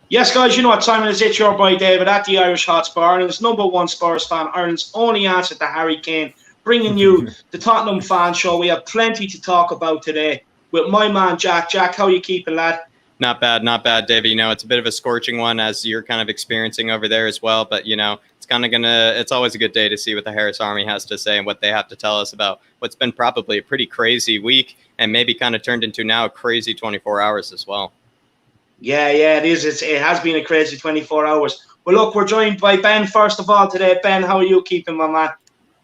Yes, guys, you know what time it is. It's your boy David at the Irish Hotspur, Ireland's #1 Spurs fan, Ireland's only answer to Harry Kane, bringing you the Tottenham fan show. We have plenty to talk about today with my man Jack. Jack, how are you keeping, lad? Not bad, David. You know, it's a bit of a scorching one as you're kind of experiencing over there as well. But, you know, it's always a good day to see what the Harris Army has to say and what they have to tell us about what's been probably a pretty crazy week and maybe kind of turned into now a crazy 24 hours as well. Yeah, it is. It has been a crazy 24 hours. Well, look, we're joined by Ben first of all today. Ben, how are you keeping, my man?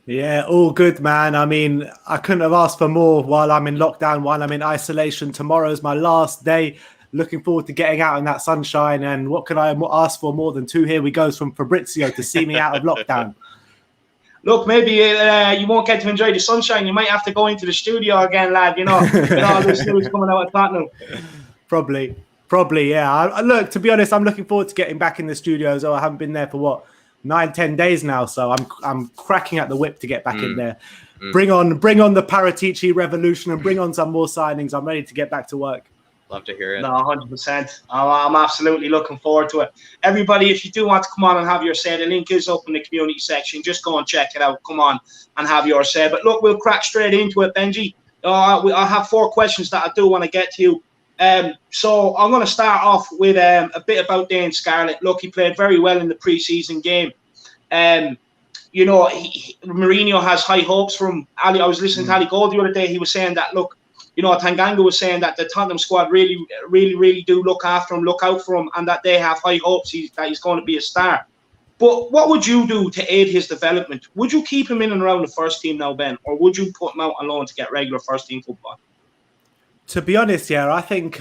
Yeah, all good, man. I mean, I couldn't have asked for more while I'm in lockdown, while I'm in isolation. Tomorrow's my last day. Looking forward to getting out in that sunshine. And what can I ask for more than two here we goes from Fabrizio to see me out of lockdown? Look, maybe you won't get to enjoy the sunshine. You might have to go into the studio again, lad, you know, with all this news coming out of Tottenham. Probably, yeah. Look, to be honest, I'm looking forward to getting back in the studio as well. I haven't been there for 9-10 days now, so I'm cracking at the whip to get back in there. Bring on the Paratici revolution and bring on some more signings. I'm ready to get back to work. Love to hear it. No, 100%. I'm absolutely looking forward to it. Everybody, if you do want to come on and have your say, the link is up in the community section. Just go and check it out. Come on and have your say. But look, we'll crack straight into it, Benji. I have 4 questions that I do want to get to. So I'm going to start off with a bit about Dane Scarlett. Look, he played very well in the pre-season game. You know, Mourinho has high hopes from Alli. I was listening to Alli Gold the other day. He was saying that, look, you know, Tanganga was saying that the Tottenham squad really do look after him, look out for him, and that they have high hopes that he's going to be a star. But what would you do to aid his development? Would you keep him in and around the first team now, Ben, or would you put him out on loan to get regular first team football? To be honest, yeah, I think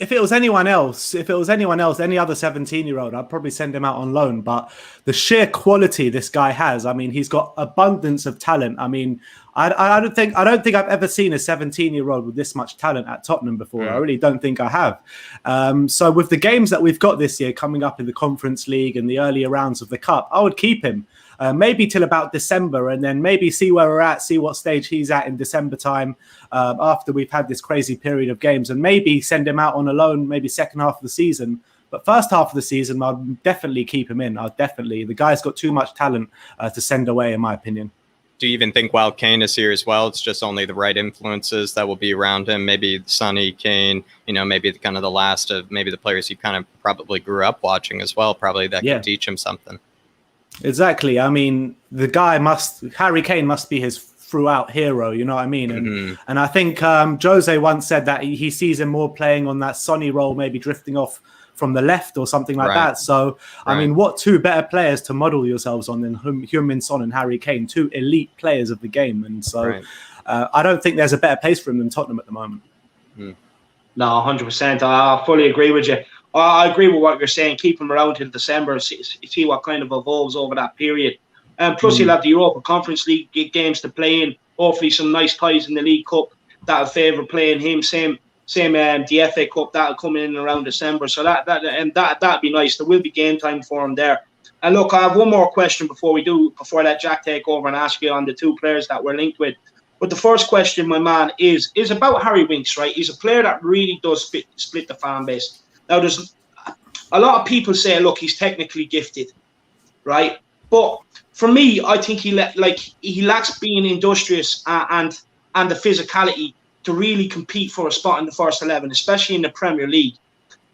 if it was anyone else, any other 17-year-old, I'd probably send him out on loan. But the sheer quality this guy has, I mean, he's got abundance of talent. I mean, I don't think I've ever seen a 17-year-old with this much talent at Tottenham before. I really don't think I have. So with the games that we've got this year coming up in the Conference League and the earlier rounds of the Cup, I would keep him. Maybe till about December, and then maybe see where we're at, see what stage he's at in December time after we've had this crazy period of games, and maybe send him out on a loan, maybe second half of the season. But first half of the season, I'll definitely keep him in. The guy's got too much talent to send away, in my opinion. Do you even think while Kane is here as well, it's just only the right influences that will be around him? Maybe Sonny, Kane, you know, maybe kind of the last of maybe the players you kind of probably grew up watching as well, probably that can teach him something. Exactly. I mean, Harry Kane must be his throughout hero, you know what I mean? And I think Jose once said that he sees him more playing on that Sonny role, maybe drifting off from the left or something like that. So, I mean, what two better players to model yourselves on than Heung-min Son and Harry Kane, 2 elite players of the game. And so I don't think there's a better place for him than Tottenham at the moment. No, 100%. I fully agree with you. I agree with what you're saying. Keep him around till December and see what kind of evolves over that period. Plus, you'll have the Europa Conference League games to play in. Hopefully, some nice ties in the League Cup that'll favour playing him. Same. The FA Cup that'll come in around December. So that'd be nice. There will be game time for him there. And look, I have one more question before I let Jack take over and ask you on the 2 players that we're linked with. But the first question, my man, is about Harry Winks. Right, he's a player that really does split the fan base. Now, there's a lot of people say, look, he's technically gifted, right? But for me, I think he lacks being industrious and the physicality to really compete for a spot in the first 11, especially in the Premier League.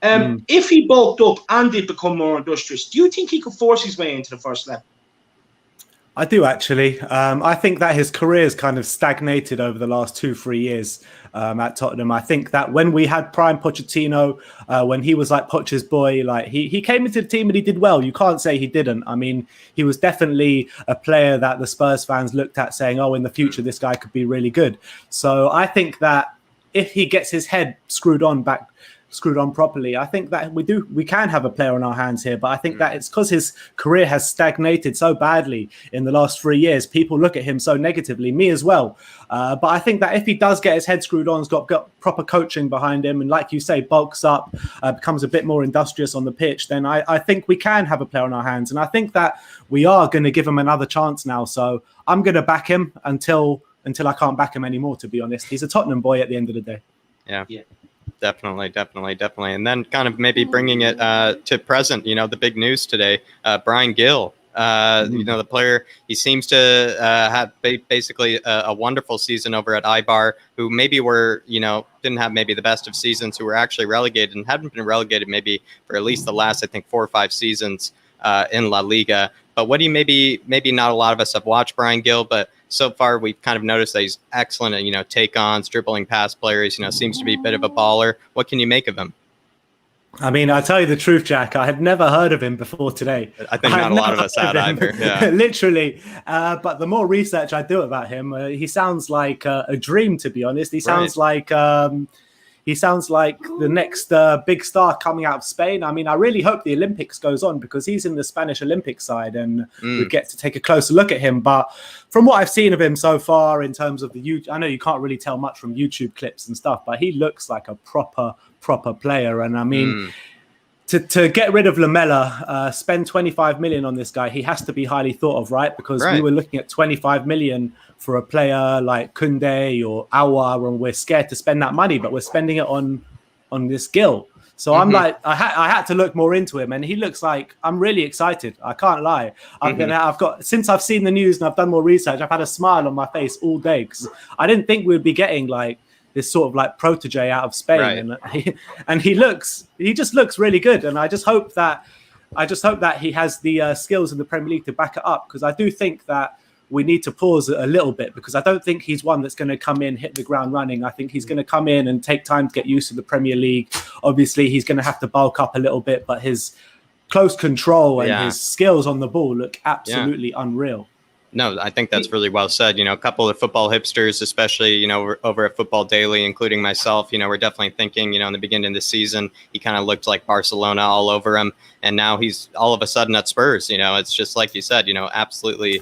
If he bulked up and did become more industrious, do you think he could force his way into the first 11? I do, actually. I think that his career has kind of stagnated over the last 2-3 years at Tottenham. I think that when we had prime Pochettino, when he was like Poch's boy, like he came into the team and he did well. You can't say he didn't. I mean, he was definitely a player that the Spurs fans looked at saying, oh, in the future, this guy could be really good. So I think that if he gets his head screwed on properly, I think that we can have a player on our hands here. But I think that it's because his career has stagnated so badly in the last 3 years. People look at him so negatively, me as well. But I think that if he does get his head screwed on, has got proper coaching behind him, and like you say, bulks up, becomes a bit more industrious on the pitch, then I think we can have a player on our hands. And I think that we are going to give him another chance now. So I'm going to back him until I can't back him anymore, to be honest. He's a Tottenham boy at the end of the day. Yeah. Definitely. And then kind of maybe bringing it to present, the big news today, Bryan Gil, the player, he seems to have basically a wonderful season over at Eibar, who maybe didn't have maybe the best of seasons, who were actually relegated and hadn't been relegated maybe for at least the last, I think, 4 or 5 seasons in La Liga. But what do you maybe not a lot of us have watched Bryan Gil, but so far we've kind of noticed that he's excellent at, take-ons, dribbling past players, seems to be a bit of a baller. What can you make of him? I mean, I'll tell you the truth, Jack. I had never heard of him before today. I think not a lot of us had either. Yeah. Literally. But the more research I do about him, he sounds like a dream, to be honest. He sounds like the next big star coming out of Spain. I mean, I really hope the Olympics goes on, because he's in the Spanish Olympic side and we get to take a closer look at him. But from what I've seen of him so far in terms of I know you can't really tell much from YouTube clips and stuff, but he looks like a proper player. And I mean, to get rid of Lamela, spend 25 million on this guy, he has to be highly thought of, right? Because we were looking at 25 million for a player like Koundé or Aouar, and we're scared to spend that money, but we're spending it on this Gil. So I'm like, I had to look more into him, and he looks like, I'm really excited. I can't lie. Since I've seen the news and I've done more research, I've had a smile on my face all day, because I didn't think we'd be getting like this sort of like protege out of Spain, and he just looks really good. And I just hope that he has the skills in the Premier League to back it up, because I do think that we need to pause a little bit, because I don't think he's one that's going to come in, hit the ground running. I think he's going to come in and take time to get used to the Premier League. Obviously, he's going to have to bulk up a little bit, but his close control and his skills on the ball look absolutely unreal. No, I think that's really well said. A couple of football hipsters, especially, over at Football Daily, including myself, we're definitely thinking, in the beginning of the season, he kind of looked like Barcelona all over him. And now he's all of a sudden at Spurs. It's just like you said, absolutely,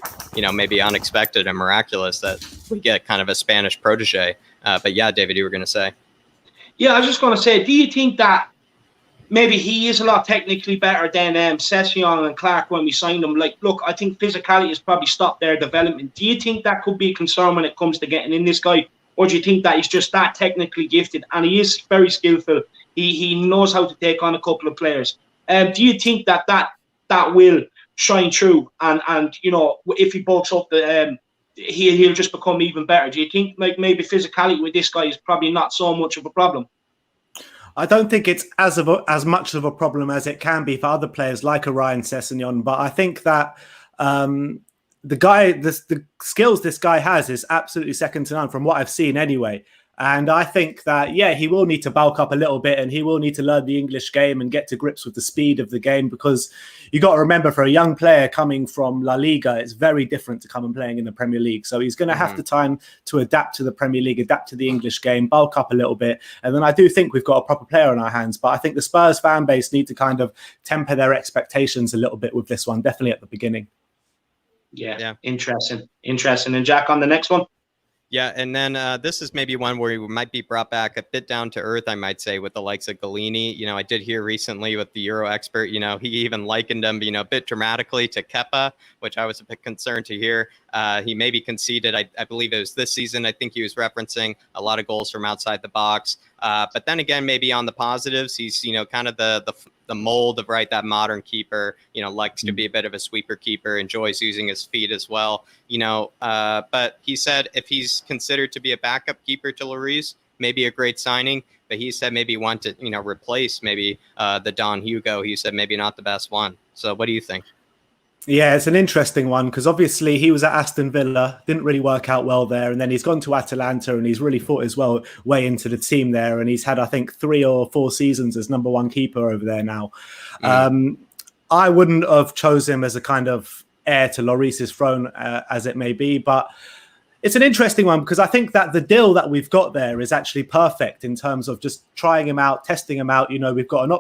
maybe unexpected and miraculous that we get kind of a Spanish protege. But yeah, David, you were going to say. Yeah, I was just going to say, do you think that maybe he is a lot technically better than Session and Clark when we signed him? Like, look, I think physicality has probably stopped their development. Do you think that could be a concern when it comes to getting in this guy? Or do you think that he's just that technically gifted and he is very skillful? He knows how to take on a couple of players. Do you think that will shine through? And if he bulks up, he'll just become even better? Do you think like maybe physicality with this guy is probably not so much of a problem? I don't think it's as much of a problem as it can be for other players like a Ryan Sessegnon, but I think that the skills this guy has is absolutely second to none from what I've seen anyway. And I think that, he will need to bulk up a little bit, and he will need to learn the English game and get to grips with the speed of the game, because you got to remember, for a young player coming from La Liga, it's very different to come and playing in the Premier League. So he's going to have the time to adapt to the Premier League, adapt to the English game, bulk up a little bit. And then I do think we've got a proper player on our hands. But I think the Spurs fan base need to kind of temper their expectations a little bit with this one, definitely at the beginning. Yeah. Interesting. And Jack, on the next one? Yeah, and then this is maybe one where we might be brought back a bit down to earth, I might say, with the likes of Gollini. I did hear recently with the Euro expert, he even likened him, a bit dramatically to Kepa, which I was a bit concerned to hear. He maybe conceded, I believe it was this season, I think he was referencing a lot of goals from outside the box. But then again, maybe on the positives, he's, kind of the mold of that modern keeper, likes to be a bit of a sweeper keeper, enjoys using his feet as well, but he said if he's considered to be a backup keeper to Lloris, maybe a great signing, but he said maybe want to, replace maybe the Don Hugo. He said maybe not the best one. So what do you think? Yeah, it's an interesting one, because obviously he was at Aston Villa, didn't really work out well there, and then he's gone to Atalanta and he's really fought his way into the team there, and he's had, I think, 3 or 4 seasons as number 1 keeper over there now. I wouldn't have chosen him as a kind of heir to Lloris's throne, as it may be, but it's an interesting one, because I think that the deal that we've got there is actually perfect in terms of just trying him out, testing him out. We've got an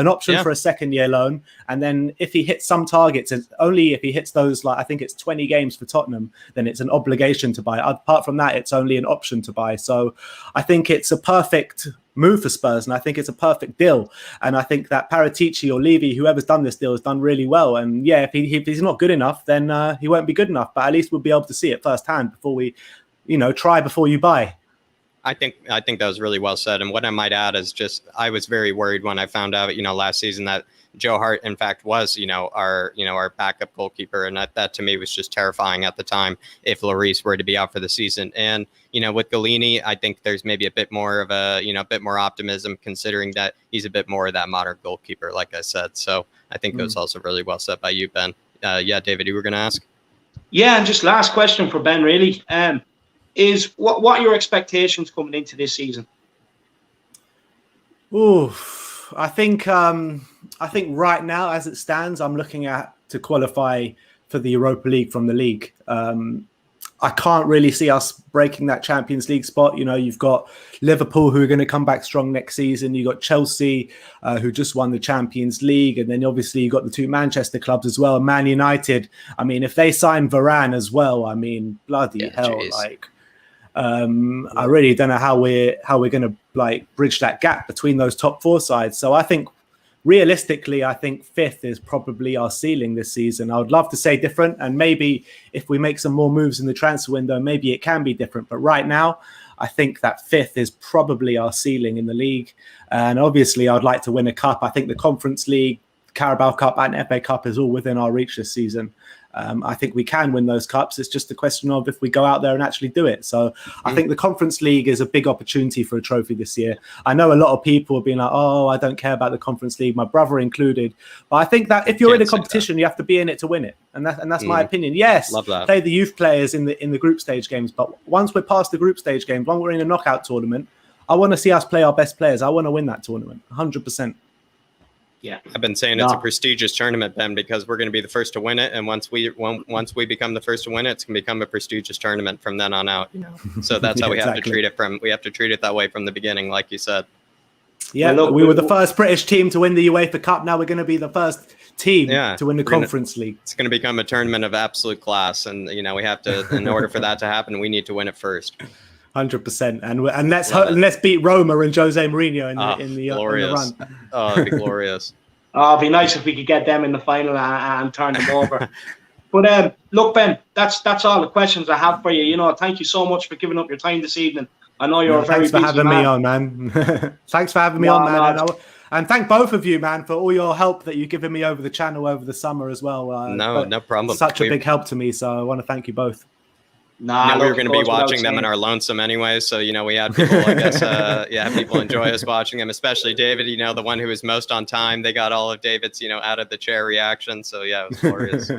option for a second-year loan, and then if he hits some targets, and only if he hits those, like I think it's 20 games for Tottenham, then it's an obligation to buy. Apart from that, it's only an option to buy. So I think it's a perfect move for Spurs, and I think it's a perfect deal. And I think that Paratici or Levy, whoever's done this deal, has done really well. And if he's not good enough, then he won't be good enough. But at least we'll be able to see it firsthand before we, try before you buy. I think that was really well said. And what I might add is just I was very worried when I found out, last season that Joe Hart, in fact, was, our backup goalkeeper. And that to me was just terrifying at the time if Lloris were to be out for the season. And, with Gollini, I think there's maybe a bit more of a bit more optimism considering that he's a bit more of that modern goalkeeper, like I said. So I think it was also really well said by you, Ben. Yeah, David, you were going to ask? Yeah, and just last question for Ben, really. Is what are your expectations coming into this season? I think right now, as it stands, I'm looking to qualify for the Europa League from the league. I can't really see us breaking that Champions League spot. You've got Liverpool who are going to come back strong next season. You've got Chelsea who just won the Champions League. And then obviously you've got the two Manchester clubs as well. Man United. I mean, if they sign Varane as well, I mean, bloody hell. Geez. I really don't know how we're going to bridge that gap between those top four sides. So I think realistically, I think fifth is probably our ceiling this season. I would love to say different, and maybe if we make some more moves in the transfer window, maybe it can be different. But right now, I think that fifth is probably our ceiling in the league. And obviously, I'd like to win a cup. I think the Conference League, Carabao Cup and FA Cup is all within our reach this season. I think we can win those cups. It's just a question of if we go out there and actually do it. So I think the Conference League is a big opportunity for a trophy this year. I know a lot of people have been like, oh, I don't care about the Conference League, my brother included. But I think that if you're in a competition, you have to be in it to win it. And that's my opinion. Yes, play the youth players in the group stage games. But once we're past the group stage games, when we're in a knockout tournament, I want to see us play our best players. I want to win that tournament, 100%. Yeah, I've been saying it's a prestigious tournament, Ben, because we're going to be the first to win it, and once we become the first to win it, it's going to become a prestigious tournament from then on out. So that's how we have to treat it. We have to treat it that way from the beginning, like you said. Yeah, we were the first British team to win the UEFA Cup. Now we're going to be the first team to win the Conference League. It's going to become a tournament of absolute class, and we have to. In order for that to happen, we need to win it first. 100%, and let's beat Roma and Jose Mourinho in the run. Oh, it'd be glorious. It'd be nice if we could get them in the final and turn them over. But look, Ben, that's all the questions I have for you. Thank you so much for giving up your time this evening. I know you're very busy. Thanks for having me on, man. Thanks for having me on, man. And thank both of you, man, for all your help that you've given me over the channel over the summer as well. No problem. Such a big help to me, so I want to thank you both. We were going to be watching them in our lonesome anyway, so we had people, I guess, people enjoy us watching them, especially David. The one who was most on time. They got all of David's, out of the chair reaction. So yeah, it was glorious.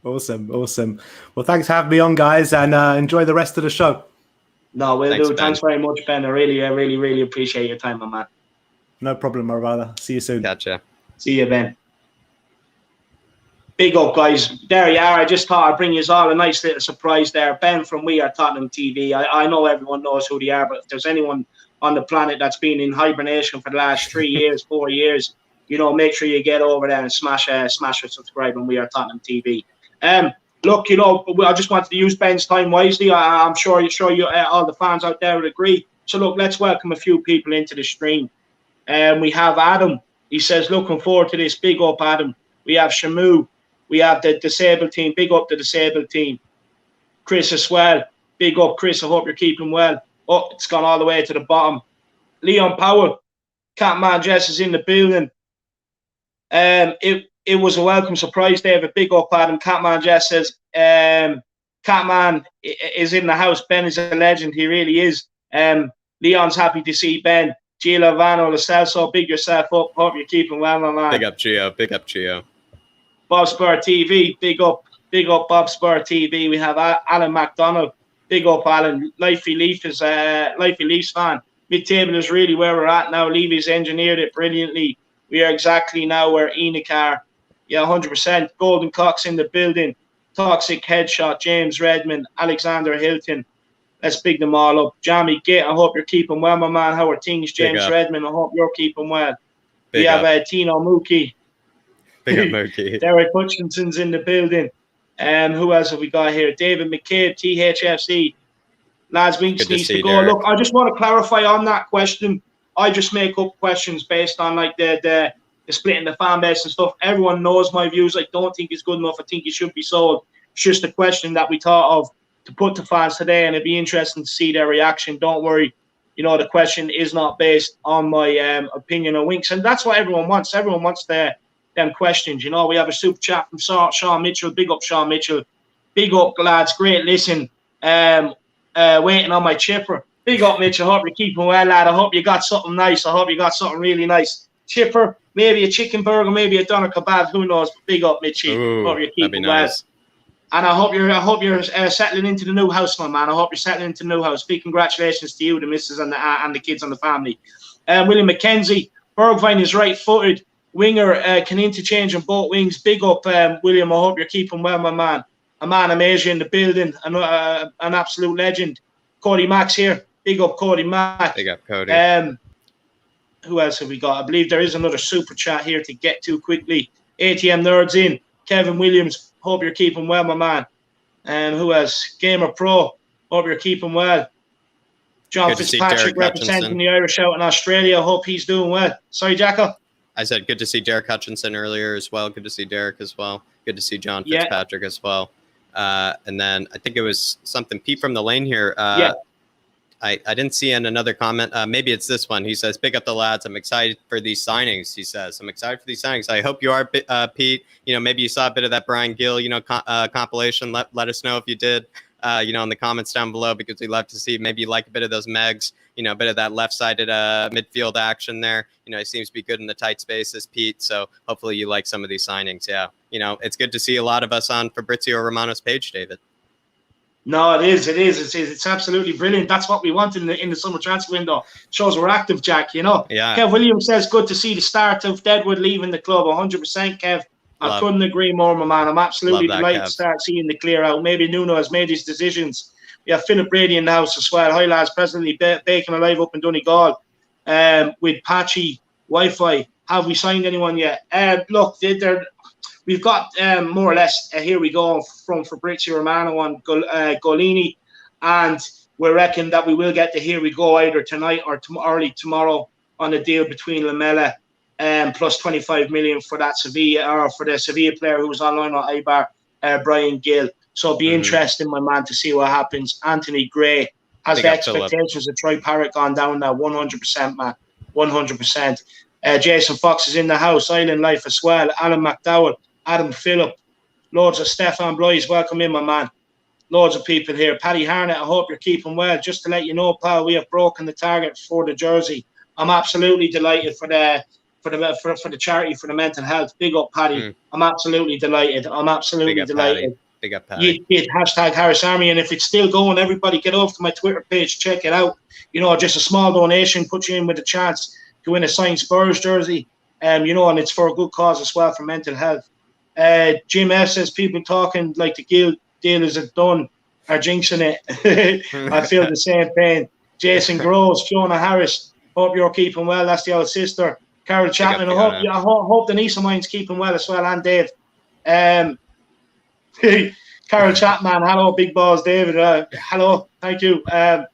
Awesome. Well, thanks for having me on, guys, and enjoy the rest of the show. No, we'll do. Thanks very much, Ben. I really appreciate your time, my man. No problem, my brother. See you soon. Gotcha. See you, Ben. Big up, guys. There you are. I just thought I'd bring you all a nice little surprise there. Ben from We Are Tottenham TV. I know everyone knows who they are, but if there's anyone on the planet that's been in hibernation for the last 3 years, 4 years, make sure you get over there and smash a subscribe on We Are Tottenham TV. Look, I just wanted to use Ben's time wisely. I'm sure you all the fans out there would agree. So look, let's welcome a few people into the stream. We have Adam. He says, looking forward to this. Big up, Adam. We have Shamu. We have the disabled team. Big up the disabled team. Chris as well. Big up, Chris. I hope you're keeping well. Oh, it's gone all the way to the bottom. Leon Powell. Catman Jess is in the building. It was a welcome surprise, David. Big up, Adam. Catman Jess says, Catman is in the house. Ben is a legend. He really is. Leon's happy to see Ben. Giovanni Celso, big yourself up. Hope you're keeping well, my man. Big up, Gio. Big up, Gio. Bob Spur TV, big up Bob Spur TV. We have Alan McDonald, big up Alan. Lifey Leafs fan. Mid-table is really where we're at now. Levy's engineered it brilliantly. We are exactly now where Enoch are. Yeah, 100%. Golden Cox in the building. Toxic Headshot, James Redmond, Alexander Hilton. Let's big them all up. Jamie Git, I hope you're keeping well, my man. How are things? James Redmond, I hope you're keeping well. We have Tino Mookie. Derek Hutchinson's in the building. Who else have we got here? David McCabe, THFC. Lads, Winks needs to go. Derek. Look, I just want to clarify on that question. I just make up questions based on the splitting the fan base and stuff. Everyone knows my views. I don't think it's good enough. I think it should be sold. It's just a question that we thought of to put to fans today, and it'd be interesting to see their reaction. Don't worry. the question is not based on my opinion or winks, and that's what everyone wants. Everyone wants them questions. We have a super chat from Sean Mitchell. Big up, Sean Mitchell. Big up, lads. Great listen. Waiting on my chipper. Big up, Mitch. I hope you're keeping well, lad. I hope you got something nice. I hope you got something really nice. Chipper, maybe a chicken burger, maybe a doner kebab. Who knows? But big up, Mitchy. Hope you're keeping well. And I hope you're settling into the new house, my man. I hope you're settling into the new house. Big congratulations to you, the missus, and the kids and the family. William McKenzie. Bergwijn is right-footed. Winger can interchange on both wings. Big up, William. I hope you're keeping well, my man. A man of Asia in the building. An absolute legend. Cody Max here. Big up, Cody Max. Big up, Cody. Who else have we got? I believe there is another super chat here to get to quickly. ATM Nerds in. Kevin Williams. Hope you're keeping well, my man. Who else? Gamer Pro. Hope you're keeping well. John Fitzpatrick representing the Irish out in Australia. Hope he's doing well. Sorry, Jacko. I said good to see Derek Hutchinson earlier as well. Good to see Derek as well. Good to see John Fitzpatrick as well. And then I think it was something Pete from the lane here. I didn't see in another comment. Maybe it's this one. He says, pick up the lads. I'm excited for these signings. He says, I'm excited for these signings. I hope you are, Pete. Maybe you saw a bit of that Bryan Gil, compilation. Let us know if you did, in the comments down below, because we'd love to see. Maybe you like a bit of those Megs, a bit of that left-sided midfield action there. It seems to be good in the tight spaces, Pete. So hopefully you like some of these signings. Yeah. It's good to see a lot of us on Fabrizio Romano's page, David. No, it is. It's absolutely brilliant. That's what we want in the summer transfer window. Shows we're active, Jack. Yeah. Kev Williams says, good to see the start of Deadwood leaving the club. 100%, Kev. I couldn't agree more, my man. I'm absolutely delighted to start seeing the clear out. Maybe Nuno has made his decisions. We have Philip Brady in the house as well. Hi, lads. Presently baking alive up in Donegal with patchy Wi-Fi. Have we signed anyone yet? Look, we've got more or less, here we go, from Fabrizio Romano on Gollini, and we reckon that we will get the here we go either tonight or early tomorrow on the deal between Lamela plus 25 million for that Sevilla, or for the Sevilla player who was online on Eibar, Bryan Gil. So it'll be interesting, my man, to see what happens. Anthony Gray has the expectations of Troy Parrott gone down now, 100%, man, 100%. Jason Fox is in the house, Island Life as well. Alan McDowell, Adam Phillip, loads of Stefan Blois, welcome in, my man. Loads of people here. Paddy Harnett, I hope you're keeping well. Just to let you know, pal, we have broken the target for the jersey. I'm absolutely delighted for the charity for the mental health. Big up, Paddy. I'm absolutely delighted. Delighted. Paddy. Big up, Paddy. You did hashtag Harris Army, and if it's still going, everybody get over to my Twitter page, check it out. Just a small donation puts you in with a chance to win a signed Spurs jersey. And it's for a good cause as well, for mental health. Jim F says people talking like the Gil deal is done are jinxing it. I feel the same pain. Jason Groves, Fiona Harris, hope you're keeping well. That's the old sister. Carol Chapman, I hope the niece of mine's keeping well as well, and Dave. Carol Chapman, hello, big balls, David. Hello, thank you. I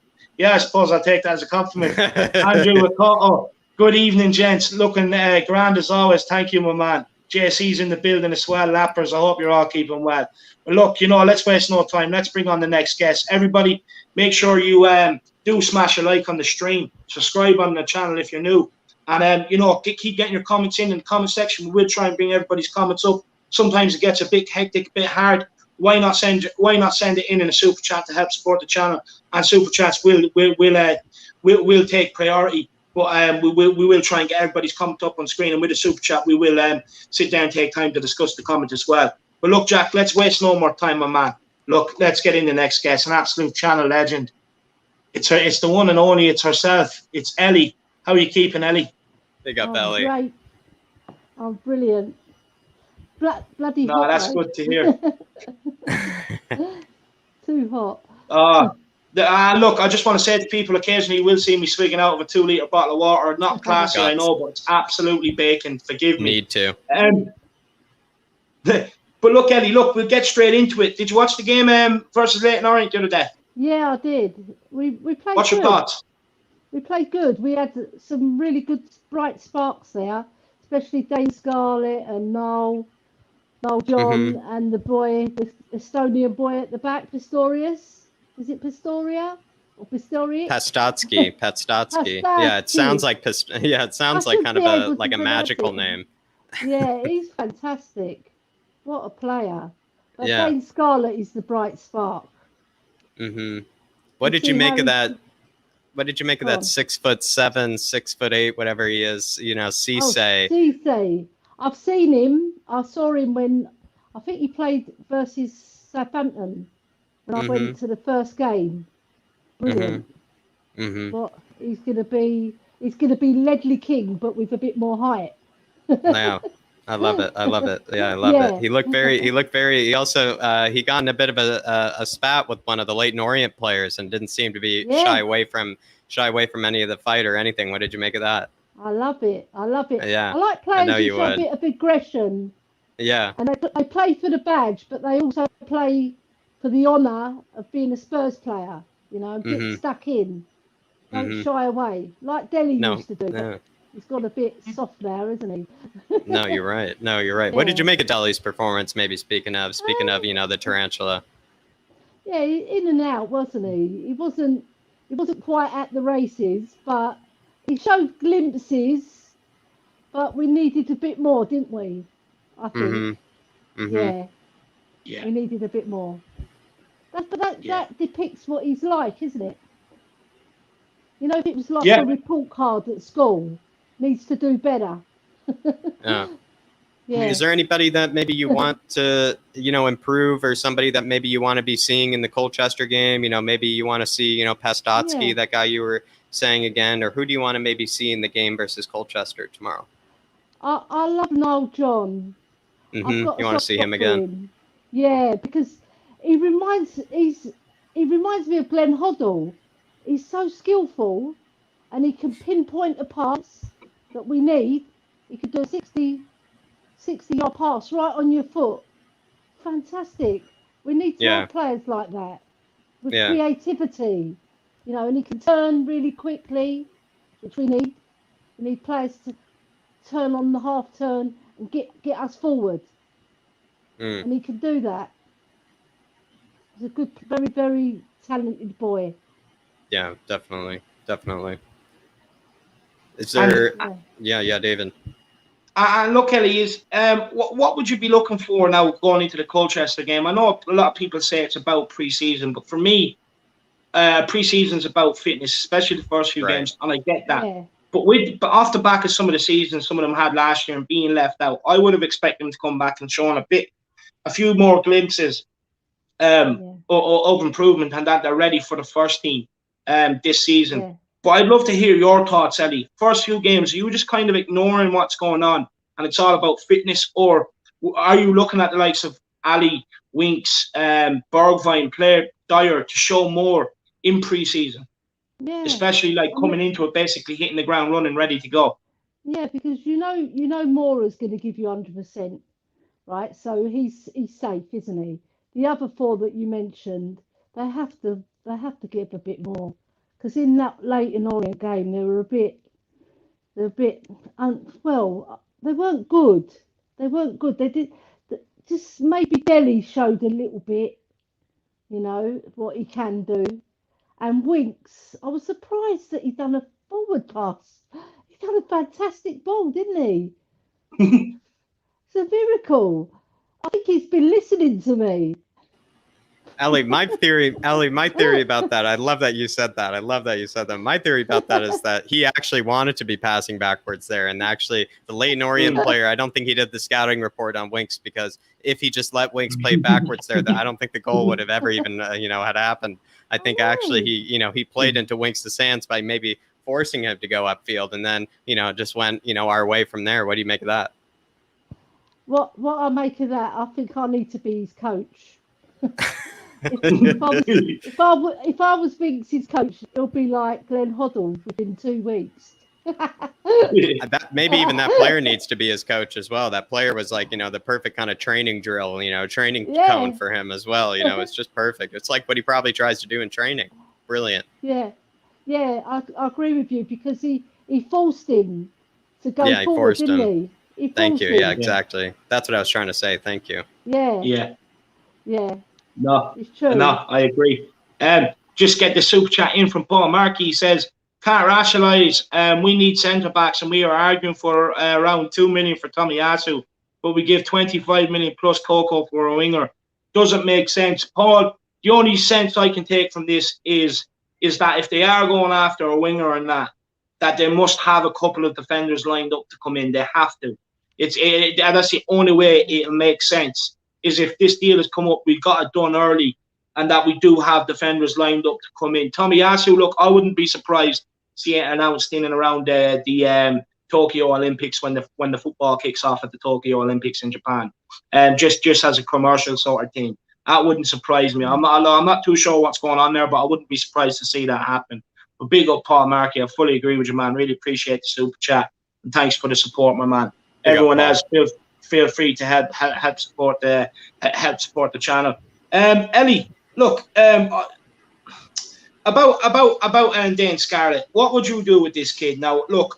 suppose I'll take that as a compliment. Andrew Wakoto, good evening, gents. Looking grand as always. Thank you, my man. JC's in the building as well. Lappers, I hope you're all keeping well. But look, let's waste no time. Let's bring on the next guest. Everybody, make sure you do smash a like on the stream. Subscribe on the channel if you're new. And, keep getting your comments in the comment section. We will try and bring everybody's comments up. Sometimes it gets a bit hectic, a bit hard. Why not send it in a super chat to help support the channel? And super chats will take priority. But we will try and get everybody's comment up on screen, and with the super chat, we will sit down and take time to discuss the comment as well. But look, Jack, let's waste no more time, my man. Look, let's get in the next guest, an absolute channel legend. It's the one and only. It's herself. It's Ellie. How are you keeping, Ellie? Big up, Ellie. Great. Oh, brilliant. Bloody hot. No, that's though. good to hear. Too hot. Look, I just want to say to people, occasionally you will see me swigging out of a 2-litre bottle of water. Not classy, I know, but it's absolutely baking. Forgive me. Need to. But look, Ellie, we'll get straight into it. Did you watch the game versus Leyton Orient the other day? Yeah, I did. We played What's good. your thoughts? We played good. We had some really good bright sparks there, especially Dane Scarlett and Noel John and the boy, the Estonian boy at the back, Pistorius. Is it Pistoria? Or Pistorius? Petstotsky. Yeah, it sounds like it sounds like kind of a magical name. Yeah, he's fantastic. What a player. But Yeah. Dane Scarlett is the bright spark. Mm-hmm. What did you make of that? What did you make of that 6'7", 6'8", whatever he is? You know, Cisse. Cisse. I've seen him. I saw him when I think he played versus Southampton when I went to the first game. Brilliant. But he's gonna be Ledley King, but with a bit more height. Yeah. I love it. Yeah, I love it. He looked very, he also, he got in a bit of a spat with one of the Leyton Orient players and didn't seem to be shy away from any of the fight or anything. What did you make of that? I love it. Yeah. I like players who show a bit of aggression. Yeah. And they play for the badge, but they also play for the honour of being a Spurs player, you know, and get stuck in. Don't shy away. Like Dele used to do. Yeah. He's got a bit soft now, isn't he? No, you're right. Yeah. What did you make of Dele's performance? Maybe speaking of, you know, the tarantula. Yeah, in and out, wasn't he? He wasn't quite at the races, but he showed glimpses. But we needed a bit more, didn't we? I think. Yeah. We needed a bit more. That depicts what he's like, isn't it? You know, if it was like a report card at school, needs to do better. Yeah. Is there anybody that maybe you want to, you know, improve, or somebody that maybe you want to be seeing in the Colchester game? You know, maybe you want to see, you know, Petstotsky, that guy you were saying again, or who do you want to maybe see in the game versus Colchester tomorrow? I love Noel John. You want to see him again? Yeah, because he reminds me of Glenn Hoddle. He's so skillful, and he can pinpoint a pass that we need. He could do a 60-yard pass right on your foot. Fantastic. We need to have players like that with creativity, you know, and he can turn really quickly, which we need. We need players to turn on the half turn and get us forward. And he can do that. He's a good, very, very talented boy. Yeah, definitely. Is there? David. And look, Ellie, is what would you be looking for now going into the Colchester game? I know a lot of people say it's about pre-season, but for me, pre-season's about fitness, especially the first few games, and I get that. Yeah. But off the back of some of the seasons some of them had last year and being left out, I would have expected them to come back and show a few more glimpses of improvement, and that they're ready for the first team this season. Yeah. But I'd love to hear your thoughts, Ellie. First few games, are you just kind of ignoring what's going on and it's all about fitness, or are you looking at the likes of Alli, Winks, Bergwijn, Player Dyer to show more in pre-season? Yeah. Especially like coming into it, basically hitting the ground running, ready to go. Yeah, because you know Mora's going to give you 100%, right? So he's safe, isn't he? The other four that you mentioned, they have to give a bit more, because in that Leyton Orient game they were a bit well, they weren't good. They did just maybe Dele showed a little bit, you know, what he can do. And Winks, I was surprised that he'd done a forward pass. He done a fantastic ball, didn't he? It's a miracle. I think he's been listening to me. Ellie, my theory about that, I love that you said that. My theory about that is that he actually wanted to be passing backwards there. And actually, the Leyton Orient player, I don't think he did the scouting report on Winks, because if he just let Winks play backwards there, I don't think the goal would have ever even, had happened. I think actually he played into Winks' hands by maybe forcing him to go upfield, and then, just went, our way from there. What do you make of that? What I make of that, I think I need to be his coach. If I was Vince's coach, it'll be like Glenn Hoddle within 2 weeks. Maybe even that player needs to be his coach as well. That player was like, the perfect kind of training drill, training cone for him as well. It's just perfect. It's like what he probably tries to do in training. Brilliant. Yeah, I agree with you, because he forced him to go forward, he forced didn't him. He Thank you. Yeah, exactly. That's what I was trying to say. Thank you. Yeah. No, it's true. No, I agree. just get the super chat in from Paul Markey. He says, can't rationalise. We need centre backs, and we are arguing for around 2 million for Tomiyasu, but we give 25 million plus Coco for a winger. Doesn't make sense, Paul. The only sense I can take from this is that if they are going after a winger and that they must have a couple of defenders lined up to come in. They have to. That's the only way it'll make sense. Is if this deal has come up, we've got it done early, and that we do have defenders lined up to come in. Tomiyasu, look, I wouldn't be surprised see it announced in and around the Tokyo Olympics when the football kicks off at the Tokyo Olympics in Japan, just as a commercial sort of thing. That wouldn't surprise me. I'm not too sure what's going on there, but I wouldn't be surprised to see that happen. But big up Paul Markey. I fully agree with you, man. Really appreciate the super chat, and thanks for the support, my man. Everyone else, feel free to help support the channel. Ellie, look, about Dane Scarlett, what would you do with this kid? Now, look,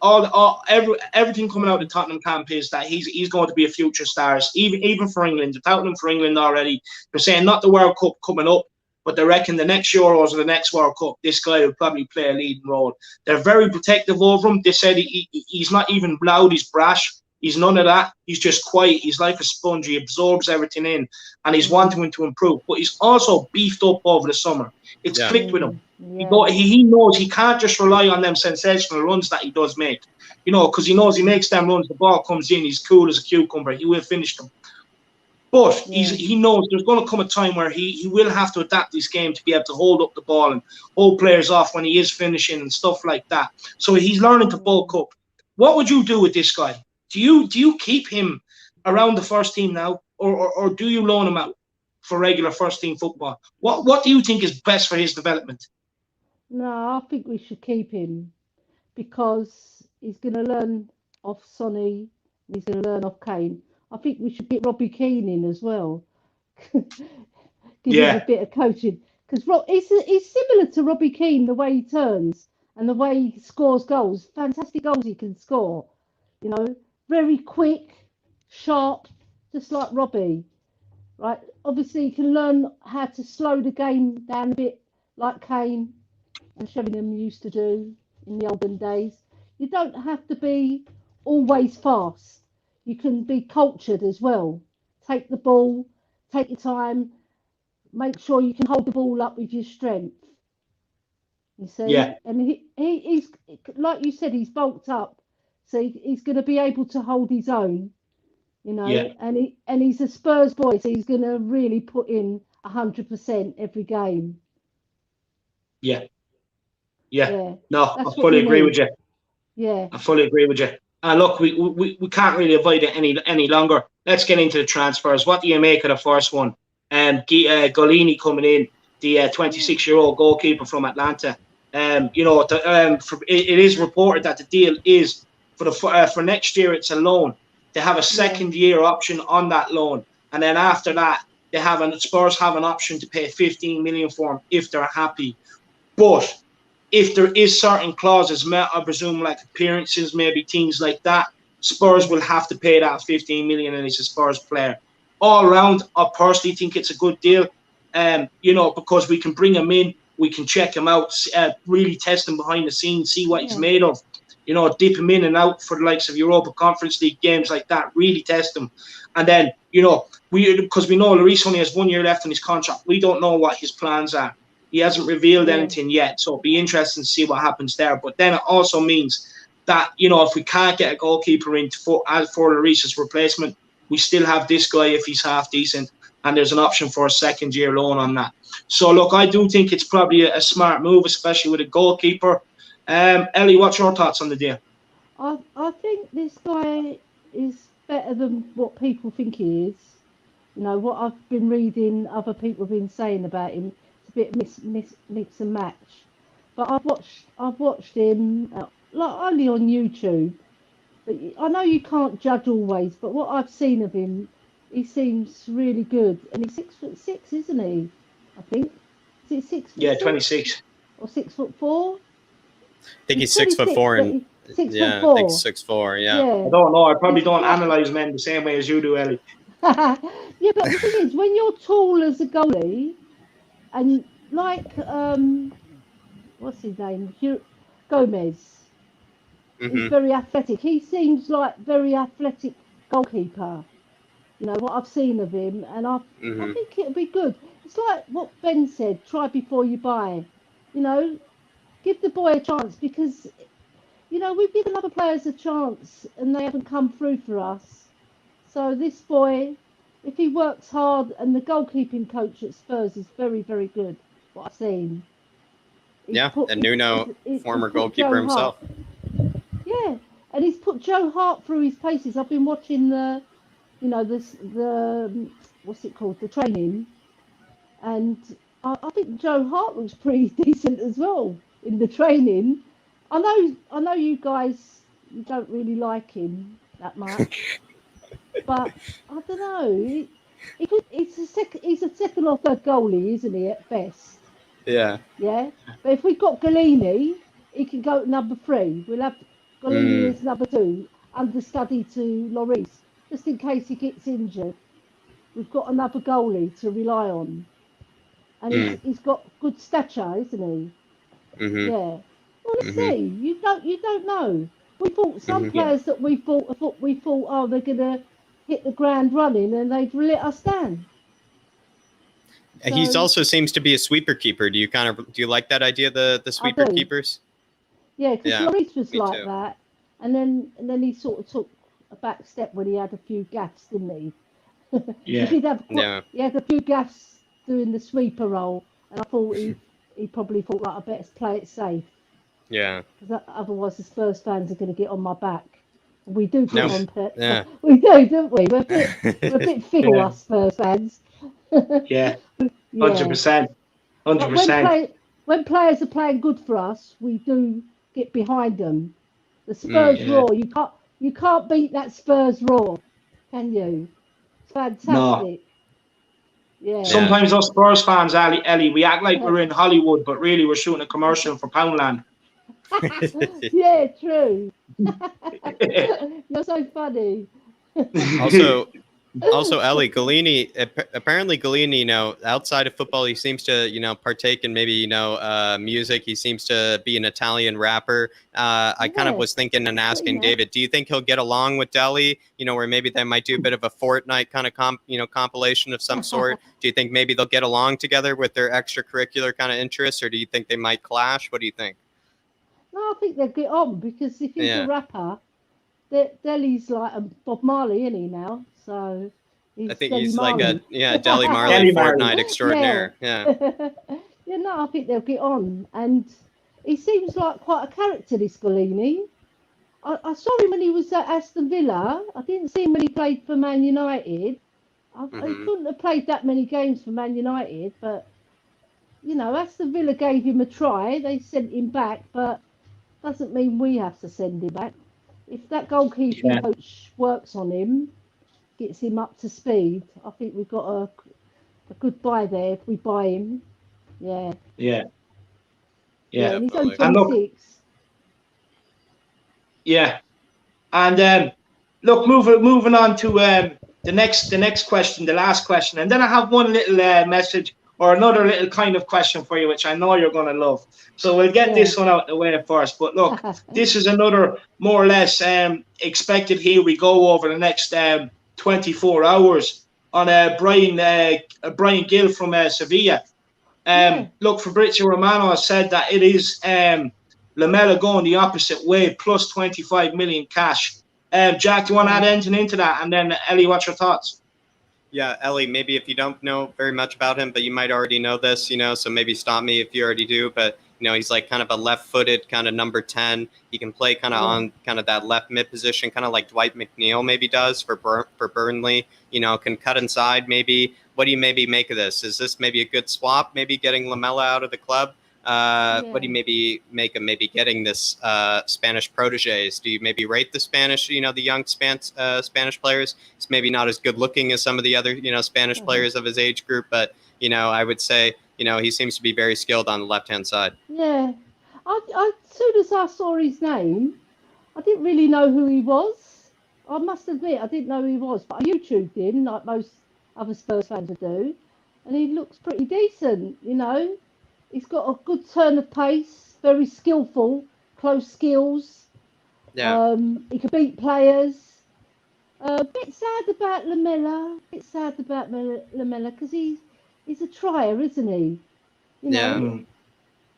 everything coming out of the Tottenham camp is that he's going to be a future star, even for England. They're touting him for England already. They're saying not the World Cup coming up, but they reckon the next Euros or the next World Cup, this guy will probably play a leading role. They're very protective over him. They said he's not even loud, he's brash. He's none of that. He's just quiet. He's like a sponge. He absorbs everything in, and he's wanting him to improve. But he's also beefed up over the summer. It's clicked with him. Yeah. He knows he can't just rely on them sensational runs that he does make. Because he knows he makes them runs. The ball comes in. He's cool as a cucumber. He will finish them. But he knows there's going to come a time where he will have to adapt his game to be able to hold up the ball and hold players off when he is finishing and stuff like that. So he's learning to bulk up. What would you do with this guy? Do you keep him around the first team now, or do you loan him out for regular first team football? What do you think is best for his development? No, I think we should keep him because he's going to learn off Sonny. He's going to learn off Kane. I think we should get Robbie Keane in as well. Give him a bit of coaching because he's similar to Robbie Keane, the way he turns and the way he scores goals. Fantastic goals he can score. Very quick, sharp, just like Robbie, right? Obviously, you can learn how to slow the game down a bit, like Kane and Sheringham used to do in the olden days. You don't have to be always fast. You can be cultured as well. Take the ball, take your time, make sure you can hold the ball up with your strength. You see? Yeah. And he's, like you said, he's bulked up. So he's going to be able to hold his own, and he's a Spurs boy, so he's going to really put in 100% every game. Yeah. No, I fully agree with you. Yeah, I fully agree with you. And look, we can't really avoid it any longer. Let's get into the transfers. What do you make of the first one? Gollini coming in, the 26-year-old goalkeeper from Atlanta. It is reported that the deal is. For next year, it's a loan. They have a second-year option on that loan, and then after that, Spurs have an option to pay 15 million for him if they're happy. But if there is certain clauses met, I presume like appearances, maybe things like that, Spurs will have to pay that 15 million, and he's a Spurs player. All around, I personally think it's a good deal. Because we can bring him in, we can check him out, really test him behind the scenes, see what he's made of. Dip him in and out for the likes of Europa Conference League games like that, really test him. And then, because we know Lloris only has 1 year left on his contract, we don't know what his plans are. He hasn't revealed anything yet, so it'll be interesting to see what happens there. But then it also means that, if we can't get a goalkeeper in for Lloris's replacement, we still have this guy if he's half decent, and there's an option for a second-year loan on that. So, look, I do think it's probably a smart move, especially with a goalkeeper. Ellie, what's your thoughts on the deal? I think this guy is better than what people think he is. What I've been reading, other people have been saying about him. It's a bit mix and match. But I've watched him only on YouTube. But I know you can't judge always. But what I've seen of him, he seems really good. And he's 6'6", isn't he? I think. Is it 6'6"? Yeah, 26. Or 6'4"? I think he's 6'4" and 6'4". I think 6'4". Yeah. I don't know. I probably don't analyse men the same way as you do, Ellie. Yeah, but the thing is, when you're tall as a goalie, and like what's his name? Gomez. He's very athletic. He seems like very athletic goalkeeper. You know what I've seen of him, and I think it'll be good. It's like what Ben said: try before you buy. You know, give the boy a chance because you know we've given other players a chance and they haven't come through for us. So this boy, if he works hard, and the goalkeeping coach at Spurs is very, very good. What I've seen. And Nuno, former goalkeeper himself. Yeah, and he's put Joe Hart through his paces. I've been watching the what's it called, the training, and I think Joe Hart looks pretty decent as well in the training. I know you guys, you don't really like him that much, but I don't know. He's a second or third goalie, isn't he, at best? Yeah. Yeah, but if we've got Gollini, he can go to number 3. We'll have Gollini as number 2, understudy to Lloris, just in case he gets injured. We've got another goalie to rely on, and he's got good stature, isn't he? Yeah. Well, let's see. You don't know. We thought some players that we thought oh, they're gonna hit the ground running, and they've let us down. So, he also seems to be a sweeper keeper. Do you like that idea, the sweeper keepers? Yeah, because Lloris was like that, and then he sort of took a back step when he had a few gaffes, didn't he? Yeah. He had a few gaffes doing the sweeper role, and I thought he probably thought, like, I better play it safe. Yeah. Because otherwise the Spurs fans are going to get on my back. We do get on. We do, don't we? We're a bit fickle, us Spurs fans. Yeah. 100%. 100%. When players are playing good for us, we do get behind them. The Spurs roar, you can't beat that Spurs roar, can you? It's fantastic. No. Yeah. Sometimes us Spurs fans, Ellie, we act like we're in Hollywood, but really we're shooting a commercial for Poundland. Yeah, true. You're so funny. Also, Ellie, Gollini, apparently Gollini, outside of football, he seems to, partake in maybe, music. He seems to be an Italian rapper. I kind of was thinking and asking David, do you think he'll get along with Dele, where maybe they might do a bit of a Fortnite kind of compilation of some sort? Do you think maybe they'll get along together with their extracurricular kind of interests, or do you think they might clash? What do you think? No, I think they'll get on because if he's a rapper, Dele's like a Bob Marley, isn't he now? So I think he's like a Dele Marley Fortnite extraordinaire. Yeah. No, I think they'll get on, and he seems like quite a character, this Gollini. I saw him when he was at Aston Villa. I didn't see him when he played for Man United. He couldn't have played that many games for Man United, but Aston Villa gave him a try. They sent him back, but doesn't mean we have to send him back. If that goalkeeping coach works on him, gets him up to speed, I think we've got a good buy there if we buy him. Yeah. Yeah. And he's only 26. Yeah. And look, moving on to the next question, the last question, and then I have one little message or another little kind of question for you, which I know you're going to love. So we'll get this one out the way first. But look, this is another more or less expected. Here we go over the next 24 hours on Bryan Gil from Sevilla. Look, Fabrizio Romano has said that it is Lamela going the opposite way, plus 25 million cash. Jack, do you want to add anything into that? And then, Ellie, what's your thoughts? Yeah, Ellie, maybe if you don't know very much about him, but you might already know this, so maybe stop me if you already do. But, he's like kind of a left-footed kind of number 10. He can play kind of on kind of that left mid position, kind of like Dwight McNeil maybe does for Burnley, can cut inside maybe. What do you maybe make of this? Is this maybe a good swap, maybe getting Lamela out of the club? What do you maybe make of maybe getting this Spanish proteges? Do you maybe rate the Spanish, the young Spanish players? It's maybe not as good looking as some of the other, Spanish players of his age group, but, I would say, he seems to be very skilled on the left-hand side. Yeah. As soon as I saw his name, I didn't really know who he was. I must admit, I didn't know who he was, but I YouTubed him like most other Spurs fans would do, and he looks pretty decent, He's got a good turn of pace, very skillful, close skills. Yeah. He can beat players. A bit sad about Lamela. Lamela because he's a trier, isn't he? You know, Yeah.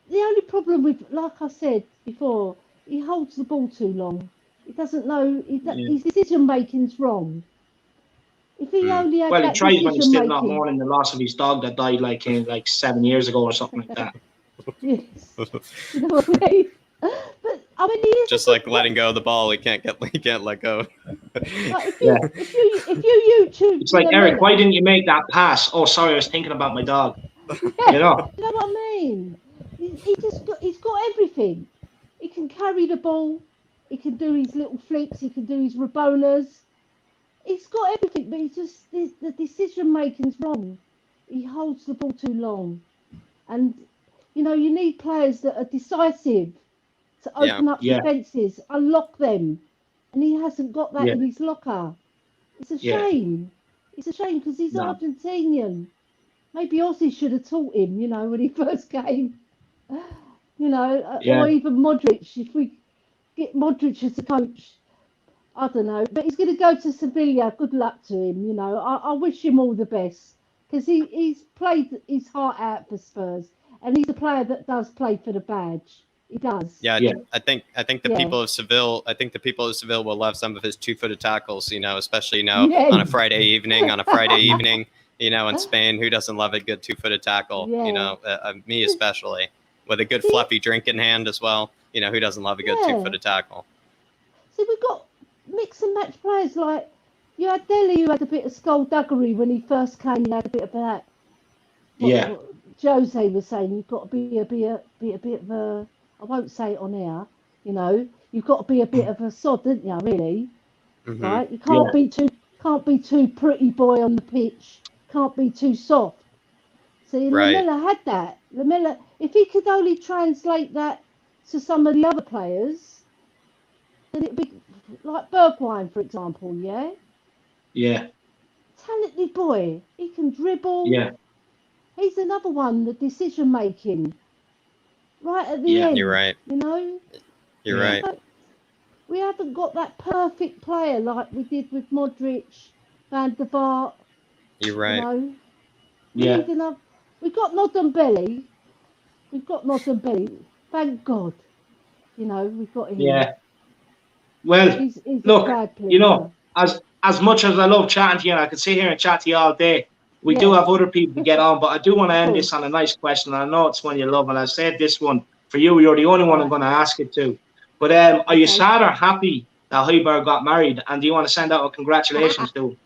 the only problem with, like I said before, he holds the ball too long. He doesn't know. His decision making's wrong. If he only had Well, he that tries when he's decision still not making, mourning the loss of his dog that died like 7 years ago or something like that. yes, you know what I mean. But I mean, he is Just like letting go of the ball, he can't let go. But if Yeah. you YouTube, It's like, Eric, why didn't you make that pass? Oh, sorry, I was thinking about my dog. Yeah, You know? you know what I mean? He's got everything. He can carry the ball. He can do his little flicks. He can do his rabonas. He's got everything, but the decision making's wrong. He holds the ball too long, and you know you need players that are decisive to open up Yeah. defences, unlock them, and he hasn't got that Yeah. in his locker. It's a Yeah. shame. It's a shame because he's No. Argentinian. Maybe Ozzy should have taught him, you know, when he first came. You know, Yeah. or even Modric. If we get Modric as a coach, I don't know. But he's going to go to Sevilla. Good luck to him. You know, I wish him all the best because he's played his heart out for Spurs, and he's a player that does play for the badge. He does. Yeah, I think the Yeah. people of Seville. I think the people of Seville will love some of his two-footed tackles. You know, especially Yeah. on a Friday evening. You know, in Spain, who doesn't love a good two-footed tackle? Yeah. You know, me especially, with a good fluffy drink in hand as well. You know, who doesn't love a good two-footed tackle? So we've got mix and match players. Like you had Dele, who had a bit of skullduggery when he first came. He had a bit of that. What Jose was saying, you've got to be a bit of a. I won't say it on air. You know, you've got to be a bit of a sod, don't you? Really, Mm-hmm. right? You can't be too pretty boy on the pitch. Can't be too soft. See, Right. Lamela had that. Lamela, if he could only translate that to some of the other players, then it'd be like Bergwijn, for example. Yeah. Yeah. Talented boy. He can dribble. Yeah. He's another one. The decision making. Right at the end. You're right. You know. You're right. We haven't got that perfect player like we did with Modric, Van der Vaart. You're right. You know? Yeah. We've got Nodambelli. Thank God. You know, we've got him. Yeah. Well, he's look, a bad player. you know, as much as I love chatting to you, and I could sit here and chat to you all day. We do have other people to get on, but I do want to end this on a nice question. I know it's one you love, and I said this one for you. You're the only one I'm going to ask it to. But are you sad or happy that Højbjerg got married? And do you want to send out a congratulations to him?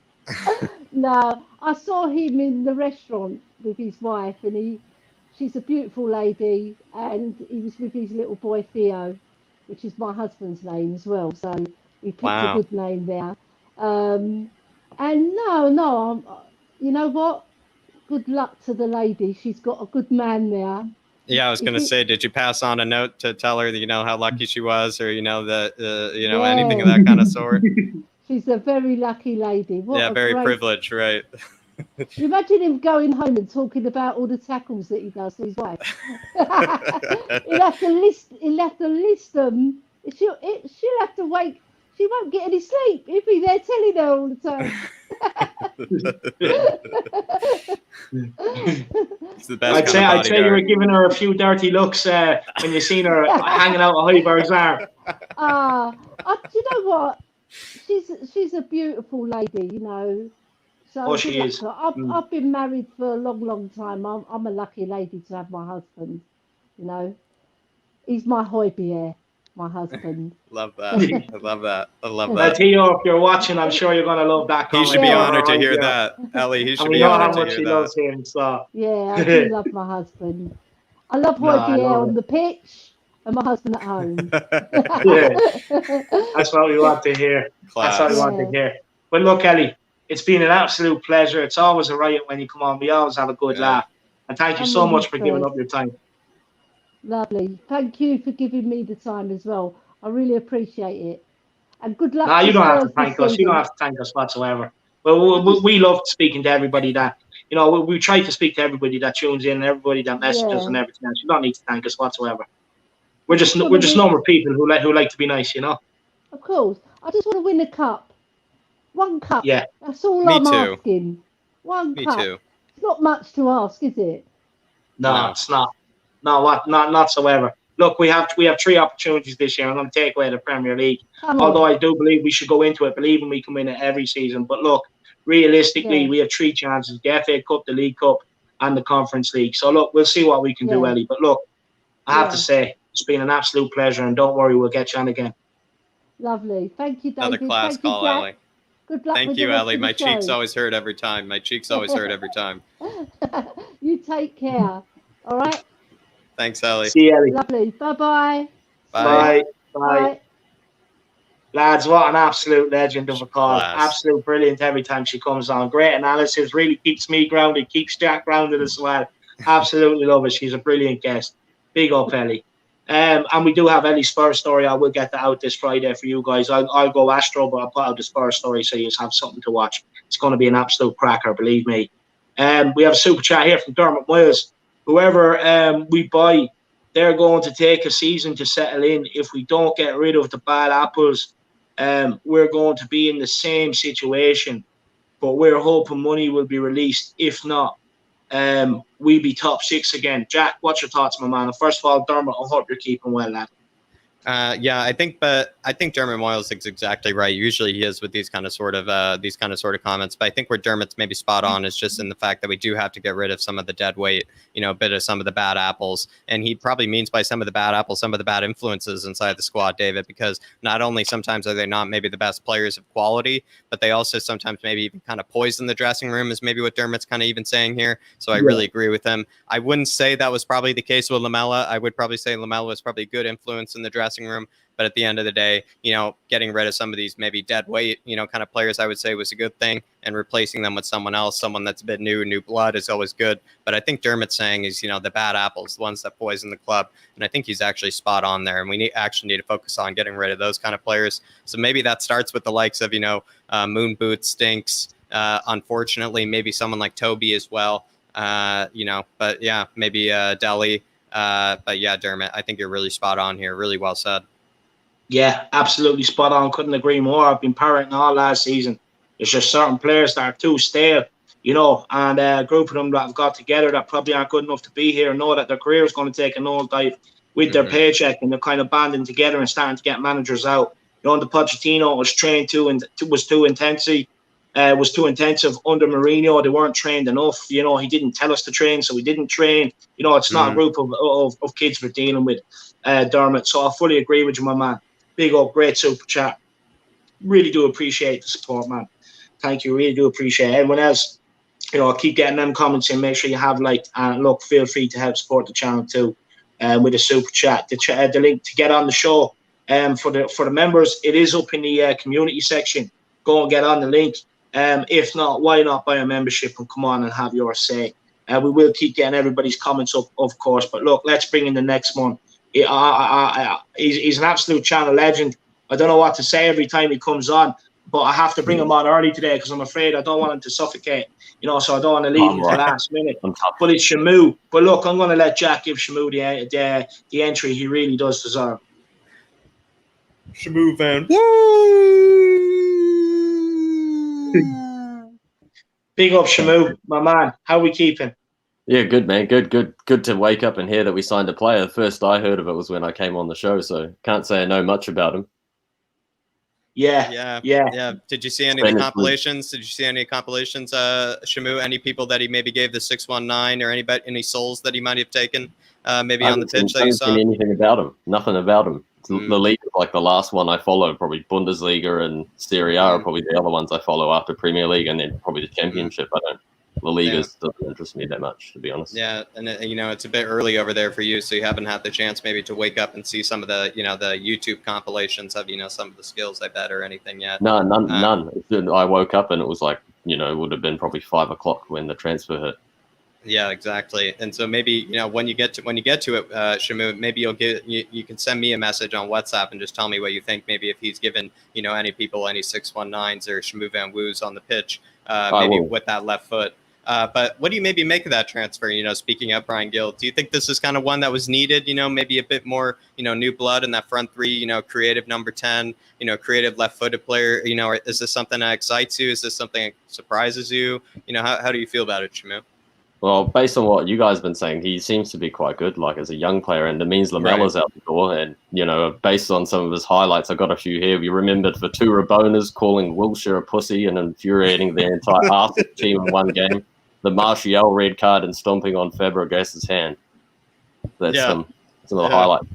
No, I saw him in the restaurant with his wife, and she's a beautiful lady, and he was with his little boy Theo, which is my husband's name as well. So we picked a good name there. And no, you know what? Good luck to the lady. She's got a good man there. Yeah, I was going to say, did you pass on a note to tell her that, you know, how lucky she was, or, you know, anything of that kind of sort? She's a very lucky lady. Very privileged, right? You imagine him going home and talking about all the tackles that he does to his wife. He'll have to list them. She'll have to wait. She won't get any sleep. He'll be there telling her all the time. It's the best I'd say you were giving her a few dirty looks when you seen her hanging out with Højbjerg's arm. You know what? She's a beautiful lady, you know. So she is. I've been married for a long, long time. I'm a lucky lady to have my husband. You know, he's my Højbjerg, my husband. Love that. I love that. Theo, if you're watching, I'm sure you're gonna love that. He should be honored to hear that, Ellie. He should be honored to hear that. Loves him, so. Yeah, I do love my husband. I love Højbjerg on the pitch and my husband at home. Yeah, that's what we want to hear. Class. That's what we want to hear. But look, Ellie, it's been an absolute pleasure. It's always a riot when you come on. We always have a good laugh. And thank you so much for giving up your time. Lovely. Thank you for giving me the time as well. I really appreciate it. And good luck. No, you don't have to thank us. You don't have to thank us whatsoever. Well, we love speaking to everybody that you know, we try to speak to everybody that tunes in and everybody that messages and everything else. You don't need to thank us whatsoever. We're just normal people who like to be nice, you know. Of course, I just want to win a cup. One cup. Yeah. That's all Me I'm too. asking. One Me cup. too. It's not much to ask, is it? No, it's not. No, not whatsoever. Look, we have 3 opportunities this year. I'm going to take away the Premier League. Although I do believe we should go into it believing we can win it every season. But look, realistically, we have 3 chances: the FA Cup, the League Cup, and the Conference League. So look, we'll see what we can do, Ellie. But look, I have to say, it's been an absolute pleasure, and don't worry, we'll get you on again. Lovely. Thank you, David. Another class Thank you, call, Jack. Ellie. Good luck Thank with you, the rest Ellie. of the My cheeks show. always hurt every time. My cheeks always hurt every time. You take care. All right? Thanks, Ellie. See you, Ellie. Lovely. Bye-bye. Bye. Bye. Lads, what an absolute legend of a call. Class. Absolute brilliant every time she comes on. Great analysis. Really keeps me grounded. Keeps Jack grounded as well. Absolutely love it. She's a brilliant guest. Big up, Ellie. And we do have Ellie's Spurs story. I will get that out this Friday for you guys. I'll go Astro, but I'll put out the Spurs story so you have something to watch. It's going to be an absolute cracker, believe me. We have a super chat here from Dermot Miles. Whoever we buy, they're going to take a season to settle in. If we don't get rid of the bad apples, we're going to be in the same situation. But we're hoping money will be released. If not, we be top 6 again. Jack, what's your thoughts, my man? First of all, Dermot, I hope you're keeping well, lad. I think Dermot Moyles is exactly right. Usually he is with these kind of sort of comments, but I think where Dermot's maybe spot on is just in the fact that we do have to get rid of some of the dead weight, a bit of some of the bad apples, and he probably means by some of the bad apples, some of the bad influences inside the squad, David, because not only sometimes are they not maybe the best players of quality, but they also sometimes maybe even kind of poison the dressing room is maybe what Dermot's kind of even saying here. So I really agree with him. I wouldn't say that was probably the case with Lamela. I would probably say Lamela was probably a good influence in the dressing room, but at the end of the day, getting rid of some of these maybe dead weight, kind of players, I would say was a good thing, and replacing them with someone else, someone that's a bit new blood is always good. But I think Dermot's saying is, the bad apples, the ones that poison the club, and I think he's actually spot on there, and we actually need to focus on getting rid of those kind of players. So maybe that starts with the likes of, Moon Boot stinks. Unfortunately, maybe someone like Toby as well, but yeah, maybe Dele. But yeah, Dermot, I think you're really spot on here. Really well said. Yeah, absolutely spot on. Couldn't agree more. I've been parroting all last season. There's just certain players that are too stale, and a group of them that have got together that probably aren't good enough to be here and know that their career is going to take a nosedive with their paycheck, and they're kind of banding together and starting to get managers out. The Pochettino was trained was too intensive under Mourinho. They weren't trained enough. He didn't tell us to train, so we didn't train. It's not a group of kids we're dealing with, Dermot. So I fully agree with you, my man. Big up, great super chat. Really do appreciate the support, man. Thank you. Really do appreciate it. Everyone else, keep getting them comments in. Make sure you have liked. And look, feel free to help support the channel too, with a super chat. The link to get on the show, for the members, it is up in the community section. Go and get on the link. If not, why not buy a membership and come on and have your say? We will keep getting everybody's comments up, of course. But look, let's bring in the next one. He's an absolute channel legend. I don't know what to say every time he comes on, but I have to bring him on early today because I'm afraid I don't want him to suffocate, so I don't want to leave him to last minute. But it's Shamu. But look, I'm going to let Jack give Shamu the entry he really does deserve. Shamu fan. Big up, Shamu, my man. How are we keeping? Yeah, good, man. Good to wake up and hear that we signed a player. The first I heard of it was when I came on the show, so can't say I know much about him. Yeah. Did you see any of the compilations? Shamu? Any people that he maybe gave the 619 or any souls that he might have taken maybe on the pitch that you saw? I haven't seen anything about him. Nothing about him. The league is like the last one I follow. Probably Bundesliga and Serie A are probably the other ones I follow after Premier League, and then probably the Championship. I don't. La Liga doesn't interest me that much, to be honest. Yeah, and it's a bit early over there for you, so you haven't had the chance maybe to wake up and see some of the the YouTube compilations of some of the skills, I bet, or anything yet. No, none. I woke up and it was like it would have been probably 5 o'clock when the transfer hit. Yeah, exactly. And so maybe when you get to it, Shamu, maybe you can send me a message on WhatsApp and just tell me what you think. Maybe if he's given any people any 619s or Shamu Van Woos on the pitch, maybe with that left foot. But what do you maybe make of that transfer? Speaking of Bryan Gil, do you think this is kind of one that was needed? Maybe a bit more, new blood in that front three. Creative number 10. Creative left-footed player. Or is this something that excites you? Is this something that surprises you? How do you feel about it, Shamu? Well, based on what you guys have been saying, he seems to be quite good, like as a young player, and it means Lamela's out the door. And based on some of his highlights, I got a few here. We remembered for two Raboners calling Wilshire a pussy and infuriating their entire Arsenal team in one game. The Martial red card and stomping on Fabregas's hand. That's some of the highlights.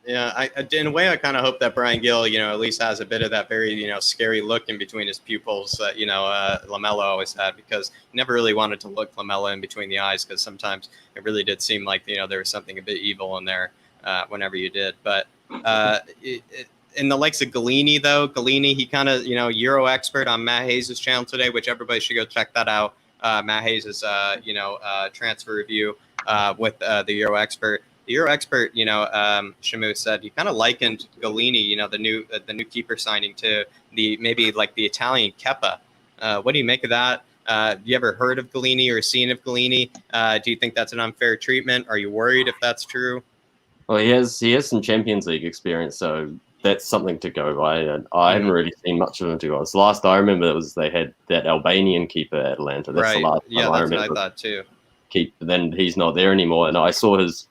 Yeah, in a way, I kind of hope that Bryan Gil, at least has a bit of that very, scary look in between his pupils that, Lamela always had, because he never really wanted to look Lamela in between the eyes, because sometimes it really did seem like, there was something a bit evil in there whenever you did. But in the likes of Gollini, though, he kind of, Euro expert on Matt Hayes' channel today, which everybody should go check that out. Matt Hayes' transfer review with the Euro expert. The Euro expert, Shamu said he kind of likened Gollini, the new keeper signing to maybe like the Italian Kepa. What do you make of that? Have you ever heard of Gollini or seen of Gollini? Do you think that's an unfair treatment? Are you worried if that's true? Well, he has some Champions League experience, so that's something to go by. And I haven't really seen much of him, to be honest. Last I remember they had that Albanian keeper at Atlanta. That's the last time I remember. That's what I thought too. Then he's not there anymore, and I saw his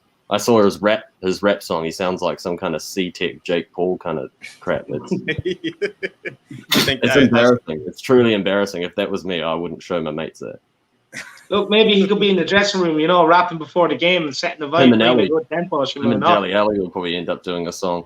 rap song. He sounds like some kind of C-Tech Jake Paul kind of crap. It's embarrassing. It's truly embarrassing. If that was me, I wouldn't show my mates that. Look, maybe he could be in the dressing room, rapping before the game and setting the vibe. Him and Ellie. Ellie will probably end up doing a song.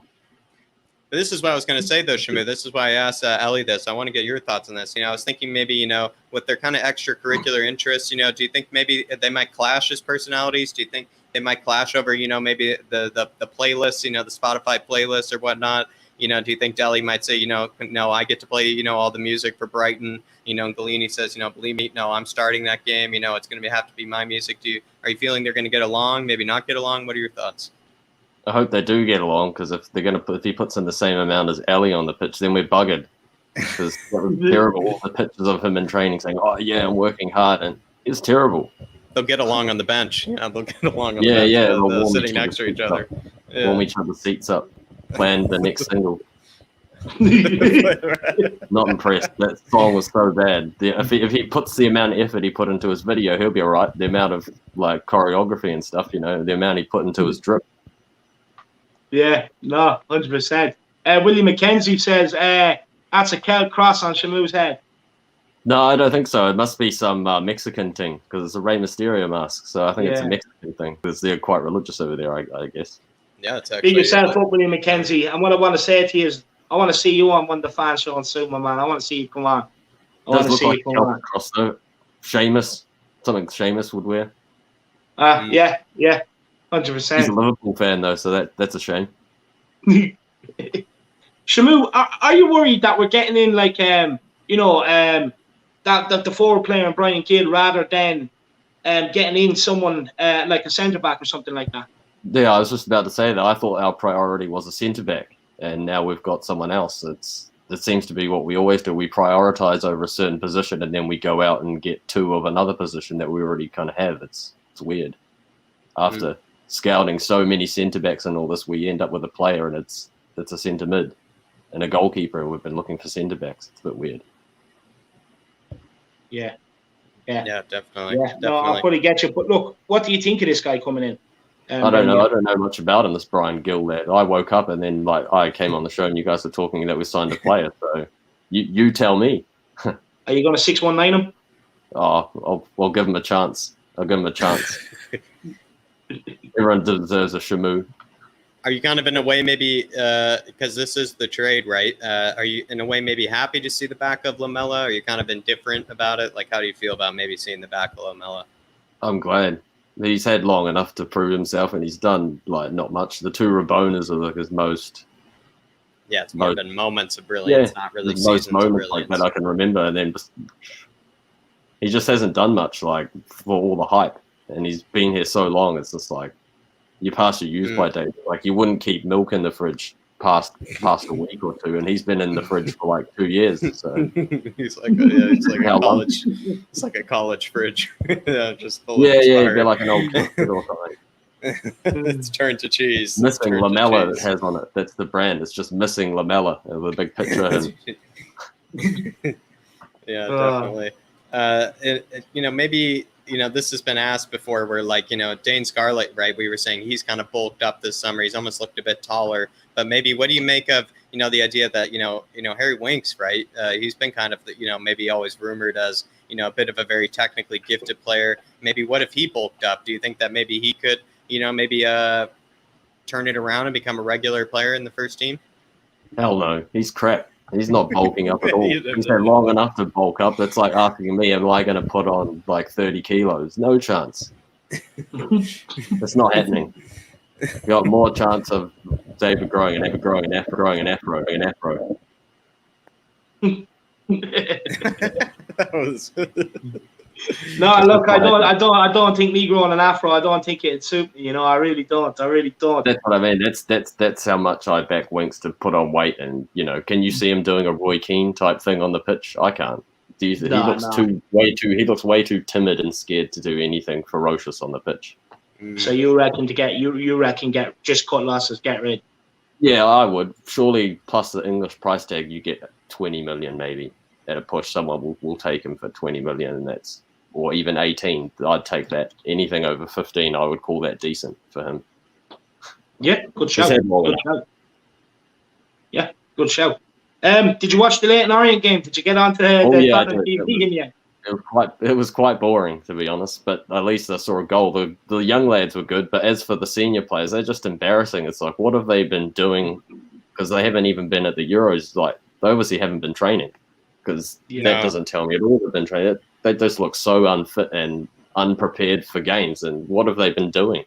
This is what I was going to say, though, Shamu. This is why I asked Ellie this. I want to get your thoughts on this. I was thinking maybe, with their kind of extracurricular interests, do you think maybe they might clash as personalities? Do you think they might clash over, maybe the playlist, the Spotify playlist or whatnot? Do you think Dele might say, no, I get to play, all the music for Brighton, and Gollini says, believe me, no, I'm starting that game, it's going to have to be my music. Are you feeling they're going to get along, maybe not get along? What are your thoughts? I hope they do get along, because if he puts in the same amount as Ellie on the pitch, then we're buggered. Because that was terrible. All the pictures of him in training saying, "Oh yeah, I'm working hard," and it's terrible. They'll get along on the bench. Yeah, they'll get along on the bench. They'll sitting next to each other. Warm each other's seats up. Plan the next single. Not impressed. That song was so bad. If he puts the amount of effort he put into his video, he'll be all right. The amount of choreography and stuff, the amount he put into his drip. Yeah, no, 100%. Willie McKenzie says that's a Celt cross on Shamu's head. No, I don't think so. It must be some Mexican thing, because it's a Rey Mysterio mask. So I think it's a Mexican thing, because they're quite religious over there, I guess. Yeah, it's actually. Big yourself up, Willie McKenzie. And what I want to say to you is, I want to see you on one of the fan shows soon, my man. I want to see you come on. I want to see you come on. Cross, though. Sheamus, something Sheamus would wear. Yeah, 100%. He's a Liverpool fan, though, so that's a shame. Shamu, are you worried that we're getting in that the forward player in Bryan Gil rather than getting in someone like a centre back or something like that? Yeah, I was just about to say that. I thought our priority was a centre back, and now we've got someone else. It seems to be what we always do. We prioritise over a certain position, and then we go out and get two of another position that we already kind of have. It's weird. After scouting so many centre backs and all this, we end up with a player, and it's a centre mid and a goalkeeper, and we've been looking for centre backs. It's a bit weird. Yeah, definitely. Yeah, no, I'll probably get you. But look, what do you think of this guy coming in? I don't know. I don't know much about him, this Bryan Gil lad. I woke up and then I came on the show and you guys were talking that we signed a player. So you tell me. Are you going to 619 him? Oh, I'll give him a chance. I'll give him a chance. Everyone deserves a Shamu. Are you kind of in a way maybe, because this is the trade, right? Are you in a way maybe happy to see the back of Lamela? Or are you kind of indifferent about it? Like, how do you feel about maybe seeing the back of Lamela? I'm glad. He's had long enough to prove himself, and he's done not much. The two Raboners are his most. Yeah, it's more than moments of brilliance, not really seasons of brilliance. That I can remember, and then he just hasn't done much for all the hype, and he's been here so long. It's just you pass your use by date. You wouldn't keep milk in the fridge past a week or two, and he's been in the fridge for like 2 years. So He's like a How long? college. It's like a college fridge. Just full of yeah, expired. he'd be like an old kid or something. It's turned to cheese. Missing It's turned to Lamela cheese. it has on it. That's the brand. It's just missing Lamela with a big picture of him. Yeah, definitely. Maybe, this has been asked before where like, Dane Scarlett, right? We were saying he's kind of bulked up this summer. He's almost looked a bit taller, but maybe what do you make of, the idea that, Harry Winks, right? He's been kind of, maybe always rumored as, a bit of a very technically gifted player. Maybe what if he bulked up? Do you think that maybe he could, maybe turn it around and become a regular player in the first team? Hell no, he's crap. He's not bulking up at all. He's had long enough to bulk up. That's like asking me, am I going to put on like 30 kilos? No chance. It's not happening. You got more chance of David growing an afro. That was... No, look, I don't think me growing an afro. I don't think it'd suit me. I really don't. That's what I mean. That's how much I back Winks to put on weight. And can you see him doing a Roy Keane type thing on the pitch? I can't. He looks way too timid and scared to do anything ferocious on the pitch. So you reckon get just cut losses, get rid? Yeah, I would. Surely plus the English price tag, you get 20 million maybe at a push. Someone will take him for 20 million, and that's, or even 18. I'd take that. Anything over 15, I would call that decent for him. Yeah, good shout. Yeah, good shout. Did you watch the Leyton Orient game? Did you get onto the Tottenham TV game yet? It was quite boring, to be honest, but at least I saw a goal. The young lads were good, but as for the senior players, they're just embarrassing. It's like, what have they been doing? Because they haven't even been at the Euros. Like, they obviously haven't been training, because that doesn't tell me at all they've been training. They just look so unfit and unprepared for games. And what have they been doing?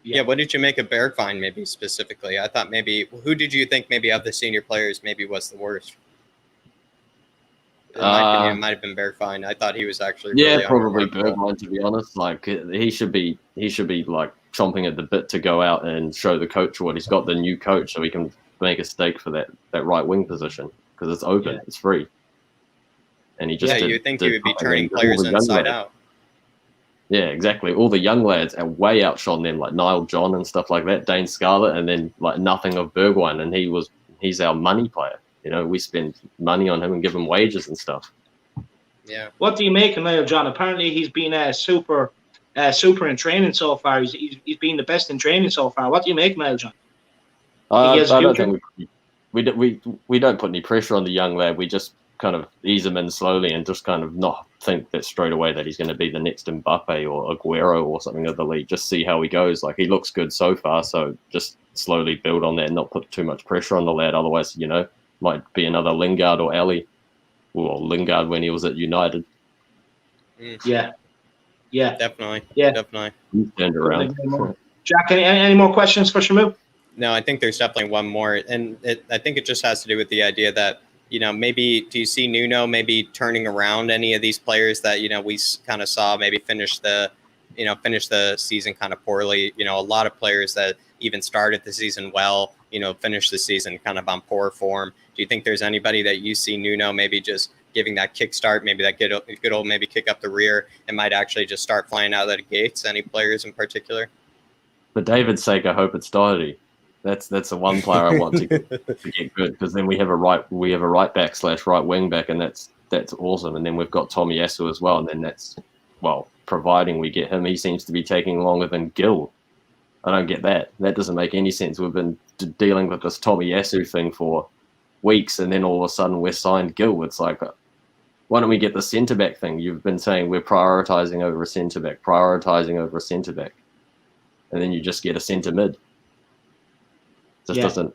Yeah, what did you make of Bergwijn maybe specifically? I thought who did you think maybe of the senior players maybe was the worst? In my opinion, it might have been Bergwijn. I thought he was actually really probably Bergwijn, to be honest. Like he should be like chomping at the bit to go out and show the coach what he's got, the new coach, so he can make a stake for that right wing position, because it's open, it's free. And he just you think he would be turning players inside out. Yeah, exactly. All the young lads are way outshone them, like Niall John and stuff like that, Dane Scarlett, and then like nothing of Bergwijn, and he's our money player. We spend money on him and give him wages and stuff. Yeah. What do you make of Niall John? Apparently, he's been super in training so far. He's been the best in training so far. What do you make of Niall John? I don't think we don't put any pressure on the young lad. We just kind of ease him in slowly and just kind of not think that straight away that he's going to be the next Mbappe or Aguero or something of the league. Just see how he goes. Like, he looks good so far, so just slowly build on that and not put too much pressure on the lad. Otherwise, might be another Lingard or Ellie, or Lingard when he was at United. Yeah, definitely. Yeah, definitely. He turned around. Jack, any more questions for Shamu? No, I think there's definitely one more, and I think it just has to do with the idea that maybe do you see Nuno maybe turning around any of these players that we kind of saw maybe finish the season kind of poorly? A lot of players that even started the season well, finished the season kind of on poor form. Do you think there's anybody that you see Nuno maybe just giving that kickstart, maybe that good old maybe kick up the rear, and might actually just start flying out of the gates? Any players in particular? For David's sake, I hope it's Doherty. That's the one player I want to get good, because then we have a right back / right wing back, and that's awesome. And then we've got Tomiyasu as well, and then that's, well, providing we get him. He seems to be taking longer than Gil. I don't get that. That doesn't make any sense. We've been dealing with this Tomiyasu thing for weeks, and then all of a sudden we're signed Gil. It's like, why don't we get the centre back thing? You've been saying we're prioritising over a centre back, and then you just get a centre mid. Just doesn't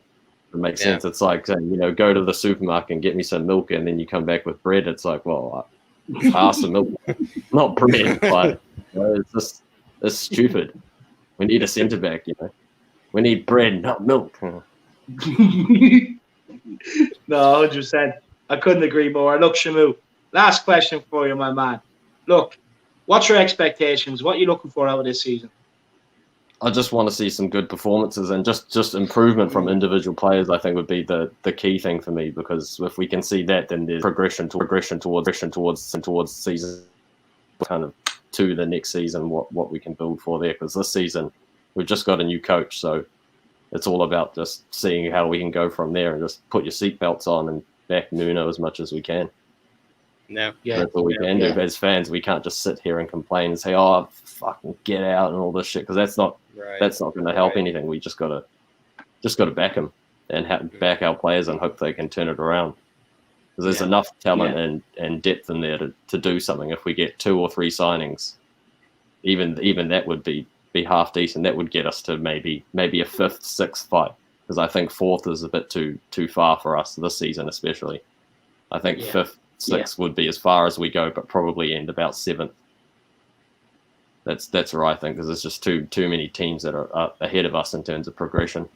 make sense. It's like saying, go to the supermarket and get me some milk, and then you come back with bread. It's like, well, I asked for milk, not bread. But it's stupid. We need a centre back. We need bread, not milk. No, 100%. I couldn't agree more. Look, Shamu, last question for you, my man. Look, what's your expectations? What are you looking for out of this season? I just want to see some good performances and just improvement from individual players. I think would be the key thing for me, because if we can see that, then there's progression towards season kind of to the next season. What we can build for there, because this season we've just got a new coach, so it's all about just seeing how we can go from there and just put your seatbelts on and back Nuno as much as we can. No, That's all we can do as fans. We can't just sit here and complain and say, "Oh, fucking get out" and all this shit, because that's not going to help anything. We just gotta back him and back our players and hope they can turn it around. Because there's enough talent and depth in there to do something. If we get 2 or 3 signings, even that would be half decent. That would get us to maybe a 5th, 6th fight. Because I think 4th is a bit too far for us this season, especially. I think 5th, 6th would be as far as we go, but probably end about 7th. That's where I think, because there's just too many teams that are ahead of us in terms of progression.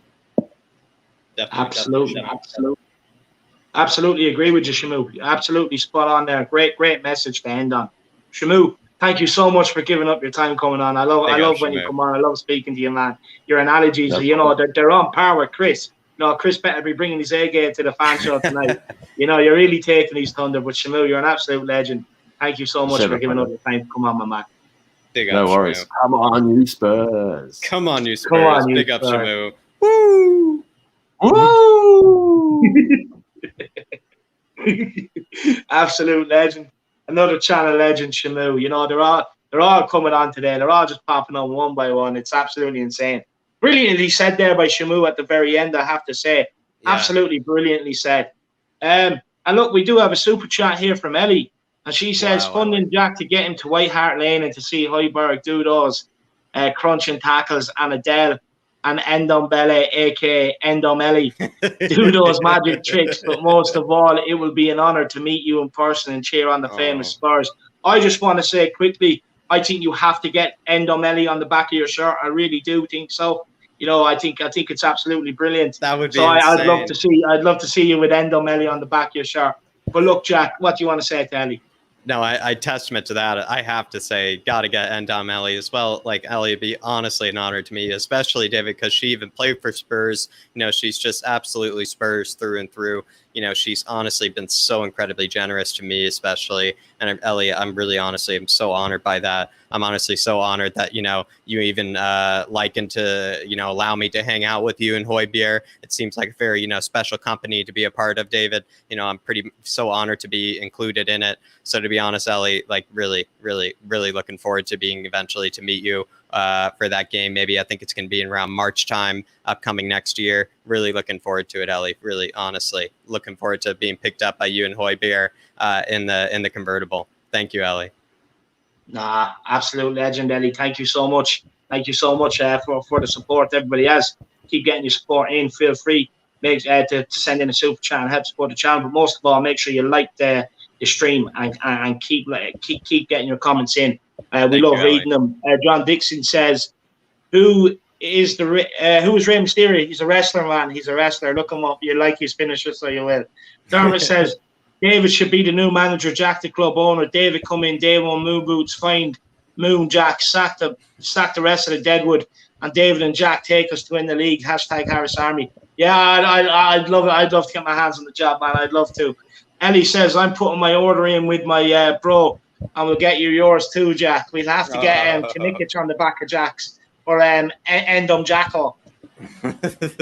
Absolutely agree with you, Shamu. Absolutely spot on there. Great message to end on. Shamu, thank you so much for giving up your time coming on. I love when you come on. I love speaking to you, man. Your analogies, they're on par with Chris. Chris better be bringing his A game to the fan show tonight. You're really taking his thunder. But Shamu, you're an absolute legend. Thank you so much for giving up your time to come on, my man. No worries. Come on, you Spurs. Come on, you Spurs. Big up, Shamu. Woo! Woo! Absolute legend. Another channel legend, Shamu. They're all coming on today. They're all just popping on one by one. It's absolutely insane. Brilliantly said there by Shamu at the very end, I have to say. Yeah. Absolutely brilliantly said. And look, we do have a super chat here from Ellie. And she says, funding Jack to get him to White Hart Lane and to see Højbjerg do those crunching tackles and Dele and Ndombele, a.k.a. Ellie, do those magic tricks. But most of all, it will be an honour to meet you in person and cheer on the famous Spurs. I just want to say quickly, I think you have to get Ellie on the back of your shirt. I really do think so. I think it's absolutely brilliant. That would be insane. I'd love to see you with Ellie on the back of your shirt. But look, Jack, what do you want to say to Ellie? No, I testament to that. I have to say, got to get Ellie as well. Like, Ellie would be honestly an honor to me, especially David, because she even played for Spurs. She's just absolutely Spurs through and through. She's honestly been so incredibly generous to me, especially. And Ellie, I'm so honored by that. I'm honestly so honored that, you even liken to, allow me to hang out with you in Højbjerg. It seems like a very, special company to be a part of, David. I'm so honored to be included in it. So to be honest, Ellie, like really, really, really looking forward to being eventually to meet you for that game. Maybe I think it's going to be in around March time upcoming next year. Really looking forward to it, Ellie. Really, honestly, looking forward to being picked up by you and Højbjerg in the convertible. Thank you, Ellie. Nah, absolute legend, Ellie. Thank you so much. Thank you so much for the support everybody has. Keep getting your support in. Feel free to send in a super chat and help support the channel. But most of all, make sure you like the stream and keep getting your comments in. We love reading them. John Dixon says, "Who is Rey Mysterio? He's a wrestler, man. He's a wrestler. Look him up. You like his finisher, so you will." Dermot says, "David should be the new manager. Jack, the club owner. David come in day one. Moon boots. Find Moon Jack. Sack the rest of the Deadwood, and David and Jack take us to win the league. # Harris Army." Yeah, I'd love it. I'd love to get my hands on the job, man. I'd love to. Ellie says, "I'm putting my order in with my bro, and we'll get you yours too, Jack. We'll have to get Kanikic on the back of Jack's or Endom Jacko."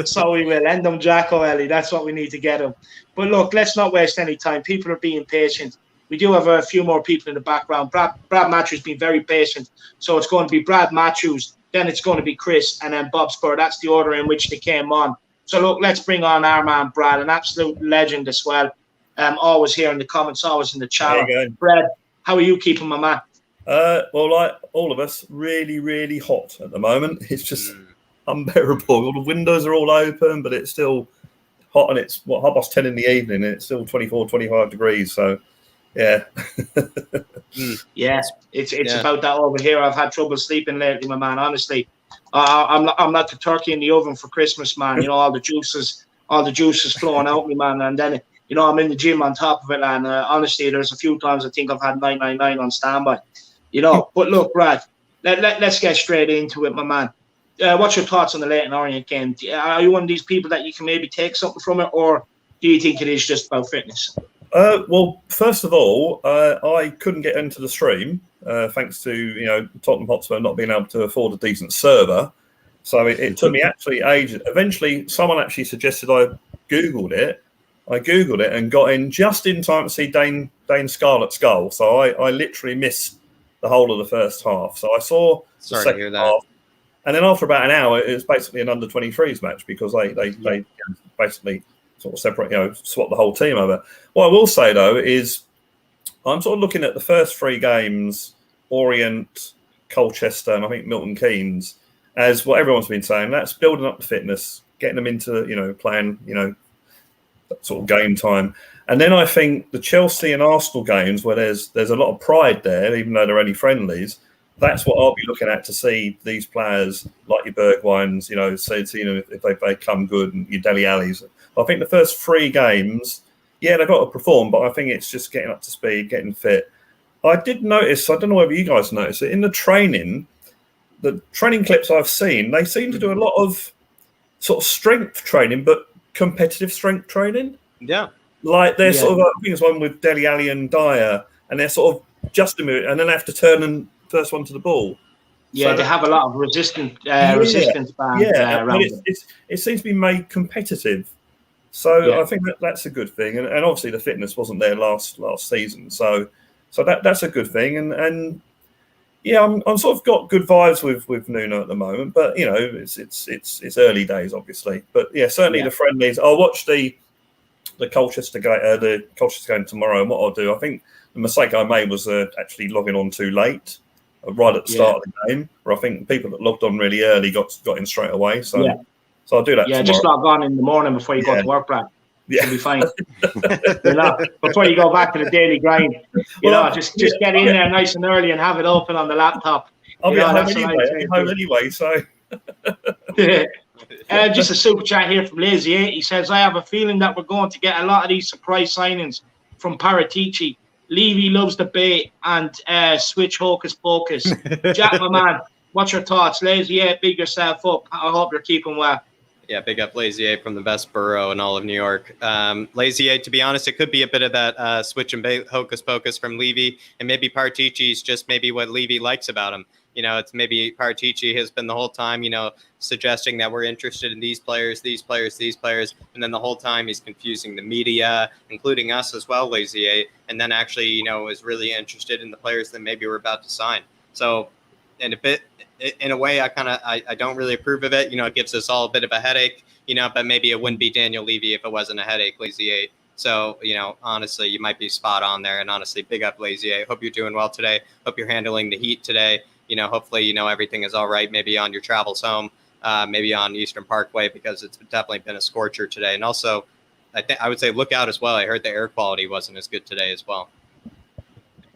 So we will. Endom Jacko, Ellie. That's what we need to get him. But look, let's not waste any time. People are being patient. We do have a few more people in the background. Brad Matthews been very patient. So it's going to be Brad Matthews, then it's going to be Chris, and then Bob Spur. That's the order in which they came on. So look, let's bring on our man Brad, an absolute legend as well. Always here in the comments, always in the channel. Brad, how are you keeping, my man? Well, like all of us, really, really hot at the moment. It's just unbearable. All the windows are all open, but it's still hot, and it's 10:30 in the evening, and it's still 24, 25 degrees. So, yeah. Yeah, it's about that over here. I've had trouble sleeping lately, my man. Honestly, I'm not the turkey in the oven for Christmas, man. All the juices flowing out me, man, and then. I'm in the gym on top of it, and honestly, there's a few times I think I've had 999 on standby. But look, Brad, let's get straight into it, my man. what's your thoughts on the Leyton Orient game? Are you one of these people that you can maybe take something from it, or do you think it is just about fitness? Well, first of all, I couldn't get into the stream thanks to Tottenham Hotspur not being able to afford a decent server. So it took me actually ages. Eventually, someone actually suggested I Googled it. I Googled it and got in just in time to see Dane Scarlett's goal. So I literally missed the whole of the first half. So I saw the second half. And then after about an hour, it was basically an under-23s match because they basically sort of separate, swap the whole team over. What I will say, though, is I'm sort of looking at the first 3 games, Orient, Colchester, and I think Milton Keynes, as what everyone's been saying. That's building up the fitness, getting them into, playing, that sort of game time. And then I think the Chelsea and Arsenal games where there's a lot of pride there, even though they're only friendlies, that's what I'll be looking at to see these players like your Bergwijns, if they come good, and your Dele Allis. I think the first 3 games, they've got to perform, but I think it's just getting up to speed, getting fit. I did notice, I don't know whether you guys noticed it, in the training clips I've seen, they seem to do a lot of sort of strength training, but competitive strength training. Yeah. Like they're sort of, I think it's one with Dele Alli and Dyer, and they're sort of just a minute, and then they have to turn and first one to the ball. Yeah, so they have a lot of resistance bands around them. It seems to be made competitive. So I think that's a good thing. And obviously the fitness wasn't there last season. So that's a good thing. And I'm sort of got good vibes with Nuno at the moment. But, it's early days, obviously. But, certainly the friendlies. I'll watch the Colchester game tomorrow. And what I'll do, I think the mistake I made was actually logging on too late. Right at the start of the game, where I think people that logged on really early got in straight away. So I'll do that. Yeah, just log on in the morning before you go to work, Brad. Yeah, you'll be fine. Before you go back to the daily grind, just get in there nice and early and have it open on the laptop. I'll be home anyway. So just a super chat here from Lazy 8. He says, "I have a feeling that we're going to get a lot of these surprise signings from Paratici. Levy loves the bait and switch hocus pocus." Jack, my man, what's your thoughts? Lazy 8, big yourself up. I hope you're keeping well. Yeah, big up Lazy 8 from the best borough in all of New York. Lazy 8, to be honest, it could be a bit of that switch and bait hocus pocus from Levy, and maybe Partici's just maybe what Levy likes about him. It's maybe Paratici has been the whole time, suggesting that we're interested in these players, and then the whole time he's confusing the media, including us as well, Lazy 8, and then actually, is really interested in the players that maybe we're about to sign. So, and in a way, I don't really approve of it. It gives us all a bit of a headache, but maybe it wouldn't be Daniel Levy if it wasn't a headache, Lazy 8. So, honestly, you might be spot on there, and honestly, big up Lazy 8. Hope you're doing well today. Hope you're handling the heat today. Hopefully, everything is all right, maybe on your travels home, maybe on Eastern Parkway, because it's definitely been a scorcher today. And also, I would say look out as well. I heard the air quality wasn't as good today as well.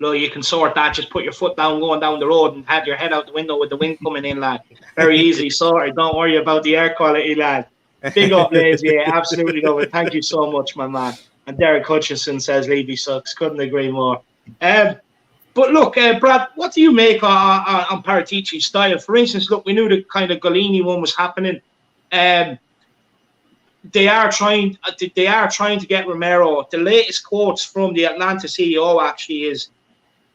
Look, you can sort that. Just put your foot down going down the road and have your head out the window with the wind coming in, lad. Very easily sorted. Don't worry about the air quality, lad. Big up, Lazy. Absolutely love it. Thank you so much, my man. And Derek Hutchinson says Levy sucks. Couldn't agree more. But look, Brad, what do you make on Paratici's style? For instance, look, we knew the kind of Gollini one was happening. They are trying to get Romero. The latest quotes from the Atlanta CEO actually is,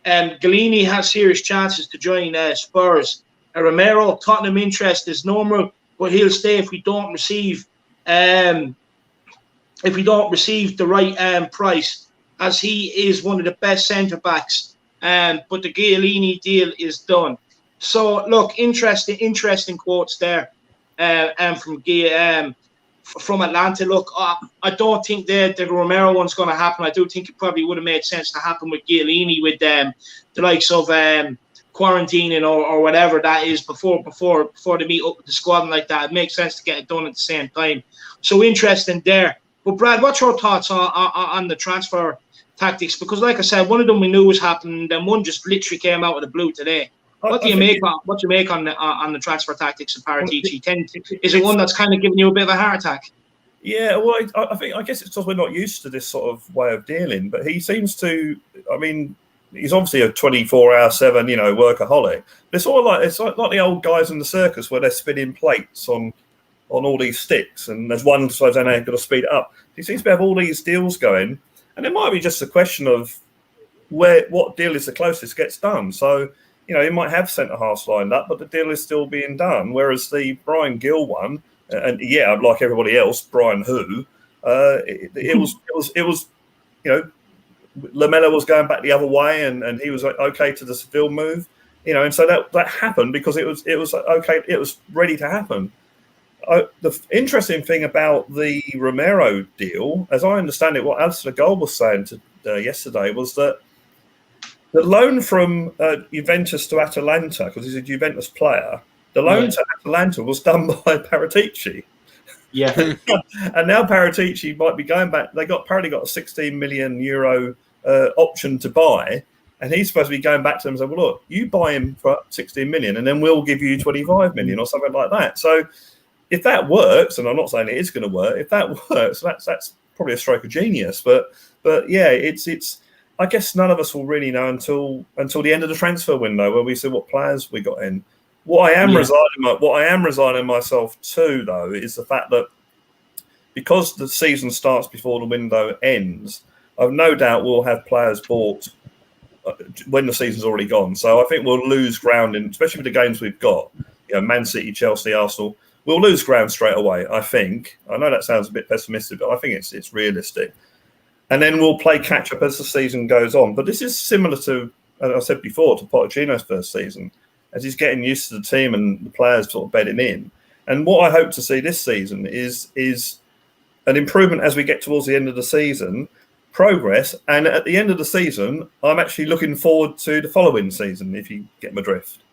Gollini has serious chances to join Spurs. Romero, Tottenham interest is normal, but he'll stay if we don't receive the right price, as he is one of the best centre backs. But the Gollini deal is done. So look, interesting quotes there, from Atlanta. Look, I don't think the Romero one's going to happen. I do think it probably would have made sense to happen with Gollini, with the likes of quarantining or whatever that is before they meet up with the squad and like that. It makes sense to get it done at the same time. So interesting there. But Brad, what's your thoughts on the transfer tactics? Because like I said, one of them we knew was happening, then one just literally came out of the blue today. What do you make on the transfer tactics of Paratici? Is it one that's kind of giving you a bit of a heart attack? Yeah, well, I guess it's because we're not used to this sort of way of dealing. But he seems to, I mean, he's obviously a 24/7, workaholic. But it's like the old guys in the circus where they're spinning plates on all these sticks, and there's one so then they've got to speed it up. He seems to have all these deals going, and it might be just a question of what deal is the closest gets done. So, he might have centre halves lined up, but the deal is still being done. Whereas the Bryan Gil one, and like everybody else, Brian who, it was Lamela was going back the other way, and he was okay to the Seville move, and so that happened because it was okay, it was ready to happen. The interesting thing about the Romero deal, as I understand it, what Alistair Gold was saying yesterday was that the loan from Juventus to Atalanta, because he's a Juventus player, the loan to Atalanta was done by Paratici. Yeah. And now Paratici might be going back. They apparently got a 16 million euro option to buy, and he's supposed to be going back to them and saying, well, look, you buy him for 16 million and then we'll give you 25 million or something like that. So if that works, and I'm not saying it is going to work, if that works, that's probably a stroke of genius. But yeah, it's. I guess none of us will really know until the end of the transfer window, where we see what players we got in. What I am resigning myself to, though, is the fact that because the season starts before the window ends, I've no doubt we'll have players bought when the season's already gone. So I think we'll lose ground, especially with the games we've got. Man City, Chelsea, Arsenal. We'll lose ground straight away, I think. I know that sounds a bit pessimistic, but I think it's realistic. And then we'll play catch-up as the season goes on. But this is similar to, as I said before, to Pochettino's first season, as he's getting used to the team and the players sort of bedding in. And what I hope to see this season is an improvement as we get towards the end of the season, progress. And at the end of the season, I'm actually looking forward to the following season, if you get my drift.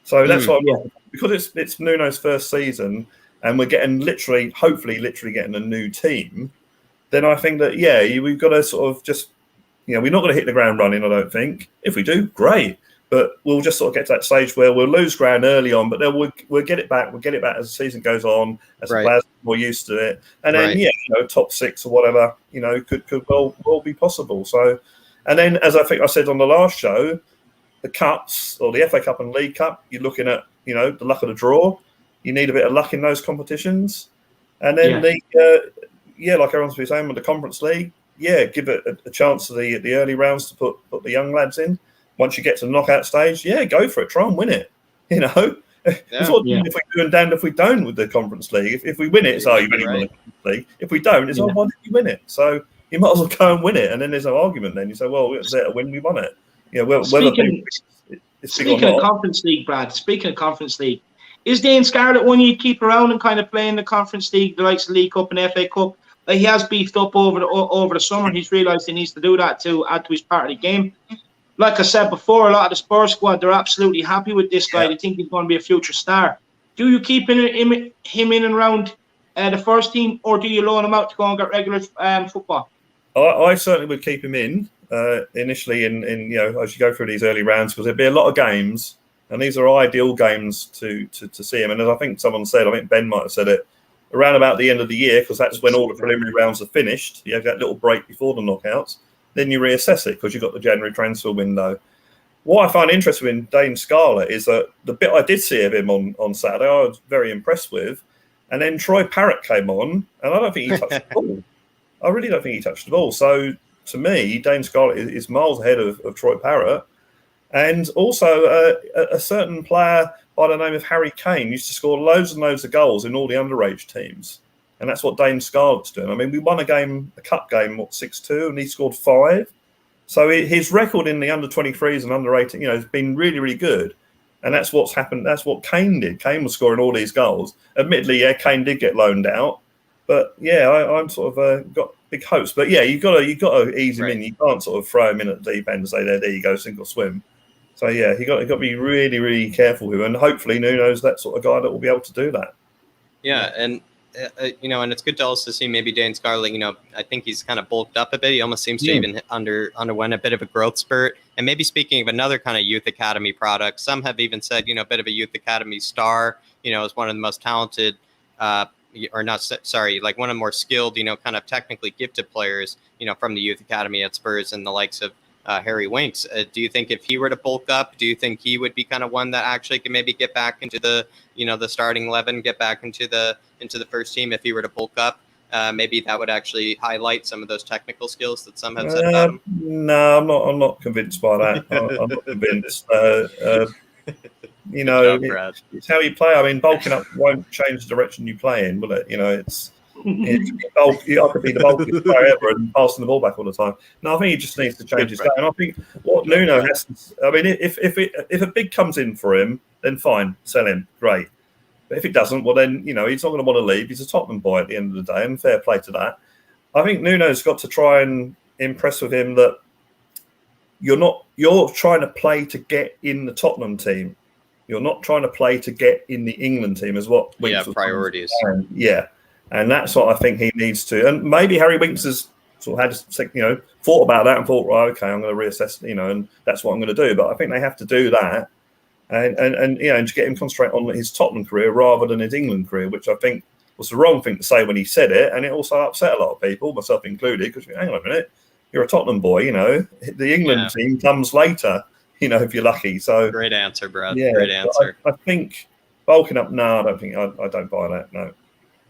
So that's what I'm because it's Nuno's first season, and we're getting hopefully getting a new team. Then I think that we've got to sort of just we're not going to hit the ground running. I don't think. If we do, great. But we'll just sort of get to that stage where we'll lose ground early on, but then we'll get it back. We'll get it back as the season goes on, as the players are more used to it, and then top 6 or whatever could well be possible. So, and then as I think I said on the last show, the cups or the FA Cup and League Cup, you're looking at the luck of the draw. You need a bit of luck in those competitions, and then like everyone's been saying with the Conference League, give it a chance to the early rounds to put the young lads in. Once you get to the knockout stage, go for it. Try and win it. It's what if we do and damned if we don't with the Conference League. If we win it, it's you've only won the Conference League. If we don't, it's why did you win it? So you might as well go and win it, and then there's no argument. Then you say, well, it was there to win, we won it. Speaking of Conference League, Brad. Speaking of Conference League, is Dane Scarlett one you'd keep around and kind of play in the Conference League, the likes of League Cup and FA Cup? He has beefed up over the summer. He's realised he needs to do that to add to his part of the game. Like I said before, a lot of the Spurs squad, they're absolutely happy with this guy. They think he's going to be a future star. Do you keep him in and around the first team, or do you loan him out to go and get regular football? I certainly would keep him in initially, in as you go through these early rounds, because there'd be a lot of games, and these are ideal games to see him. And as I think someone said, I think Ben might have said it, around about the end of the year, because that's when all the preliminary rounds are finished. You have that little break before the knockouts. Then you reassess it because you've got the January transfer window. What I find interesting in Dane Scarlett is that the bit I did see of him on Saturday, I was very impressed with. And then Troy Parrott came on, and I don't think he touched the ball. I really don't think he touched the ball. So to me, Dane Scarlett is miles ahead of Troy Parrott. And also a certain player by the name of Harry Kane used to score loads and loads of goals in all the underage teams. And that's what Dane Scarlett's doing. I mean, we won a cup game, 6-2, and he scored 5. So his record in the under-23s and under-18, has been really, really good. And that's what's happened. That's what Kane did. Kane was scoring all these goals. Admittedly, Kane did get loaned out. But, I'm sort of got big hopes. But, you've got to ease him in. You can't sort of throw him in at the deep end and say, there you go, sink or swim. So, you got to be really, really careful with him. And hopefully Nuno's that sort of guy that will be able to do that. Yeah, and and it's good to also see maybe Dane Scarlett, I think he's kind of bulked up a bit. He almost seems to even underwent a bit of a growth spurt. And maybe speaking of another kind of youth academy product, some have even said, a bit of a youth academy star, is one of the most talented, like one of the more skilled, kind of technically gifted players, from the youth academy at Spurs, and the likes of Harry Winks. Do you think if he were to bulk up, do you think he would be kind of one that actually can maybe get back into the, the starting 11, get back into the first team if he were to bulk up? Maybe that would actually highlight some of those technical skills that some have said about him. No, I'm not convinced by that. I'm not convinced. It's how you play. I mean, bulking up won't change the direction you play in, will it? I could be the bulkiest player ever and passing the ball back all the time. No, I think he just needs to change his game. And I think what Nuno has to, I mean, if a big comes in for him, then fine, sell him, great. But if it doesn't, well then, he's not going to want to leave. He's a Tottenham boy at the end of the day, and fair play to that. I think Nuno's got to try and impress with him that you're trying to play to get in the Tottenham team. You're not trying to play to get in the England team, is what Winks priorities. Yeah. And that's what I think he needs to. And maybe Harry Winks has sort of had, thought about that and thought, right, okay, I'm going to reassess, and that's what I'm going to do. But I think they have to do that and just get him concentrate on his Tottenham career rather than his England career, which I think was the wrong thing to say when he said it. And it also upset a lot of people, myself included, because hang on a minute, you're a Tottenham boy, the England team comes later, if you're lucky. So great answer, Brad. Yeah, great answer. I think bulking up, no, I don't buy that, no.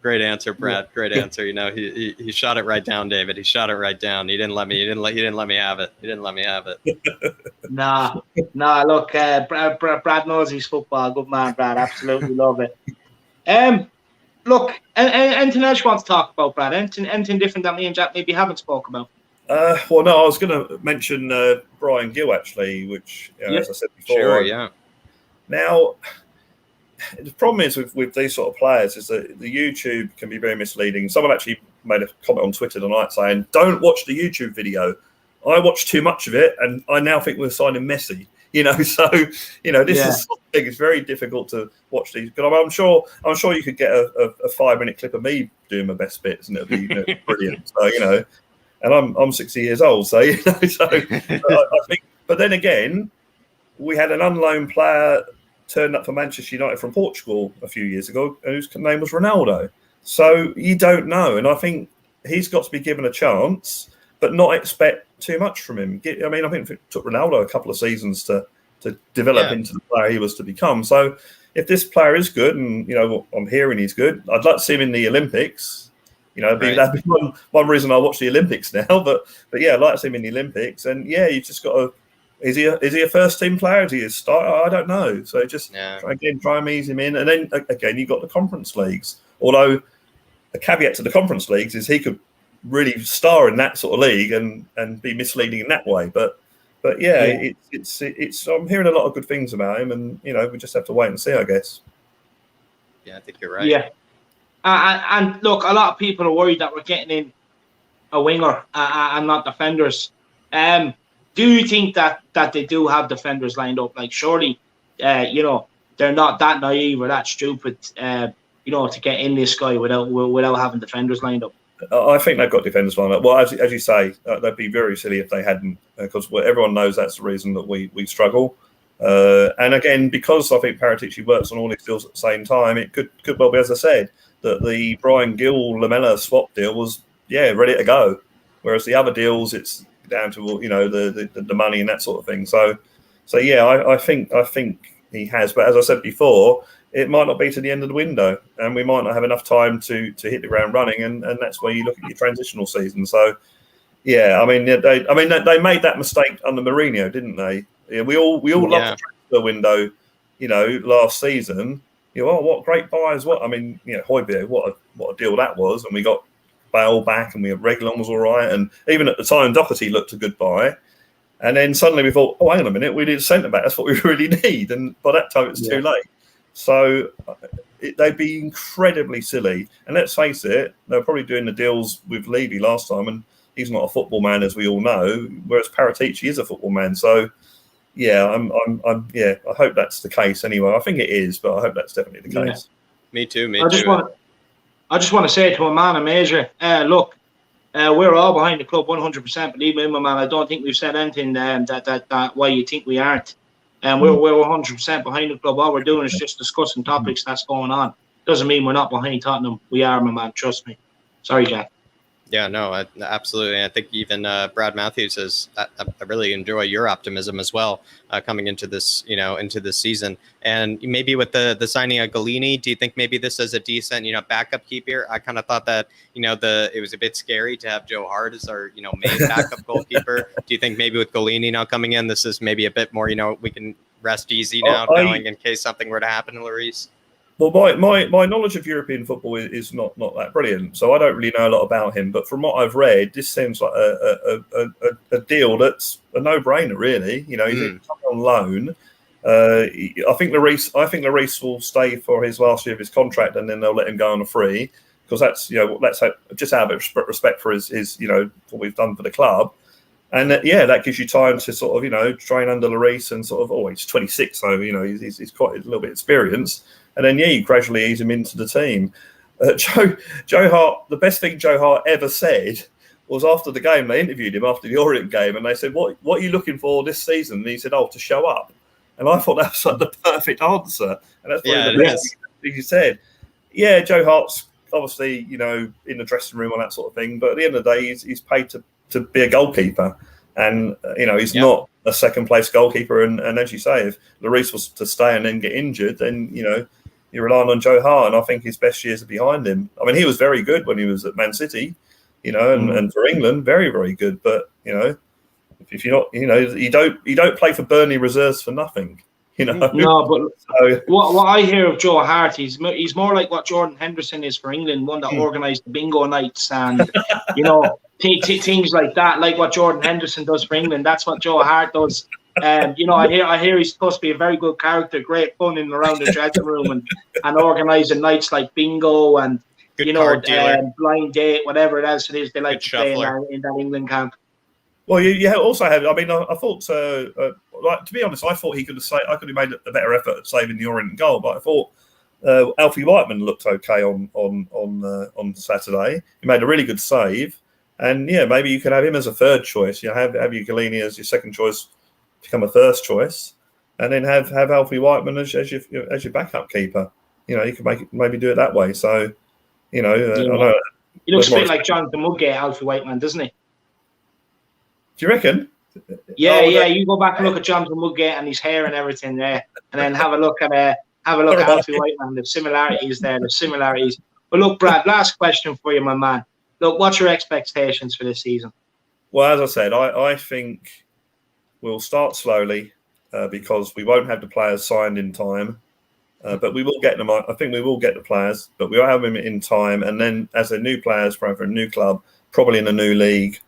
Great answer, Brad. Great answer. He shot it right down, David. He shot it right down. He didn't let me have it. He didn't let me have it. Nah. Look, Brad knows his football. Good man, Brad. Absolutely love it. Look, anything else you want to talk about, Brad? Anything different that me and Jack maybe haven't spoke about? Well, no, I was going to mention Bryan Gil actually, which as I said before. Sure, yeah. Now, the problem is with these sort of players is that the YouTube can be very misleading. Someone actually made a comment on Twitter tonight saying, "Don't watch the YouTube video." I watched too much of it, and I now think we're signing Messi. So this is something. It's very difficult to watch these. But I'm sure you could get a 5-minute clip of me doing my best bits, and it'll be brilliant. So and I'm 60 years old, so So I think. But then again, we had an unloaned player turned up for Manchester United from Portugal a few years ago, whose name was Ronaldo. So you don't know, and I think he's got to be given a chance, but not expect too much from him. I mean, I think it took Ronaldo a couple of seasons to develop into the player he was to become. So if this player is good, and I'm hearing he's good, I'd like to see him in the Olympics. That'd be one reason I watch the Olympics now. But yeah, I'd like to see him in the Olympics, and you just got to. Is he a first team player? Is he a starter? I don't know. So just try and ease him in. And then again, you've got the conference leagues. Although a caveat to the conference leagues is he could really star in that sort of league and be misleading in that way. But it's I'm hearing a lot of good things about him, and we just have to wait and see, I guess. Yeah, I think you're right. Yeah. And look, a lot of people are worried that we're getting in a winger and not defenders. Do you think that they do have defenders lined up? Like, surely, they're not that naive or that stupid, to get in this guy without having defenders lined up. I think they've got defenders lined up. Well, as you say, they'd be very silly if they hadn't, because everyone knows that's the reason that we struggle. And again, because I think Paratici works on all his deals at the same time, it could well be, as I said, that the Bryan Gil Lamela swap deal was ready to go, whereas the other deals it's down to the money and that sort of thing. So I think he has, but as I said before, it might not be to the end of the window, and we might not have enough time to hit the ground running, and that's where you look at your transitional season. So I mean they made that mistake under Mourinho, didn't they? Yeah, we all loved the transfer window, last season. What great buys! Højbjerg, what a deal that was, and we got Bale back, and we had Reguilon was all right, and even at the time Doherty looked a good buy. And then suddenly we thought, hang on a minute, we need a centre back. That's what we really need. And by that time it's too late. So they'd be incredibly silly. And let's face it, they were probably doing the deals with Levy last time, and he's not a football man, as we all know, whereas Paratici is a football man. So I hope that's the case anyway. I think it is, but I hope that's definitely the case. Me too. I just want to say to a man, a major, look, we're all behind the club 100%. Believe me, my man, I don't think we've said anything that why you think we aren't. And we're 100% behind the club. All we're doing is just discussing topics that's going on. Doesn't mean we're not behind Tottenham. We are, my man. Trust me. Sorry, Jack. Yeah, no, absolutely. I think even Brad Matthews says, I really enjoy your optimism as well coming into this, into this season. And maybe with the signing of Gollini, do you think maybe this is a decent, backup keeper? I kind of thought that, it was a bit scary to have Joe Hart as our, main backup goalkeeper. Do you think maybe with Gollini now coming in, this is maybe a bit more, we can rest easy now, knowing in case something were to happen to Lloris? Well, my knowledge of European football is not that brilliant, so I don't really know a lot about him. But from what I've read, this seems like a deal that's a no-brainer, really. He's on loan. I think Lloris will stay for his last year of his contract, and then they'll let him go on a free, because that's just out of respect for his what we've done for the club. And that gives you time to sort of train under Lloris and sort of he's 26, so he's quite a little bit experienced. And then, you gradually ease him into the team. Joe Hart, the best thing Joe Hart ever said was after the game, they interviewed him after the Orient game, and they said, what are you looking for this season? And he said, to show up. And I thought that was like the perfect answer. And that's probably the best thing he said. Yeah, Joe Hart's obviously, in the dressing room and that sort of thing. But at the end of the day, he's paid to be a goalkeeper. And, he's not a second-place goalkeeper. And as you say, if Lloris was to stay and then get injured, then, you're relying on Joe Hart, and I think his best years are behind him. I mean, he was very good when he was at Man City, and for England, very, very good. But if you're not, you don't play for Burnley reserves for nothing. No, but so, what I hear of Joe Hart, he's more like what Jordan Henderson is for England, one that organised the bingo nights and things like that, like what Jordan Henderson does for England. That's what Joe Hart does. I hear he's supposed to be a very good character, great fun in around the dressing room and organising nights like bingo and blind date, whatever it is they like to play in that England camp. Well, you also have. I mean, I thought, to be honest, I thought he could have made a better effort at saving the Orient goal, but I thought Alfie Whiteman looked okay on Saturday. He made a really good save, and maybe you could have him as a third choice. Have you Gollini as your second choice, become a first choice, and then have Alfie Whiteman as your backup keeper. You could maybe do it that way. So, I know he looks a bit like Jonathan Mudgate, Alfie Whiteman, doesn't he? Do you reckon? Yeah. You go back and look at Jonathan Mudgate and his hair and everything there, and then have a look at Alfie Whiteman. The similarities there. But look, Brad, last question for you, my man. Look, what's your expectations for this season? Well, as I said, I think we'll start slowly because we won't have the players signed in time, but we will get them. I think we will get the players, but we will have them in time. And then, as they're new players for a new club, probably in a new league,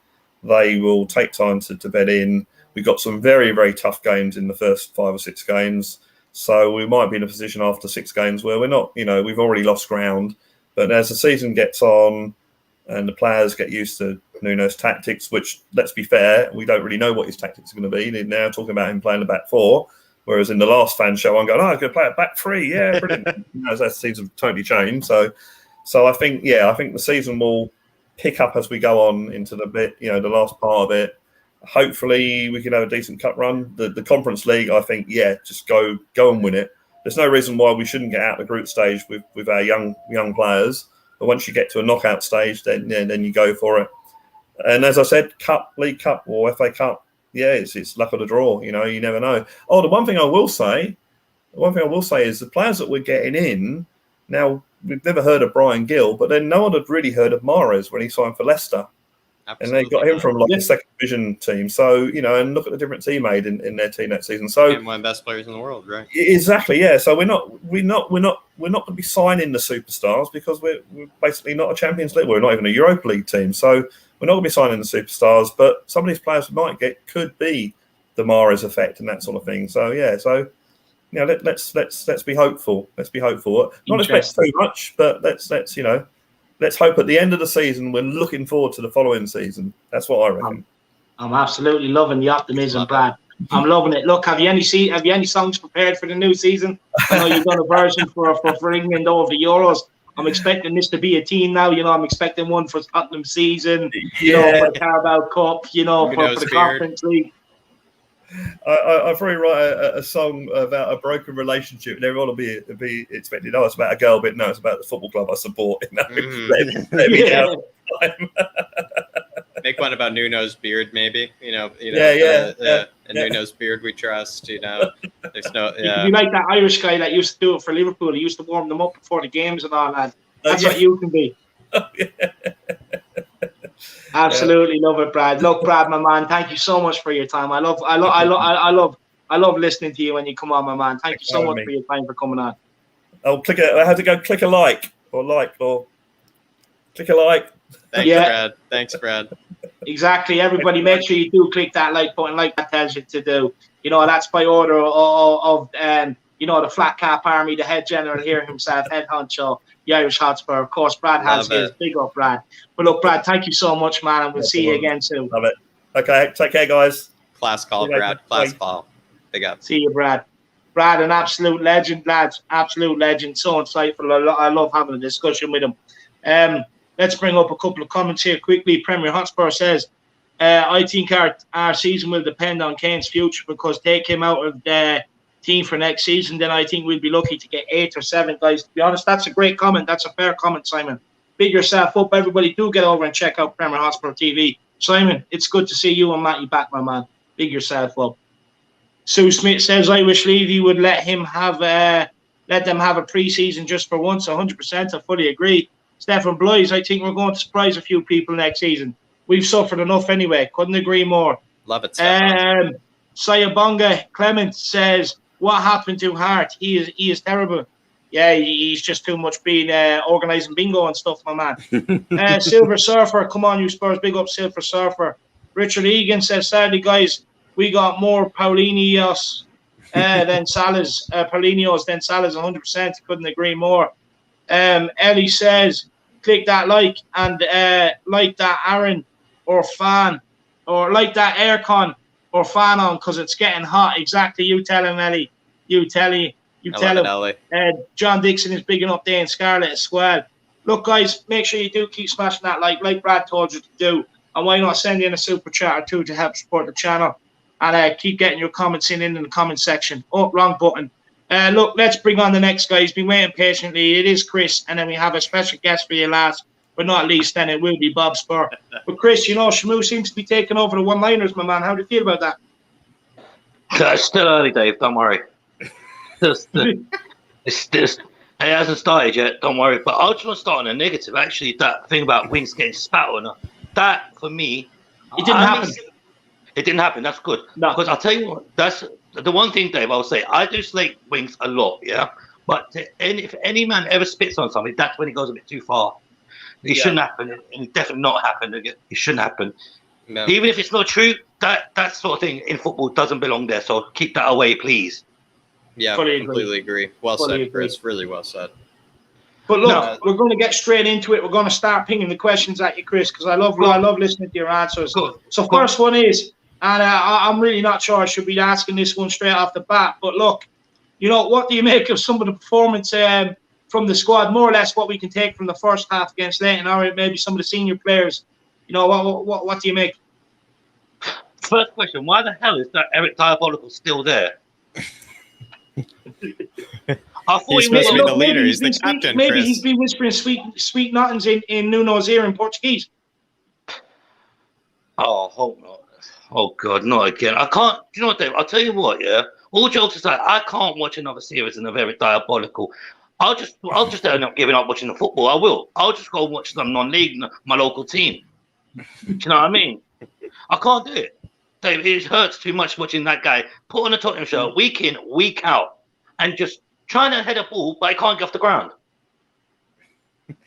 they will take time to bed in. We've got some very, very tough games in the first 5 or 6 games. So we might be in a position after 6 games where we're not, we've already lost ground. But as the season gets on and the players get used to Nuno's tactics, which, let's be fair, we don't really know what his tactics are going to be. They're now talking about him playing the back 4, whereas in the last fan show, I'm going, I'm going to play a back 3. Yeah, brilliant. That seems to have totally changed. So I think the season will pick up as we go on into the the last part of it. Hopefully we can have a decent cup run. The Conference League, I think, just go and win it. There's no reason why we shouldn't get out the group stage with our young players. But once you get to a knockout stage, then you go for it. And as I said, League Cup or FA Cup, it's luck of the draw. You never know. Oh, the one thing I will say is the players that we're getting in now. We've never heard of Bryan Gil, but then no one had really heard of Mahrez when he signed for Leicester. Absolutely. And they got him from a second division team. So, and look at the difference he made in their team that season. So one of the best players in the world, right? Exactly, yeah. So we're not going to be signing the superstars because we're basically not a Champions League. We're not even a Europa League team. So we're not going to be signing the superstars, but some of these players we might get could be the Mahrez effect and that sort of thing. So let's be hopeful. Let's be hopeful. Not expect too much, but let's hope at the end of the season we're looking forward to the following season. That's what I reckon. I'm absolutely loving the optimism, Brad. I'm loving it. Look, have you any songs prepared for the new season? I know you've done a version for England over the Euros. I'm expecting this to be a team now. I'm expecting one for Tottenham season. For the Carabao Cup. For the Conference League. I probably write a song about a broken relationship, and everyone will be expecting, it's about a girl, but no, it's about the football club I support. Let me down. time. Make one about Nuno's beard, maybe. Yeah. Nuno's beard we trust. There's no. You could be like that Irish guy that used to do it for Liverpool. He used to warm them up before the games and all that. That's what you can be. Absolutely love it, Brad. Look, Brad, my man, thank you so much for your time. I love listening to you when you come on, my man. Thank you so much for your time for coming on. I had to go click a like or click a like. Thanks, Brad. Exactly. Everybody, make sure you do click that like button, like that tells you to do. That's by order of the Flat Cap Army, the head general here himself, head honcho, the Irish Hotspur. Of course, Brad has his. Big up, Brad. But look, Brad, thank you so much, man, and we'll see you again soon. Love it. Okay, take care, guys. Class call, Brad. Class call. Big up. See you, Brad. Brad, an absolute legend, lads. Absolute legend. So insightful. I love having a discussion with him. Let's bring up a couple of comments here quickly. Premier Hotspur says, I think our season will depend on Kane's future because they came out of the team for next season. Then I think we'll be lucky to get 8 or 7 guys. To be honest, that's a great comment. That's a fair comment, Simon. Big yourself up. Everybody do get over and check out Premier Hotspur TV. Simon, it's good to see you and Matty back, my man. Big yourself up. Sue Smith says, I wish Levy would let them have a pre-season just for once. 100%. I fully agree. Stefan Blythe, I think we're going to surprise a few people next season. We've suffered enough anyway. Couldn't agree more. Love it, Stefan. Sayabonga Clement says, what happened to Hart? He is terrible. Yeah, he's just too much being organising bingo and stuff, my man. Silver Surfer, come on, you Spurs. Big up, Silver Surfer. Richard Egan says, sadly, guys, we got more Paulinhos than Salah's. Paulinhos than Salah's 100%. Couldn't agree more. Ellie says, click that like and like that Aaron or fan or like that aircon or fan on because it's getting hot. Exactly. You tell him, Ellie. You tell him. Ellie. John Dixon is bigging up Dane Scarlett as well. Look, guys, make sure you do keep smashing that like Brad told you to do. And why not send in a super chat or two to help support the channel? And keep getting your comments in the comment section. Oh, wrong button. Look, let's bring on the next guy. He's been waiting patiently. It is Chris, and then we have a special guest for you last, but not least, then it will be Bob Spur. But Chris, Shamu seems to be taking over the one-liners, my man. How do you feel about that? It's still early, Dave. Don't worry. It hasn't started yet. Don't worry. But I just want to start on a negative. Actually, that thing about Winks getting spat on, that for me, it didn't happen. It didn't happen. That's good. No. Because I'll tell you what, that's the one thing, Dave, I'll say. I do slate Winks a lot, yeah? But if any man ever spits on something, that's when it goes a bit too far. It shouldn't happen. And it definitely not happen. It shouldn't happen. No. Even if it's not true, that sort of thing in football doesn't belong there. So keep that away, please. Yeah, completely agree. Well said, Chris. Really well said. But look, we're going to get straight into it. We're going to start pinging the questions at you, Chris, because I love listening to your answers. So first one is, and I'm really not sure I should be asking this one straight off the bat, but look, what do you make of some of the performance from the squad? More or less what we can take from the first half against Leighton, or maybe some of the senior players. What do you make? First question: why the hell is that Eric Diabolical still there? I thought he's supposed to be the leader. He's the captain. Maybe he's been whispering sweet nothings in Nuno's ear in Portuguese. Oh, hope not. Oh God, not again. I can't. You know what, Dave? I'll tell you what. Yeah. All jokes aside, I can't watch another series of Eric Diabolical. I'll just end up giving up watching the football. I will. I'll just go watch some non-league, my local team. Do you know what I mean? I can't do it. Dave, it hurts too much watching that guy put on a Tottenham shirt week in, week out, and just trying to head a ball, but he can't get off the ground.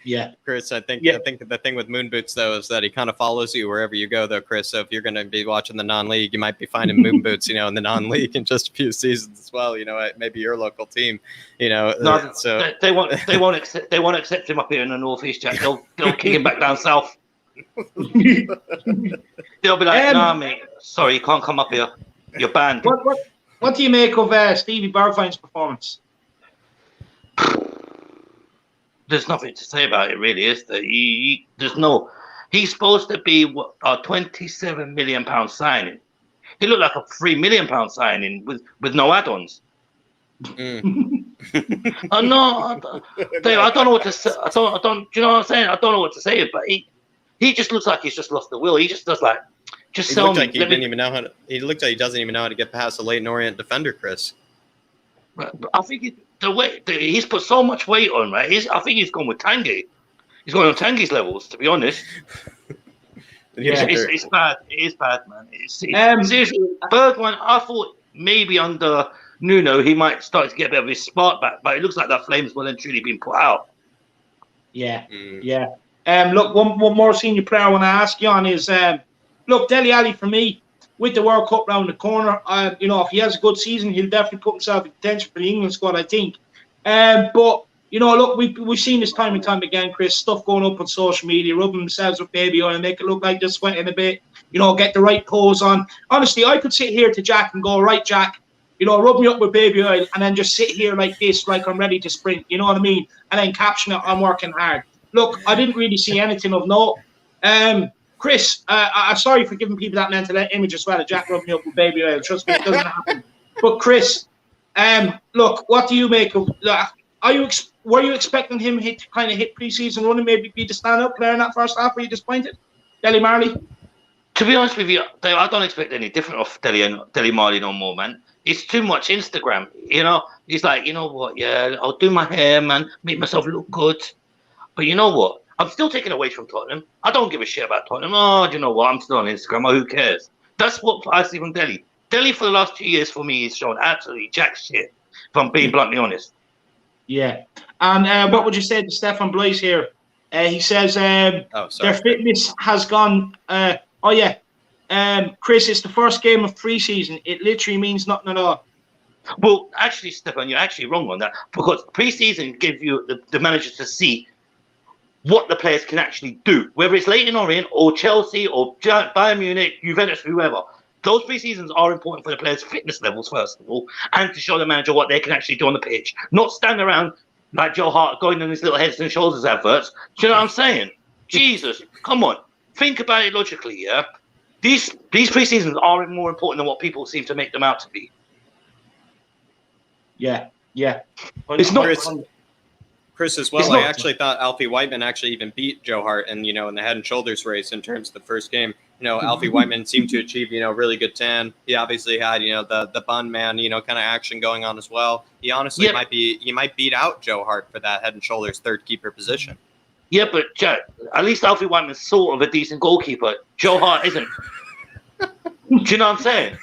Yeah, Chris, I think the thing with Moon Boots though is that he kind of follows you wherever you go, though, Chris. So if you're going to be watching the non-league, you might be finding Moon Boots, in the non-league in just a few seasons as well. Maybe your local team, No, so they won't accept him up here in the northeast, Jack. They'll kick him back down south. They'll be like, nah, mate. Sorry, you can't come up here. You're banned. What do you make of Stevie Bergwijn's performance? There's nothing to say about it, really, is there? He's supposed to be a £27 million signing. He looked like a £3 million signing with no add-ons. Mm. I don't know what to say. Do you know what I'm saying? I don't know what to say, but He just looks like he's just lost the will. He just does like, just He sell looked me. like he didn't even know how to. He looked like he doesn't even know how to get past a Leighton Orient defender, Chris. I think he's put so much weight on, right? I think he's gone with Tanguy. He's going on Tanguy's levels, to be honest. It's bad. It is bad, man. Seriously, Bergwijn, I thought maybe under Nuno he might start to get a bit of his spark back, but it looks like that flame's well and truly been put out. Yeah. Look, one more senior player I want to ask you on is, look, Dele Alli for me, with the World Cup round the corner, if he has a good season, he'll definitely put himself in contention for the England squad, I think. But look, we've seen this time and time again, Chris, stuff going up on social media, rubbing themselves with baby oil and make it look like they're sweating a bit, get the right pose on. Honestly, I could sit here to Jack and go, right, Jack, rub me up with baby oil and then just sit here like this, like I'm ready to sprint, you know what I mean? And then caption it, I'm working hard. Look, I didn't really see anything of note. Chris, I'm sorry for giving people that mental image as well, Jack rubbing me up with baby oil. Trust me, it doesn't happen. But Chris, look, what do you make of that? Were you expecting him to kind of hit pre-season running, maybe be the stand-up player in that first half? Were you disappointed? Dele Marley? To be honest with you, I don't expect any different of Dele Marley no more, man. It's too much Instagram, He's like, you know what, yeah, I'll do my hair, man, make myself look good. But you know what? I'm still taking away from Tottenham. I don't give a shit about Tottenham. Oh, do you know what? I'm still on Instagram. Oh, who cares? That's what I see from Dele. Dele for the last 2 years for me is showing absolutely jack shit, if I'm being bluntly honest. Yeah. And what would you say to Stefan Blaise here? He says their fitness has gone. Chris, it's the first game of pre-season. It literally means nothing at all. Well, actually, Stefan, you're actually wrong on that, because pre-season gives you the manager to see what the players can actually do, whether it's Leighton Orient or Chelsea or Bayern Munich, Juventus, whoever. Those pre-seasons are important for the players' fitness levels, first of all, and to show the manager what they can actually do on the pitch. Not stand around like Joe Hart going on his little heads and shoulders adverts. Do you know what I'm saying? Jesus, come on. Think about it logically, yeah? These pre-seasons are more important than what people seem to make them out to be. Yeah. It's not... Chris, as well, I actually thought Alfie Whiteman actually even beat Joe Hart in the head and shoulders race in terms of the first game. Alfie Whiteman seemed to achieve, really good tan. He obviously had, the bun man, kind of action going on as well. He honestly might beat out Joe Hart for that head and shoulders third keeper position. Yeah, but Jack, at least Alfie Whiteman's sort of a decent goalkeeper. Joe Hart isn't. Do you know what I'm saying?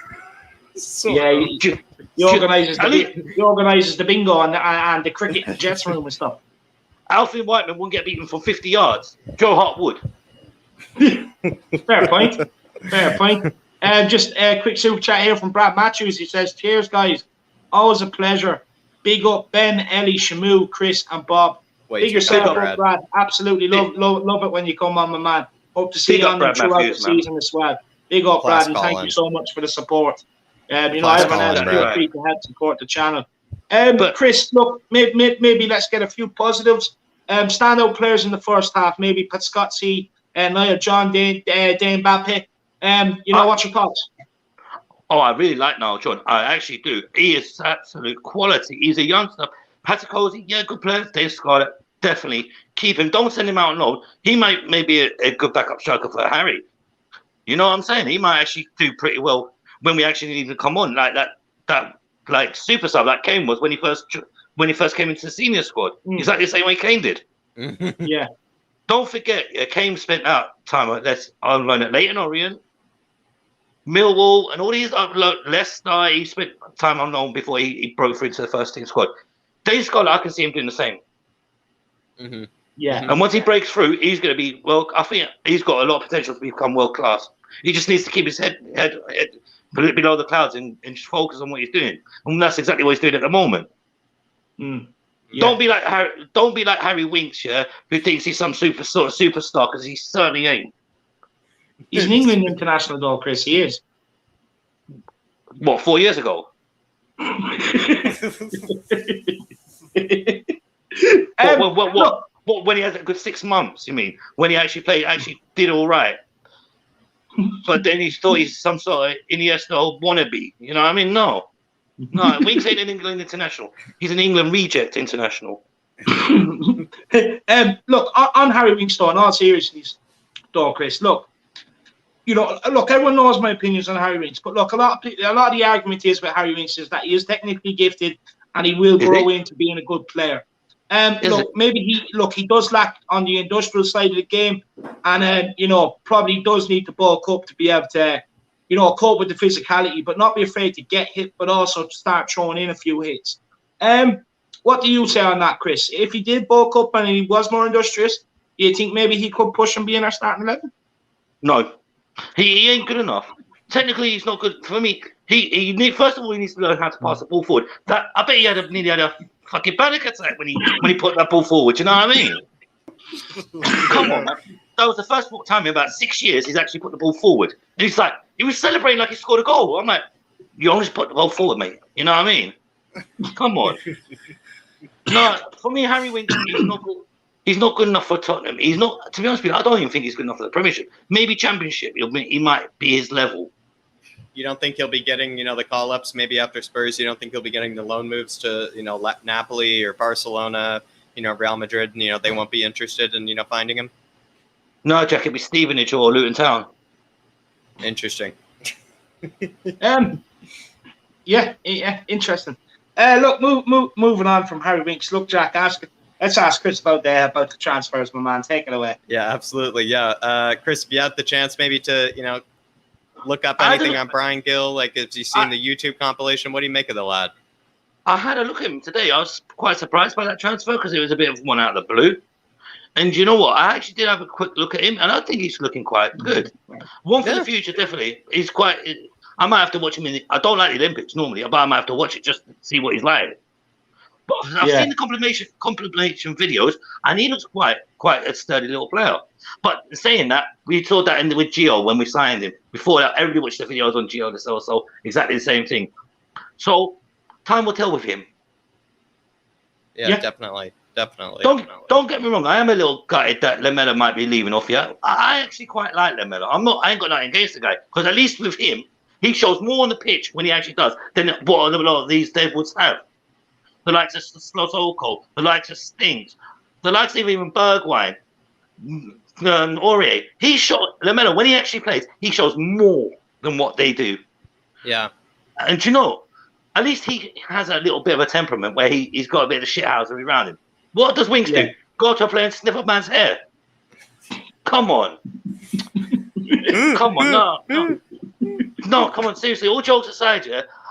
He organises the bingo and the cricket and Jets room and stuff. Alfie Whiteman wouldn't get beaten from 50 yards. Joe Hart would. Fair point. Just a quick super chat here from Brad Matthews. He says, cheers, guys. Always a pleasure. Big up Ben, Ellie, Shamu, Chris, and Bob. Big yourself up, Brad. Absolutely love it when you come on, my man. Hope to see you on throughout the season as well. Big up, Brad, and thank you so much for the support. Everyone else feel free to help support the channel. But Chris, look, maybe let's get a few positives. Standout players in the first half, maybe Pat Scottsy, Niall John, Dane Mbappe. What's your thoughts? Oh, I really like Niall John. I actually do. He is absolute quality. He's a youngster. Patikosi, yeah, good player. Dane Scarlett, definitely. Keep him. Don't send him out on loan. He might be a good backup striker for Harry. You know what I'm saying? He might actually do pretty well when we actually need to come on, like that like super sub like Kane was when he first came into the senior squad. Exactly the same way Kane did. Yeah. Don't forget, Kane spent out time on loan at Leighton Orient, Millwall, and all these Leicester. He spent time on loan before he broke through to the first team squad. Dane Scarlett, I can see him doing the same. Mm-hmm. Yeah. And once he breaks through, he's going to be I think he's got a lot of potential to become world class. He just needs to keep his head below the clouds and just focus on what he's doing, and that's exactly what he's doing at the moment. Yeah. Don't be like Harry Winks, who thinks he's some superstar, because he certainly ain't. He's an England international, though, Chris. He is. What, 4 years ago? What? When he had a good 6 months? You mean when he actually did all right? But then he thought he's some sort of Iniesta wannabe. You know what I mean? No. Winks ain't an England international. He's an England reject international. Look, on Harry Winks, though, in all seriousness, though, Chris. Look, everyone knows my opinions on Harry Winks, but look, a lot of the argument is with Harry Winks is that he is technically gifted and he will grow into being a good player. Maybe he does lack on the industrial side of the game, and probably does need to bulk up to be able to, cope with the physicality, but not be afraid to get hit, but also start throwing in a few hits. What do you say on that, Chris? If he did bulk up and he was more industrious, do you think maybe he could push and be in our starting 11? No, he ain't good enough. Technically, he's not good for me. He first of all, he needs to learn how to pass the ball forward. That I bet he nearly had a fucking panic attack when he put that ball forward. You know what I mean? Come on, man. That was the first time in about 6 years he's actually put the ball forward. And he's like, he was celebrating like he scored a goal. I'm like, you only put the ball forward, mate. You know what I mean? Come on. No, for me, Harry Winks, he's not good enough for Tottenham. He's not, to be honest with you, I don't even think he's good enough for the Premiership. Maybe Championship, he might be his level. You don't think he'll be getting, the call-ups maybe after Spurs? You don't think he'll be getting the loan moves to, Napoli or Barcelona, Real Madrid? They won't be interested in, finding him? No, Jack, it'd be Stevenage or Luton Town. Interesting. Yeah, interesting. Look, moving on from Harry Winks. Look, Jack, let's ask Chris about the transfers, my man. Take it away. Yeah, absolutely. Yeah, Chris, if you had the chance maybe to, look up anything on Bryan Gil, like if you've seen the YouTube compilation, what do you make of the lad? I had a look at him today. I was quite surprised by that transfer because it was a bit of one out of the blue. And you know what? I actually did have a quick look at him, and I think he's looking quite good. One for the future, definitely. He's quite. I might have to watch him I don't like the Olympics normally, but I might have to watch it just to see what he's like. But I've seen the compilation videos, and he looks quite a sturdy little player. But saying that, we saw that with Gio when we signed him. Before that, everybody watched the videos on Gio. That's also exactly the same thing. So time will tell with him. Yeah. Definitely. Don't get me wrong. I am a little gutted that Lamela might be leaving off here. I actually quite like Lamela. I ain't got nothing against the guy because at least with him, he shows more on the pitch when he actually does than what a lot of these Deadwoods have. The likes of Slosoko, the likes of Stings, the likes of even Bergwijn, Aurier. Lamela, when he actually plays, he shows more than what they do. Yeah. And at least he has a little bit of a temperament where he's got a bit of shithousery around him. What does Winks do? Go to a player and sniff a man's hair? Come on. Come on, no, come on, seriously. All jokes aside,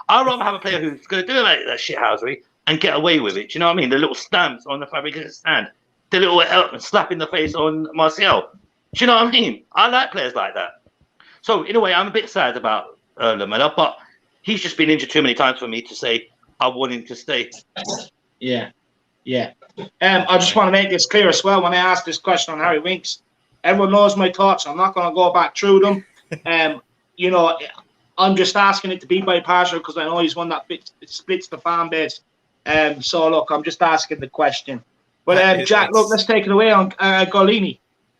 I'd rather have a player who's going to do like that shithousery and get away with it. Do you know what I mean? The little stamps on the Fabregas stand, the little slap in the face on Martial. Do you know what I mean? I like players like that. So in a way, I'm a bit sad about Lamela, but he's just been injured too many times for me to say I want him to stay. Yeah. I just want to make this clear as well. When I asked this question on Harry Winks, everyone knows my thoughts. I'm not going to go back through them. I'm just asking it to be impartial because I know he's one that splits the fan base. So look, I'm just asking the question. But Jack, look, let's take it away on Gollini.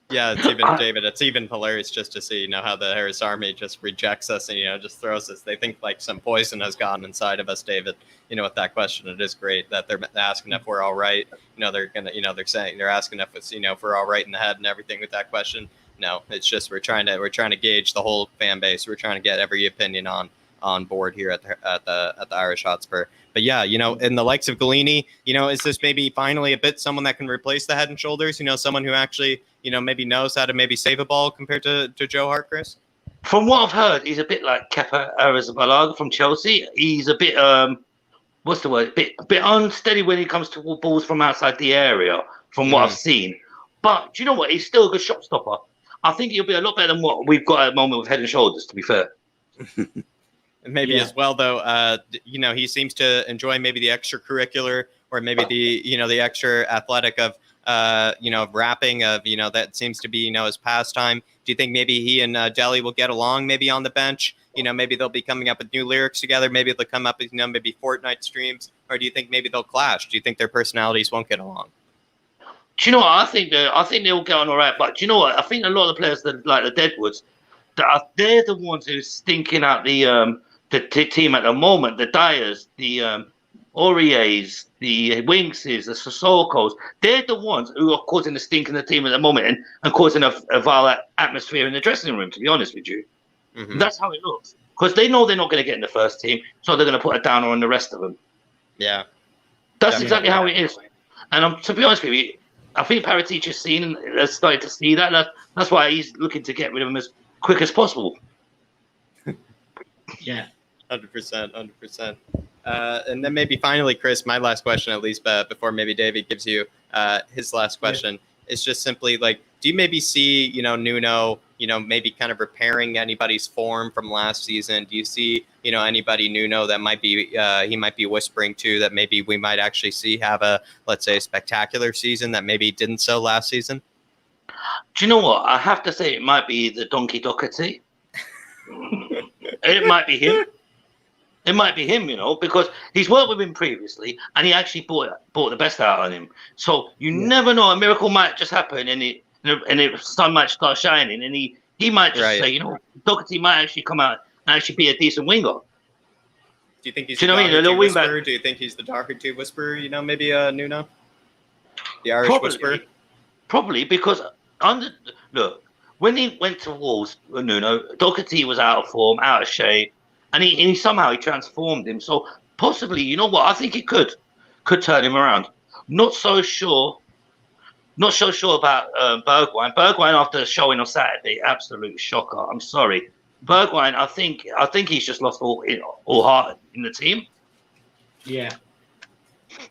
Yeah, David, it's even hilarious just to see, how the Harris Army just rejects us and, just throws us. They think like some poison has gone inside of us, David, with that question. It is great that they're asking if we're all right. They're going to, they're asking if it's, if we're all right in the head and everything with that question. No, it's just, we're trying to gauge the whole fan base. We're trying to get every opinion on board here at the Irish Hotspur. But yeah, in the likes of Gollini, is this maybe finally a bit someone that can replace the Head and Shoulders? Someone who actually, maybe knows how to maybe save a ball compared to Joe Hart, Chris? From what I've heard, he's a bit like Kepa Arrizabalaga from Chelsea. He's a bit, what's the word? A bit unsteady when it comes to balls from outside the area, from what I've seen. But do you know what? He's still a good shot stopper. I think he'll be a lot better than what we've got at the moment with Head and Shoulders, to be fair. Maybe as well, though, he seems to enjoy maybe the extracurricular or maybe the extra athletic of, rapping of, that seems to be, his pastime. Do you think maybe he and Dele will get along maybe on the bench? Maybe they'll be coming up with new lyrics together. Maybe they'll come up with, maybe Fortnite streams. Or do you think maybe they'll clash? Do you think their personalities won't get along? Do you know what? I think they'll get on all right. But do you know what? I think a lot of the players that like the Deadwoods, they're the ones who's stinking out the team at the moment. The Dyers, Auriers, the Winkses, the Sissoko's, they're the ones who are causing the stink in the team at the moment and causing a vile atmosphere in the dressing room, to be honest with you. Mm-hmm. That's how it looks. Because they know they're not going to get in the first team, so they're going to put a downer on the rest of them. Yeah. That's exactly how it is. And to be honest with you, I think Paratici's seen and has started to see that. That's why he's looking to get rid of him as quick as possible. Yeah. 100%. And then maybe finally, Chris, my last question, at least before maybe David gives you his last question, is just simply like, do you maybe see, Nuno, maybe kind of repairing anybody's form from last season? Do you see, anybody Nuno that might be he might be whispering to that maybe we might actually see have a, let's say, a spectacular season that maybe didn't so last season? Do you know what? I have to say it might be the Donkey Doherty. It might be him. It might be him, because he's worked with him previously, and he actually brought the best out of him. So you never know, a miracle might just happen, and the sun might start shining, and he might just say, Doherty might actually come out and actually be a decent winger. Do you think he's the Doherty whisperer? Do you think he's the Doherty whisperer? Maybe Nuno, the Irish whisperer. Probably because look, when he went to Wolves, Nuno, Doherty was out of form, out of shape. And he somehow transformed him. So possibly, you know what? I think it could turn him around. Not so sure about Bergwijn. Bergwijn, after the showing on Saturday, absolute shocker. I'm sorry, Bergwijn. I think he's just lost all heart in the team. Yeah.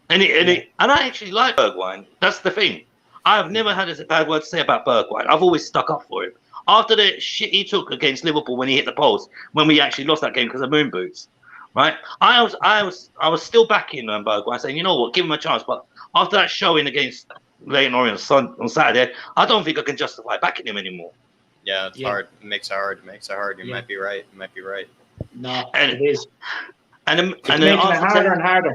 And I actually like Bergwijn. That's the thing. I have never had a bad word to say about Bergwijn. I've always stuck up for him. After the shit he took against Liverpool when he hit the post, when we actually lost that game because of moon boots, right? I was still backing Bergwijn, saying, you know what, give him a chance. But after that showing against Leyton Orient on Saturday, I don't think I can justify backing him anymore. Yeah, it's hard. It makes it hard. You might be right. No, it is. And making it harder and harder.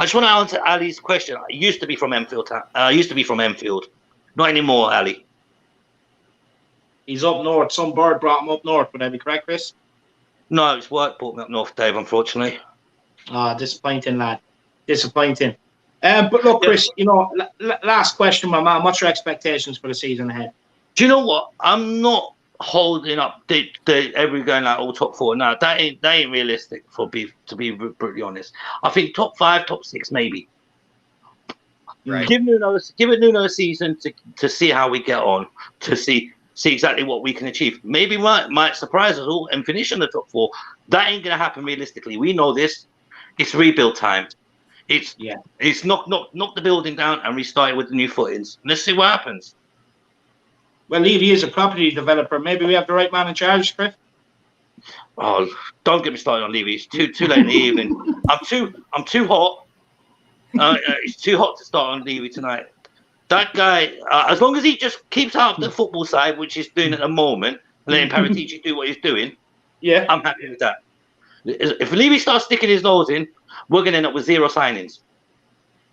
I just want to answer Ali's question. I used to be from Enfield. Not anymore, Ali. He's up north. Some bird brought him up north. Would I be correct, Chris? No, it's work brought me up north, Dave, unfortunately. Disappointing, lad. Disappointing. But look, Chris, last question, my man. What's your expectations for the season ahead? Do you know what? I'm not holding up the every going like all top four. No, that ain't realistic to be brutally honest. I think top 5, top 6, maybe. Right. Give it Nuno a season to see how we get on, to see exactly what we can achieve. Maybe might surprise us all and finish in the top 4. That ain't gonna happen realistically. We know this. It's rebuild time. It's knock the building down and restart it with the new footings. Let's see what happens. Well, Levy is a property developer. Maybe we have the right man in charge, Chris. Oh, don't get me started on Levy. It's too late in the evening. I'm too hot. It's too hot to start on Levy tonight. That guy, as long as he just keeps out of the football side, which he's doing at the moment, letting Paratici do what he's doing, I'm happy with that. If Levy starts sticking his nose in, we're going to end up with 0 signings.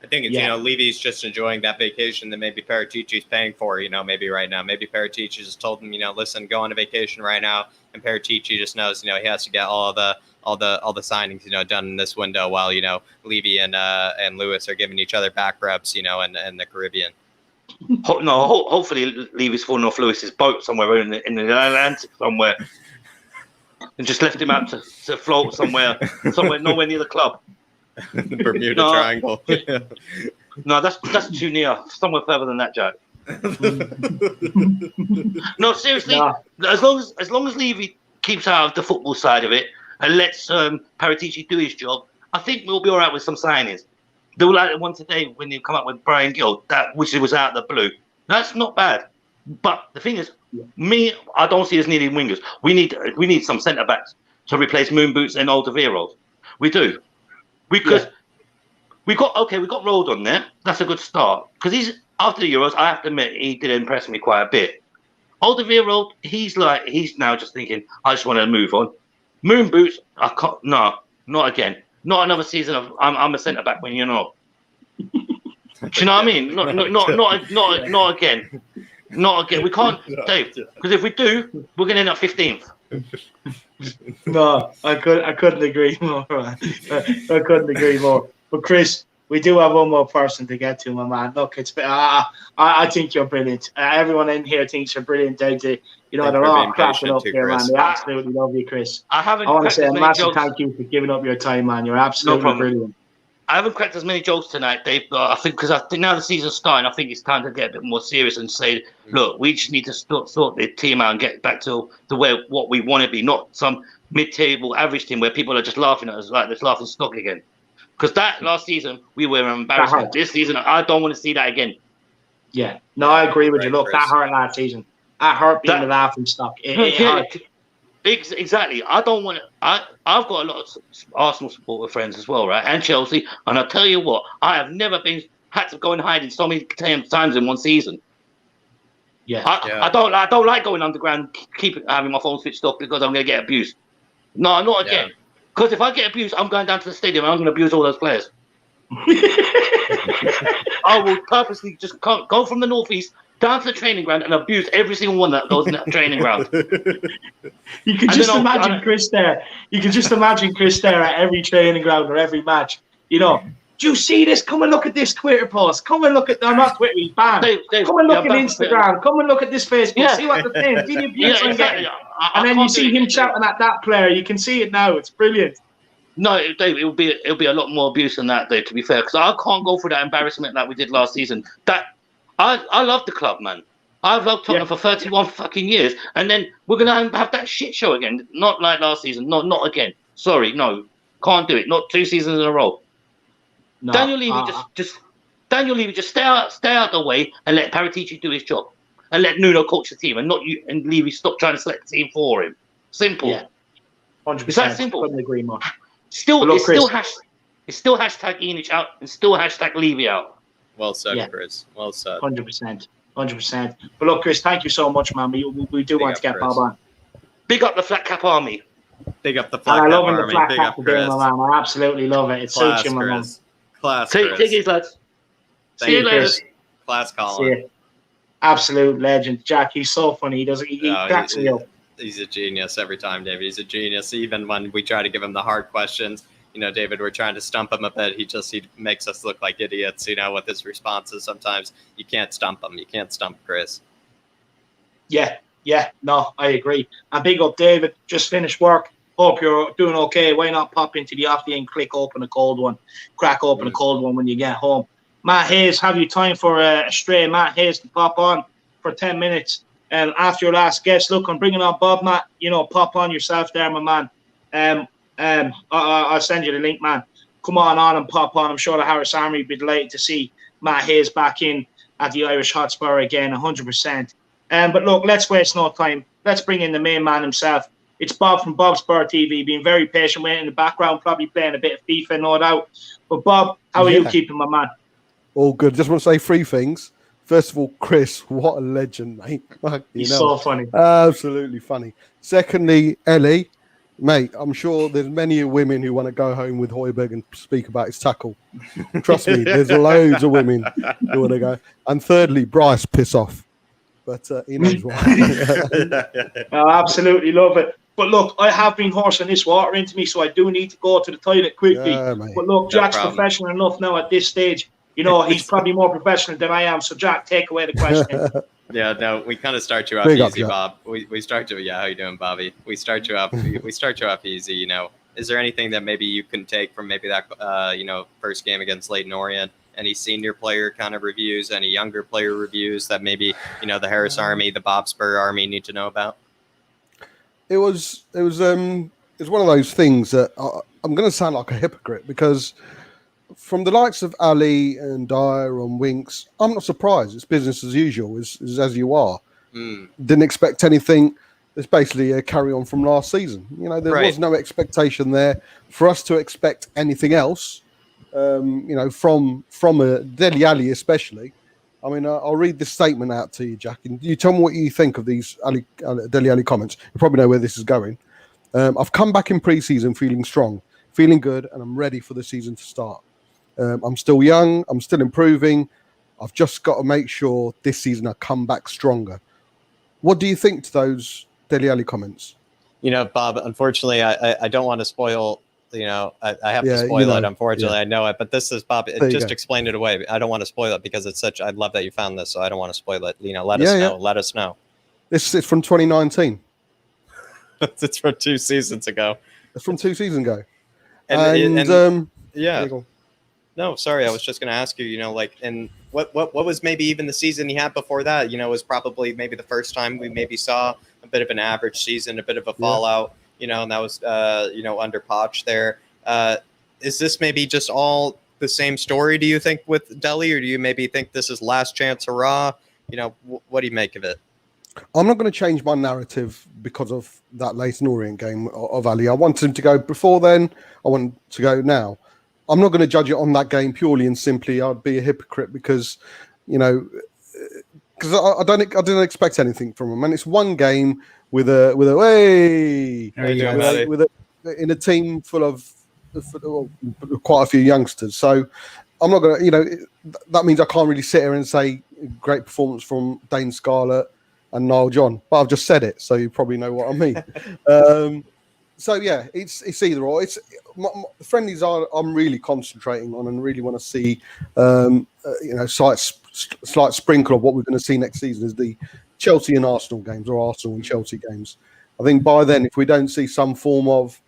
I think it's, Levy's just enjoying that vacation that maybe Paratici's paying for, maybe right now. Maybe Paratici just told him, listen, go on a vacation right now. And Paratici just knows, he has to get all the signings, done in this window while, Levy and Lewis are giving each other back rubs, in the Caribbean. Hopefully Levy's fallen off Lewis's boat somewhere in the Atlantic somewhere. And just left him out to float somewhere nowhere near the club. The Bermuda Triangle. No, that's too near. Somewhere further than that, Jack. No, seriously. As long as Levy keeps out of the football side of it and lets Paratici do his job, I think we'll be all right with some signings. They were like the one today when you come up with Bryan Gil, which was out of the blue. That's not bad. But the thing is, I don't see us needing wingers. We need some centre backs to replace Moon Boots and Alderweireld. We do. Because we got Roldan there. That's a good start. Because he's after the Euros, I have to admit, he did impress me quite a bit. Alderweireld, he's now just thinking, I just want to move on. Moon Boots, not again. Not another season of I'm a centre back when you're not. Do you know what I mean? Not again. Not again. We can't, Dave, because if we do, we're going to end up 15th. No, I couldn't agree more. I couldn't agree more. But Chris, we do have one more person to get to, my man. Look, I think you're brilliant. Everyone in here thinks you're brilliant. They're all cracking up here, man. They absolutely love you, Chris. I want to say a massive thank you for giving up your time, man. You're absolutely brilliant. I haven't cracked as many jokes tonight, Dave. But I think now the season's starting, I think it's time to get a bit more serious and say, look, we just need to sort the team out and get back to what we want to be, not some mid-table average team where people are just laughing at us like this laughing stock again. Because that last season, we were embarrassing. This season, I don't want to see that again. Yeah. No, I agree with you. Look, Chris, that hurt last season. That hurt being the laughing stock. It hurt. Exactly. I don't want to. I've got a lot of Arsenal supporter friends as well, right? And Chelsea. And I tell you what, I have never had to go and hide in so many times in one season. Yeah. I don't like going underground, having my phone switched off because I'm going to get abused. No, not again. Because if I get abused, I'm going down to the stadium and I'm going to abuse all those players. I will purposely just go from the northeast down to the training ground and abuse every single one that goes in that training ground. You can just imagine Chris there. You can just imagine Chris there at every training ground or every match. Do you see this? Come and look at this Twitter post. Come and look at not Twitter, he's banned. Come and look at Instagram. Come and look at this Facebook. Yeah. See what the thing. See the abuse I'm getting. And then you see him shouting at that player. You can see it now. It's brilliant. No, Dave, it'll be a lot more abuse than that, Dave, to be fair, because I can't go through that embarrassment that we did last season. I love the club, man. I've loved Tottenham for 31 fucking years, and then we're gonna have that shit show again. Not like last season. No, not again. Sorry, no, can't do it. Not 2 seasons in a row. No, Daniel Levy Daniel Levy just stay out the way and let Paratici do his job, and let Nuno coach the team, and not you and Levy stop trying to select the team for him. Simple. Yeah, 100%. It's that simple. Couldn't agree more. It's still hashtag Enich out and still hashtag Levy out. Well said, Chris. Well said. 100%. But look, Chris, thank you so much, man. We do want to get Bob on. Big up the Flat Cap Army. Big up the Flat Cap Army. I love the Flat Cap game, man. I absolutely love it. It suits you, man. Class, Take it, lads. See you later. Class, Colin. Absolute legend. Jack, he's so funny. He cracks me up. He's a genius every time, David. He's a genius. Even when we try to give him the hard questions, David, we're trying to stump him a bit. He makes us look like idiots, with his responses. Sometimes you can't stump him. You can't stump Chris. Yeah. No, I agree. And big up, David. Just finished work. Hope you're doing okay. Why not pop into the off and click open a cold one? Crack open a cold one when you get home. Matt Hayes, have you time for a stray Matt Hayes to pop on for 10 minutes? And after your last guest, look, I'm bringing on Bob, Matt. Pop on yourself there, my man. I'll send you the link, man. Come on and pop on. I'm sure the Harris Army would be delighted to see Matt Hayes back in at the Irish Hotspur again, 100%. But look, let's waste no time. Let's bring in the main man himself. It's Bob from Hotspur TV, being very patient, waiting in the background, probably playing a bit of FIFA, no doubt. But Bob, how are you keeping, my man? All good. Just want to say 3 things. First of all, Chris, what a legend, mate. He's so funny. Absolutely funny. Secondly, Ellie, mate, I'm sure there's many women who want to go home with Højbjerg and speak about his tackle. Trust me, there's loads of women who want to go. And thirdly, Bryce, piss off. But he knows why. I absolutely love it. But look, I have been horsing this water into me, so I do need to go to the toilet quickly. But look, Jack's professional enough now at this stage. He's probably more professional than I am. So, Jack, take away the question. Yeah, no, we kind of start you off easy, Bob. We start you. Yeah, how you doing, Bobby? We start you off. We start you off easy. Is there anything that maybe you can take from maybe that first game against Leyton Orient? Any senior player kind of reviews? Any younger player reviews that maybe the Harris Army, the Hotspur Army need to know about? It was one of those things that I'm going to sound like a hypocrite because. From the likes of Alli and Dyer and Winks, I'm not surprised. It's business as usual, as you are. Didn't expect anything. It's basically a carry on from last season. There was no expectation there for us to expect anything else. From a Dele Alli especially. I mean, I'll read this statement out to you, Jack, and you tell me what you think of these Dele Alli comments. You probably know where this is going. I've come back in pre-season feeling strong, feeling good, and I'm ready for the season to start. I'm still young. I'm still improving. I've just got to make sure this season I come back stronger. What do you think to those Dele Alli comments? Bob, unfortunately, I don't want to spoil. I have to spoil it. Unfortunately, I know it. But this is Bob. Just explain it away. I don't want to spoil it because it's such. I love that you found this, so I don't want to spoil it. Let us know. Let us know. It's from 2019. It's from 2 seasons ago. It's from 2 seasons ago. Yeah. No, sorry. I was just going to ask you. And what was maybe even the season he had before that? Was probably maybe the first time we maybe saw a bit of an average season, a bit of a fallout. And that was, under Poch there. Is this maybe just all the same story, do you think, with Dele, or do you maybe think this is last chance hurrah? What do you make of it? I'm not going to change my narrative because of that Leyton Orient game of Alli. I wanted him to go before then. I want him to go now. I'm not going to judge it on that game purely and simply. I'd be a hypocrite because, because I didn't expect anything from him, and it's one game with a in a team full of quite a few youngsters. So I'm not going to, that means I can't really sit here and say great performance from Dane Scarlett and Niall John, but I've just said it, so you probably know what I mean. So yeah, it's either or. It's the friendlies I'm really concentrating on and really want to see, slight sprinkle of what we're going to see next season is the Chelsea and Arsenal games, or Arsenal and Chelsea games. I think by then, if we don't see some form of,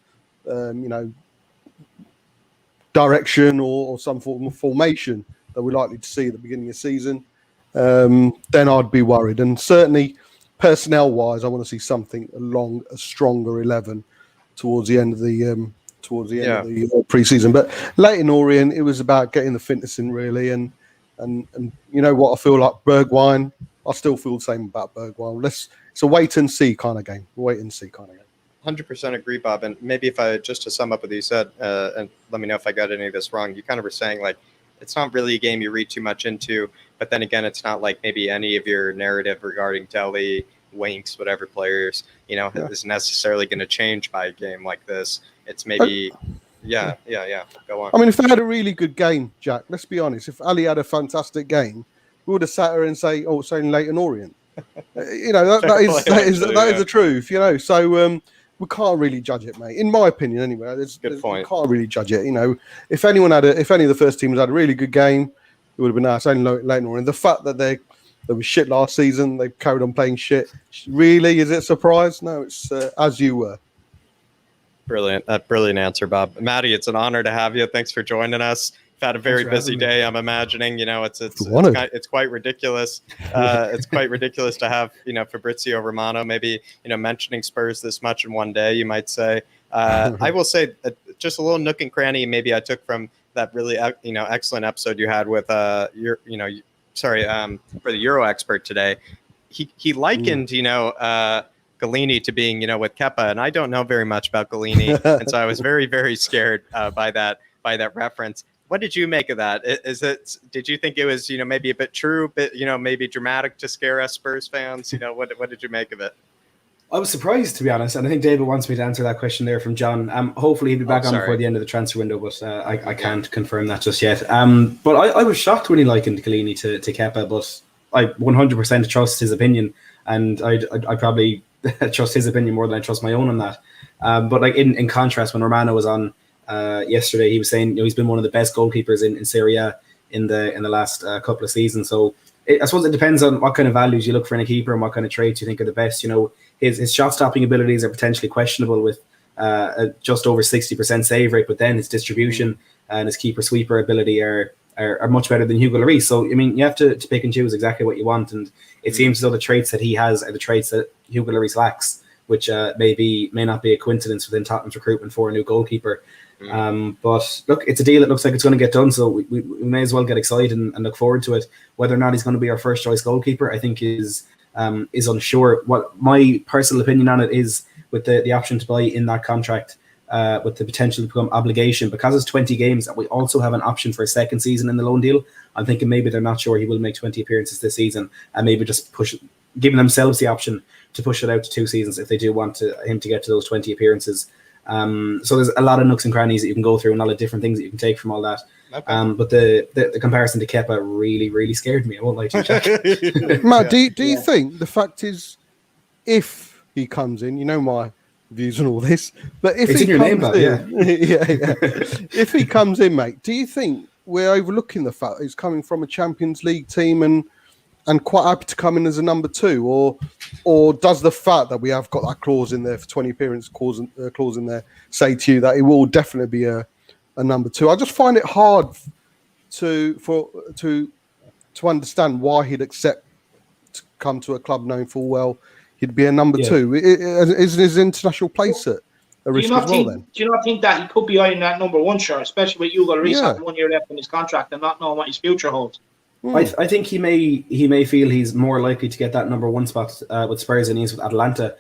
direction or some form of formation that we're likely to see at the beginning of the season, then I'd be worried. And certainly, personnel-wise, I want to see something along a stronger 11 towards the end of the pre-season. But Leyton Orient, it was about getting the fitness in really, and you know what, I feel like Bergwijn. I still feel the same about Bergwijn. It's a wait and see kind of game. 100% agree, Bob. And maybe if I just to sum up what you said, and let me know if I got any of this wrong. You kind of were saying like it's not really a game you read too much into, but then again, it's not like maybe any of your narrative regarding Dele, Winks, whatever players, is necessarily going to change by a game like this. It's maybe, Go on. I mean, if they had a really good game, Jack, let's be honest. If Ali had a fantastic game, we would have sat here and say, "Oh, it's only Leyton Orient." That is the truth, So we can't really judge it, mate. In my opinion, anyway. Good point. We can't really judge it. If any of the first teams had a really good game, it would have been nice. Only Leyton Orient. The fact that they were shit last season, they carried on playing shit. Really, is it a surprise? No, it's as you were. Brilliant. Brilliant answer, Bob. Maddie, it's an honor to have you. Thanks for joining us. You've had a very busy day. I'm imagining, it's quite ridiculous. It's quite ridiculous to have, Fabrizio Romano, maybe, mentioning Spurs this much in one day, you might say. I will say just a little nook and cranny maybe I took from that really, excellent episode you had with, for the Euro expert today. He likened, Gollini to being, with Kepa, and I don't know very much about Gollini, and so I was very, very scared by that reference. What did you make of that? Did you think it was, maybe a bit true, maybe dramatic to scare us Spurs fans? What did you make of it? I was surprised, to be honest, and I think David wants me to answer that question there from John. Hopefully he'll be back on before the end of the transfer window, but I can't confirm that just yet. But I was shocked when he likened Gollini to Kepa, but I 100% trust his opinion, and I probably trust his opinion more than I trust my own on that. But like in contrast, when Romano was on yesterday, he was saying he's been one of the best goalkeepers in Serie A in the last couple of seasons. So I suppose it depends on what kind of values you look for in a keeper and what kind of traits you think are the best. His shot stopping abilities are potentially questionable with just over 60% save rate, but then his distribution and his keeper sweeper ability are much better than Hugo Lloris. So I mean, you have to pick and choose exactly what you want, and it seems as though the traits that he has are the traits that Hugo Lloris lacks, which may not be a coincidence within Tottenham's recruitment for a new goalkeeper. But look, it's a deal that looks like it's going to get done, so we may as well get excited and look forward to it. Whether or not he's going to be our first choice goalkeeper, I think is unsure. What my personal opinion on it is, with the option to buy in that contract, with the potential to become obligation, because it's 20 games, and we also have an option for a second season in the loan deal. I'm thinking maybe they're not sure he will make 20 appearances this season, and maybe just giving themselves the option to push it out to 2 seasons if they do want him to get to those 20 appearances. So there's a lot of nooks and crannies that you can go through and a lot of different things that you can take from all that. Okay. But the comparison to Kepa really, really scared me. I won't lie to you. Matt, do you think the fact is, if he comes in, my views on all this. But if It's he in your name, comes though, if he comes in, mate, do you think we're overlooking the fact that he's coming from a Champions League team and quite happy to come in as a number 2, or does the fact that we have got that clause in there for 20 appearance clause in there say to you that he will definitely be a number 2? I just find it hard to understand why he'd accept to come to a club known full well he'd be a number 2. Is his international place at a risk as well? Then do you not think that he could be eyeing that number 1 shirt, especially with Hugo Lloris having 1 year left in his contract and not knowing what his future holds? I think he may feel he's more likely to get that number 1 spot with Spurs than he is with Atalanta,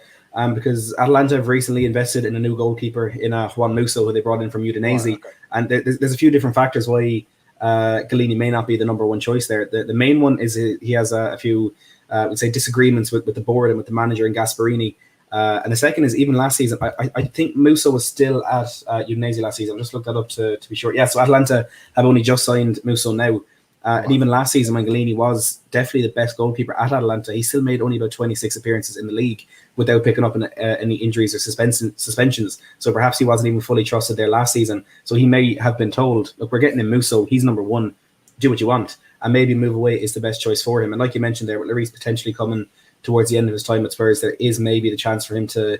because Atalanta have recently invested in a new goalkeeper in Juan Musso, who they brought in from Udinese, and there's a few different factors why Gollini may not be the number 1 choice there. The main one is he has a few would say disagreements with the board and with the manager and Gasperini. And the second is even last season, I think Musso was still at Udinese last season. I just looked that up to be sure. Yeah, so Atalanta have only just signed Musso now. And even last season, when Gollini was definitely the best goalkeeper at Atalanta, he still made only about 26 appearances in the league without picking up any injuries or suspensions. So perhaps he wasn't even fully trusted there last season. So he may have been told, look, we're getting in Musso. He's number 1. Do what you want. And maybe move away is the best choice for him. And like you mentioned there, with Lloris potentially coming towards the end of his time at Spurs, there is maybe the chance for him to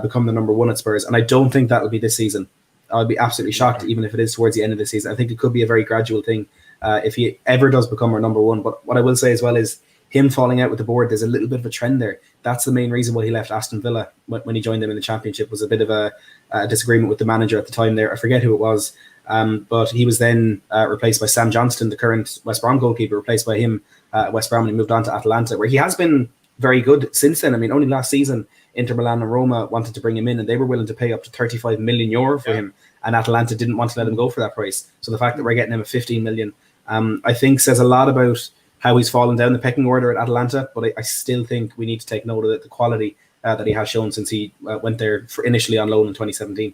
become the number 1 at Spurs. And I don't think that'll be this season. I'd be absolutely shocked, even if it is towards the end of the season. I think it could be a very gradual thing. If he ever does become our number 1. But what I will say as well is him falling out with the board, there's a little bit of a trend there. That's the main reason why he left Aston Villa when he joined them in the Championship, was a bit of a disagreement with the manager at the time there. I forget who it was, but he was then replaced by Sam Johnston, the current West Brom goalkeeper, replaced by him at West Brom, and he moved on to Atalanta, where he has been very good since then. I mean, only last season, Inter Milan and Roma wanted to bring him in, and they were willing to pay up to 35 million euro for him, and Atalanta didn't want to let him go for that price. So the fact that we're getting him at 15 million, I think says a lot about how he's fallen down the pecking order at Atalanta, but I still think we need to take note of the quality that he has shown since he went there initially on loan in 2017.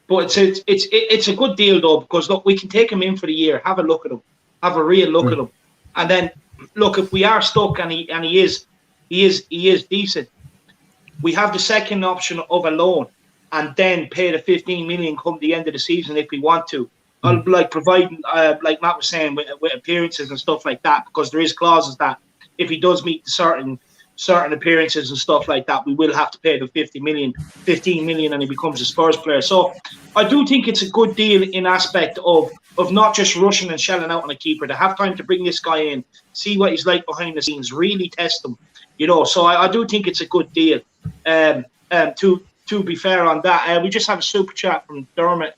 But it's a good deal though, because look, we can take him in for the year, have a look at him, have a real look at him, and then look, if we are stuck and he is decent, we have the second option of a loan, and then pay the 15 million come the end of the season if we want to. Like providing, like Matt was saying, with appearances and stuff like that, because there is clauses that if he does meet certain appearances and stuff like that, we will have to pay the 15 million, and he becomes a Spurs player. So I do think it's a good deal in aspect of not just rushing and shelling out on a keeper, to have time to bring this guy in, see what he's like behind the scenes, really test him, So I do think it's a good deal. To be fair on that, we just have a super chat from Dermot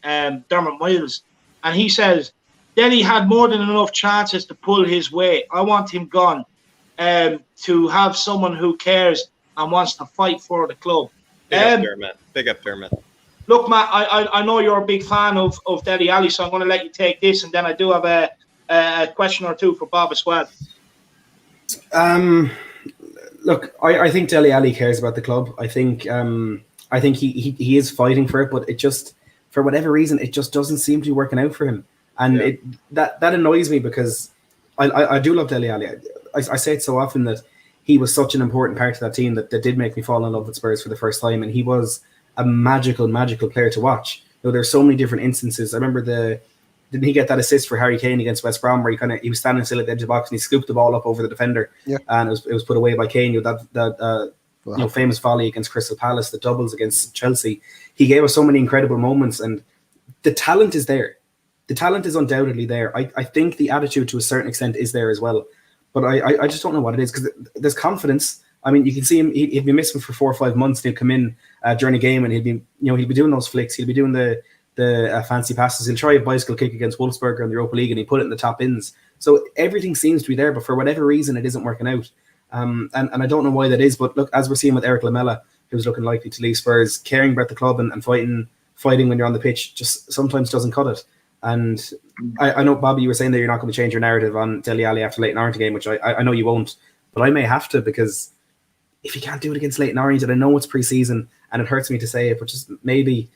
Miles. And he says, Dele had more than enough chances to pull his weight. I want him gone, to have someone who cares and wants to fight for the club. Big up Dermot. Look, Matt, I know you're a big fan of Dele Alli, so I'm going to let you take this, and then I do have a question or two for Bob as well. Look, I think Dele Alli cares about the club. I think he is fighting for it, but it just, for whatever reason, it just doesn't seem to be working out for him. And that annoys me, because I do love Dele Alli. I say it so often that he was such an important part of that team that did make me fall in love with Spurs for the first time. And he was a magical player to watch. There's so many different instances. I remember didn't he get that assist for Harry Kane against West Brom, where he was standing still at the edge of the box and he scooped the ball up over the defender, and it was put away by Kane. That famous volley against Crystal Palace, the doubles against Chelsea. He gave us so many incredible moments, and the talent is there. The talent is undoubtedly there. I think the attitude to a certain extent is there as well, but I just don't know what it is, because there's confidence. I mean, you can see him. He'd be missing for 4 or 5 months. He'll come in during a game, and he'll be doing those flicks. He'll be doing the fancy passes. He'll try a bicycle kick against Wolfsburg in the Europa League, and he put it in the top bins. So everything seems to be there, but for whatever reason, it isn't working out. And I don't know why that is. But look, as we're seeing with Eric Lamela, who's looking likely to leave Spurs, caring about the club and fighting when you're on the pitch just sometimes doesn't cut it. And I know, Bobby, you were saying that you're not going to change your narrative on Dele Alli after Leyton Orient game, which I know you won't, but I may have to, because if he can't do it against Leyton Orient, and I know it's pre-season and it hurts me to say it, but just maybe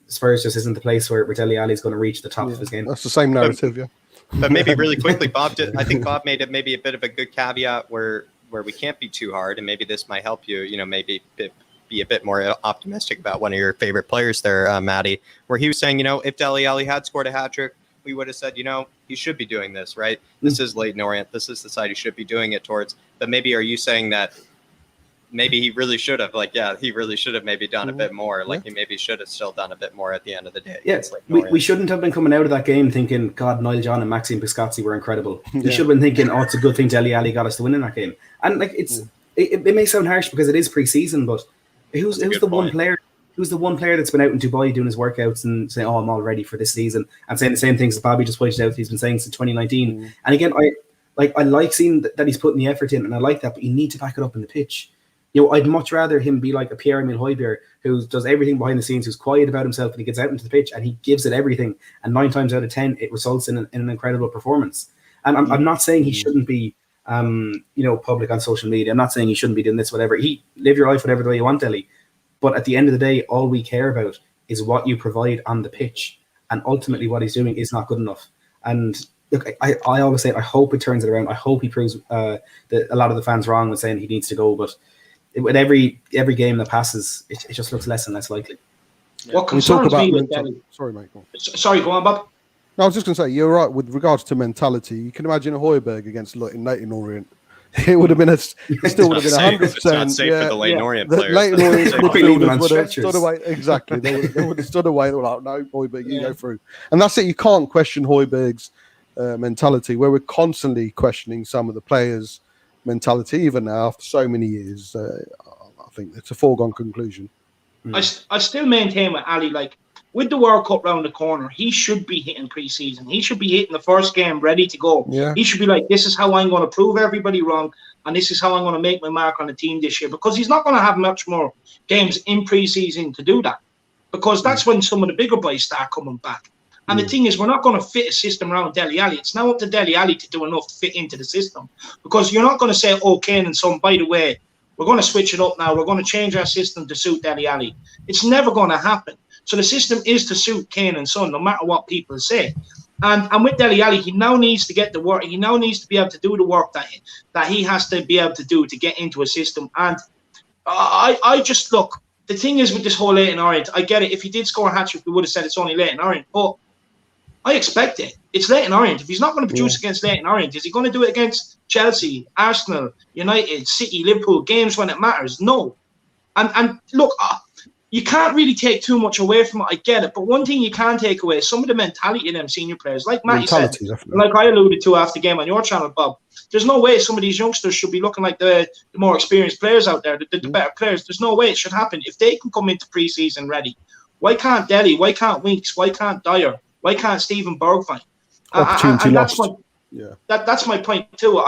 Spurs just isn't the place where Dele Alli is going to reach the top of his game. That's the same narrative, yeah. But maybe really quickly, I think Bob made it maybe a bit of a good caveat where we can't be too hard, and maybe this might help you. Maybe be a bit more optimistic about one of your favorite players there, Maddie, where he was saying, if Dele Alli had scored a hat trick, we would have said, he should be doing this, right? This is Leyton Orient. This is the side he should be doing it towards. But maybe are you saying that maybe he really should have, he really should have maybe done a bit more. He maybe should have still done a bit more at the end of the day. Yeah, we shouldn't have been coming out of that game thinking, God, Niall John and Maxime Piscazzi were incredible. We should have been thinking, it's a good thing Dele Alli got us to win in that game. And it may sound harsh because it is pre-season, but who's the one player? Who's the one player that's been out in Dubai doing his workouts and saying, I'm all ready for this season, and saying the same things that Bobby just pointed out he's been saying since 2019. And again, I like seeing that he's putting the effort in, and I like that, but you need to back it up in the pitch. I'd much rather him be like a Pierre-Emile Højbjerg who does everything behind the scenes, who's quiet about himself, and he gets out into the pitch and he gives it everything. And 9 times out of 10, it results in an incredible performance. And I'm not saying he shouldn't be, public on social media. I'm not saying he shouldn't be doing this, whatever. Live your life whatever the way you want, Ellie. But at the end of the day, all we care about is what you provide on the pitch. And ultimately what he's doing is not good enough. And look, I always say, I hope it turns it around. I hope he proves a lot of the fans wrong with saying he needs to go. But with every game that passes, it just looks less and less likely. What concerns me with Dele... Sorry, mate. Go on. Sorry, go on, Bob. No, I was just going to say, you're right with regards to mentality. You can imagine a Højbjerg against Leyton Orient. It would have been it still would have been 100%. It's not safe for the Leyton Orient players. Leyton Orient midfielders would have stood away. Exactly, they would have stood away. They were like, "No, Højbjerg, you go through." And that's it. You can't question Højbjerg's mentality. Where we're constantly questioning some of the players' mentality, even now after so many years. I think it's a foregone conclusion. I still maintain with Alli, with the World Cup round the corner, he should be hitting pre-season. He should be hitting the first game ready to go. Yeah. He should be like, this is how I'm going to prove everybody wrong, and this is how I'm going to make my mark on the team this year. Because he's not going to have much more games in pre-season to do that. Because that's when some of the bigger boys start coming back. And the thing is, we're not going to fit a system around Dele Alli. It's now up to Dele Alli to do enough to fit into the system. Because you're not going to say, Kane and Son, by the way, we're going to switch it up now. We're going to change our system to suit Dele Alli. It's never going to happen. So the system is to suit Kane and Son, no matter what people say. And with Dele Alli, he now needs to get the work. He now needs to be able to do the work that he has to be able to do to get into a system. And I just look. The thing is with this whole Leyton Orient, I get it. If he did score a hat-trick, we would have said it's only Leyton Orient. But I expect it. It's Leyton Orient. If he's not going to produce against Leyton Orient, is he going to do it against Chelsea, Arsenal, United, City, Liverpool, games when it matters? No. And look, you can't really take too much away from it. I get it. But one thing you can take away is some of the mentality of them senior players. Like Matty said, definitely. Like I alluded to after the game on your channel, Bob, there's no way some of these youngsters should be looking like the more experienced players out there, the better players. There's no way it should happen. If they can come into pre-season ready, why can't Dele? Why can't Winks? Why can't Dyer? Why can't Stephen Bergwijn? Opportunity lost. That's my point too.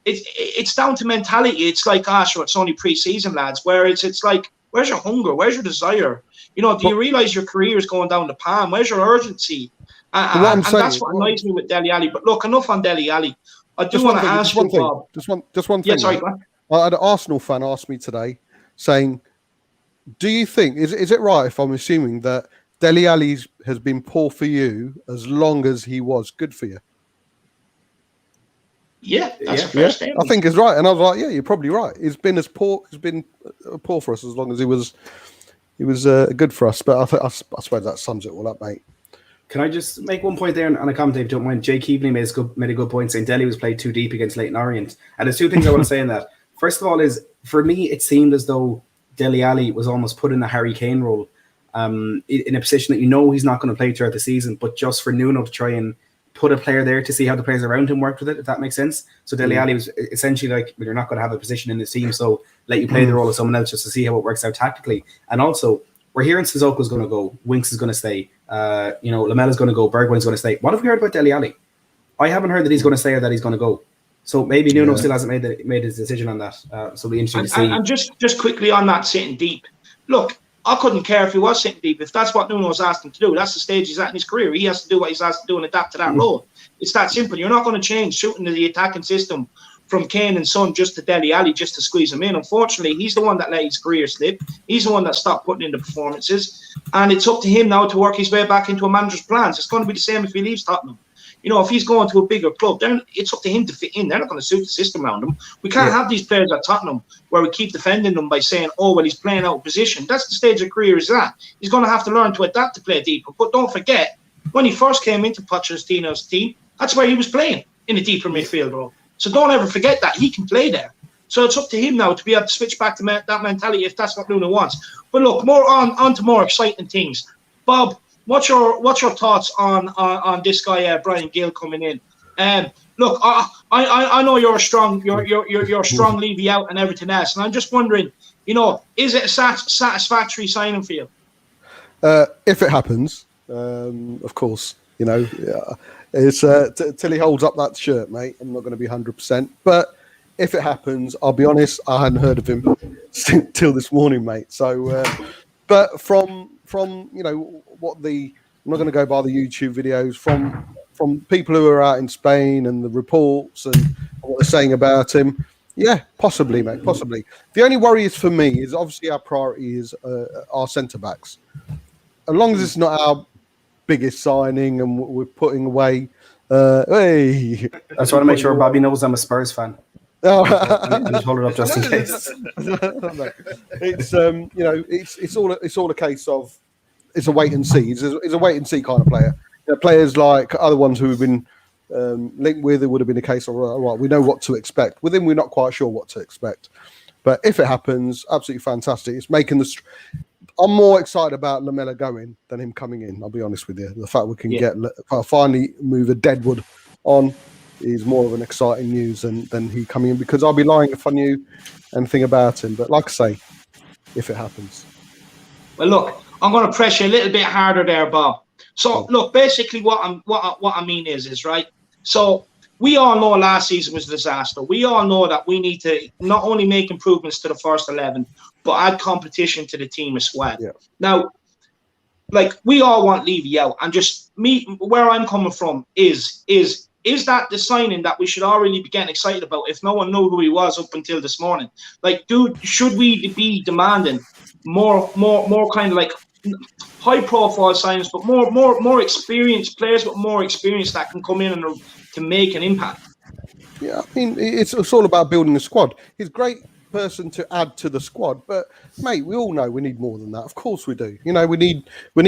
It's down to mentality. It's like, sure, it's only pre-season, lads. Where it's like, where's your hunger? Where's your desire? Do you realise your career is going down the pan? Where's your urgency? And that's what annoys me with Dele Alli. But look, enough on Dele Alli. I do want to ask you, Bob. Just one thing. Yeah, sorry, go on. I had an Arsenal fan ask me today, saying, "Do you think is it right if I'm assuming that Dele Alli has been poor for you as long as he was good for you?" Yeah, that's a fair statement. I think it's right, and I was like, "Yeah, you're probably right. He's been poor for us as long as he was good for us." But I suppose that sums it all up, mate. Can I just make one point there on a comment, Dave? Don't mind. Jake Keaveney made a good point saying Dele was played too deep against Leyton Orient. And there's two things I want to say in that. First of all is, for me, it seemed as though Dele Alli was almost put in the Harry Kane role, in a position that he's not going to play throughout the season, but just for Nuno to try and put a player there to see how the players around him worked with it, if that makes sense. So Dele Alli was essentially like, well, you're not going to have a position in this team, so let you play the role of someone else just to see how it works out tactically. And also, we're hearing Sissoko's going to go, Winks is going to stay, Lamela's going to go, Bergwijn's going to stay. What have we heard about Dele Alli? I haven't heard that he's going to stay or that he's going to go. So maybe Nuno still hasn't made his decision on that. So it'll be interesting to see. And just quickly on that sitting deep. Look, I couldn't care if he was sitting deep. If that's what Nuno's asked him to do, that's the stage he's at in his career. He has to do what he's asked to do and adapt to that role. It's that simple. You're not going to change shooting the attacking system from Kane and Son just to Dele Alli just to squeeze him in. Unfortunately, he's the one that let his career slip. He's the one that stopped putting in the performances. And it's up to him now to work his way back into a manager's plans. It's going to be the same if he leaves Tottenham. if he's going to a bigger club, then it's up to him to fit in. They're not going to suit the system around him. We can't have these players at Tottenham where we keep defending them by saying, oh, well, he's playing out of position. That's the stage of career he's at. He's going to have to learn to adapt to play deeper. But don't forget, when he first came into Pochettino's team, that's where he was playing, in a deeper midfield role. So don't ever forget that. He can play there. So it's up to him now to be able to switch back to that mentality if that's what Luna wants. But look, more on to more exciting things. Bob, what's your thoughts on this guy Bryan Gil coming in? Look, I know you're strong Levy out and everything else, and I'm just wondering, is it a satisfactory signing for you? If it happens, of course, it's till he holds up that shirt, mate. I'm not going to be 100%, but if it happens, I'll be honest, I hadn't heard of him till this morning, mate. So, but from what I'm not going to go by the YouTube videos from people who are out in Spain and the reports and what they're saying about him. Yeah, possibly, mate, possibly. The only worry is for me is obviously our priority is our centre backs. As long as it's not our biggest signing and we're putting away. Hey, I just want to make sure Bobby knows I'm a Spurs fan. And just hold it up just in case. It's all a case of it's a wait and see. It's a wait and see kind of player. Players like other ones who have been linked with, it would have been a case of right, we know what to expect. With him, we're not quite sure what to expect. But if it happens, absolutely fantastic. It's making I'm more excited about Lamela going than him coming in. I'll be honest with you. The fact we can finally move a Deadwood on is more of an exciting news than he coming in, because I'll be lying if I knew anything about him. But like I say, if it happens. Well, look, I'm going to press you a little bit harder there, Bob. So, look, basically what I mean is right. So we all know last season was a disaster. We all know that we need to not only make improvements to the first 11, but add competition to the team as well. Yeah. Now, like, we all want Levy out, and just me, where I'm coming from is that the signing that we should already be getting excited about if no one knew who he was up until this morning? Like, dude, should we be demanding more kind of like high-profile signings, but more experienced players with more experience that can come in and to make an impact? Yeah, I mean, it's all about building a squad. He's a great person to add to the squad, but mate, we all know we need more than that. Of course we do. We need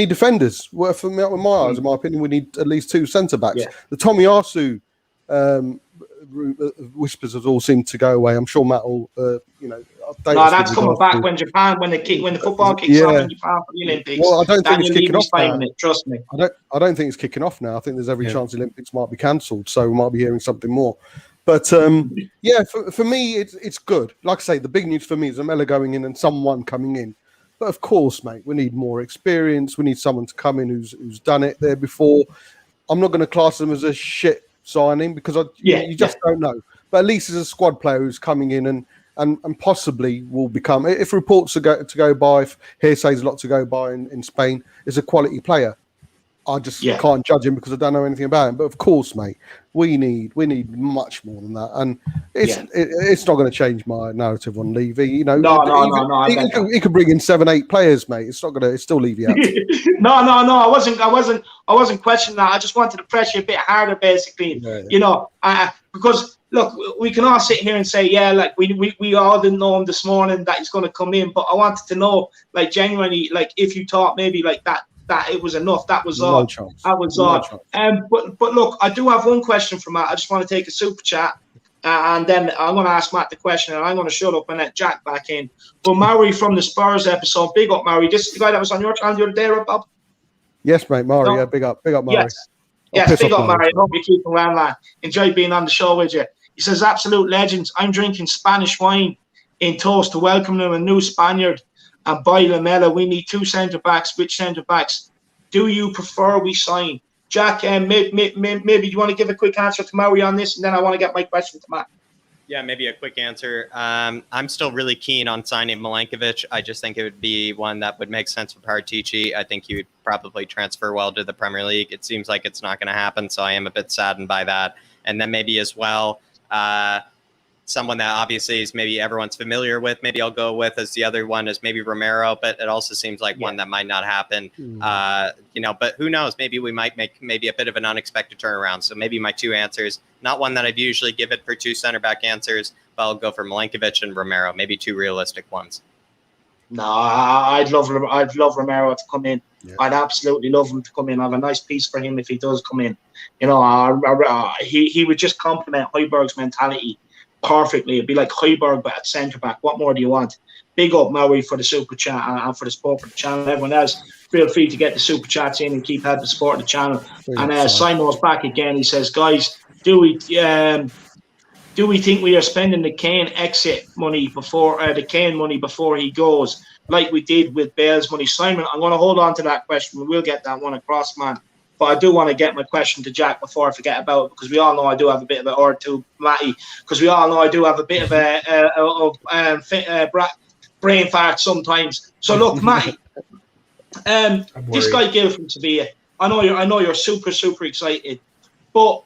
defenders. Well, in my eyes, in my opinion, we need at least 2 centre backs. Yeah. The Tomiyasu whispers have all seemed to go away. I'm sure Matt will, update. No, that's coming back when the football kicks off in Japan for the Olympics. Well, I don't think it's kicking off now. Trust me. I don't think it's kicking off now. I think there's every chance the Olympics might be cancelled, so we might be hearing something more. But for me, it's good. Like I say, the big news for me is Lamela going in and someone coming in. But of course, mate, we need more experience. We need someone to come in who's done it there before. I'm not going to class them as a shit signing because you just don't know. But at least as a squad player who's coming in and possibly will become, if reports are to go by, if hearsay's a lot to go by in Spain, is a quality player. I just can't judge him because I don't know anything about him. But of course, mate, we need much more than that, and it's not going to change my narrative on Levy. No. He could bring in 7-8 players, mate. It's not going to. It's still Levy out. No. I wasn't questioning that. I just wanted to press you a bit harder, basically. Because look, we can all sit here and say, like we all didn't know him this morning that he's going to come in, but I wanted to know, like, genuinely, like, if you thought maybe like that it was enough. That was all. That was all. But look, I do have one question for Matt. I just want to take a super chat, and then I'm going to ask Matt the question, and I'm going to shut up and let Jack back in. But Murray from the Spurs episode, big up, Murray. This is the guy that was on your channel the other day, right, Bob? Yes, mate, Murray. No? Yeah, big up, Murray. Yes, big up, Murray. I hope you keep around, lad. Enjoy being on the show with you. He says, absolute legends. I'm drinking Spanish wine in toast to welcome him, a new Spaniard. And by Lamela, we need 2 centre-backs. Which centre-backs do you prefer we sign? Jack, maybe you want to give a quick answer to Murray on this, and then I want to get my question to Matt. Yeah, maybe a quick answer. I'm still really keen on signing Milankovic. I just think it would be one that would make sense for Paratici. I think he would probably transfer well to the Premier League. It seems like it's not going to happen, so I am a bit saddened by that. And then maybe as well, someone that obviously is maybe everyone's familiar with. Maybe I'll go with as the other one is maybe Romero, but it also seems like one that might not happen. But who knows? Maybe we might make maybe a bit of an unexpected turnaround. So maybe my two answers, not one that I'd usually give it for two center back answers, but I'll go for Milenkovic and Romero, maybe two realistic ones. No, I'd love Romero to come in. Yeah. I'd absolutely love him to come in. I have a nice piece for him if he does come in. He would just complement Højbjerg's mentality perfectly. It'd be like Højbjerg, but at centre back. What more do you want? Big up Maui for the super chat and for the support for the channel. Everyone else, feel free to get the super chats in and keep helping support the channel. Simon's back again. He says, guys, do we think we are spending the Kane exit money before he goes, like we did with Bale's money? Simon, I'm going to hold on to that question. We'll get that one across, man. But I do want to get my question to Jack before I forget about it, because we all know I do have a bit of a, or to Matty, because we all know I do have a bit of a brain fart sometimes. So look, Matty, this guy Gil from Sevilla, I know you're super excited, but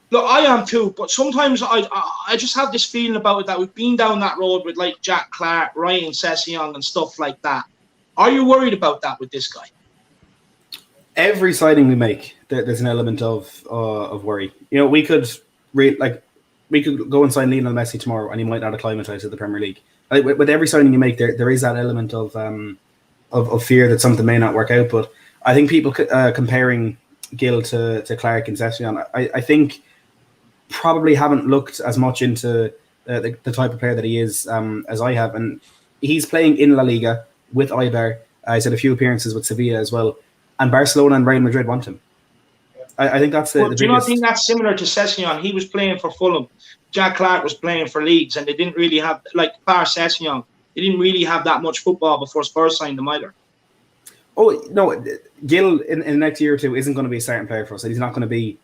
look, I am too. But sometimes I just have this feeling about it that we've been down that road with like Jack Clark, Ryan Sessegnon, and stuff like that. Are you worried about that with this guy? Every signing we make, there's an element of worry. We could go and sign Lionel Messi tomorrow, and he might not acclimatise to the Premier League. Like, with every signing you make, there is that element of fear that something may not work out. But I think people comparing Gil to Clark and Sessegnon, I think probably haven't looked as much into the type of player that he is as I have, and he's playing in La Liga with Eibar. He's had a few appearances with Sevilla as well. And Barcelona and Real Madrid want him. I think that's the biggest. Do you not think that's similar to Sessegnon? He was playing for Fulham. Jack Clark was playing for Leeds, and they didn't really have, like, bar Sessegnon, they didn't really have that much football before Spurs signed him either. Oh, no, Gil in the next year or two isn't going to be a starting player for us. He's not going to be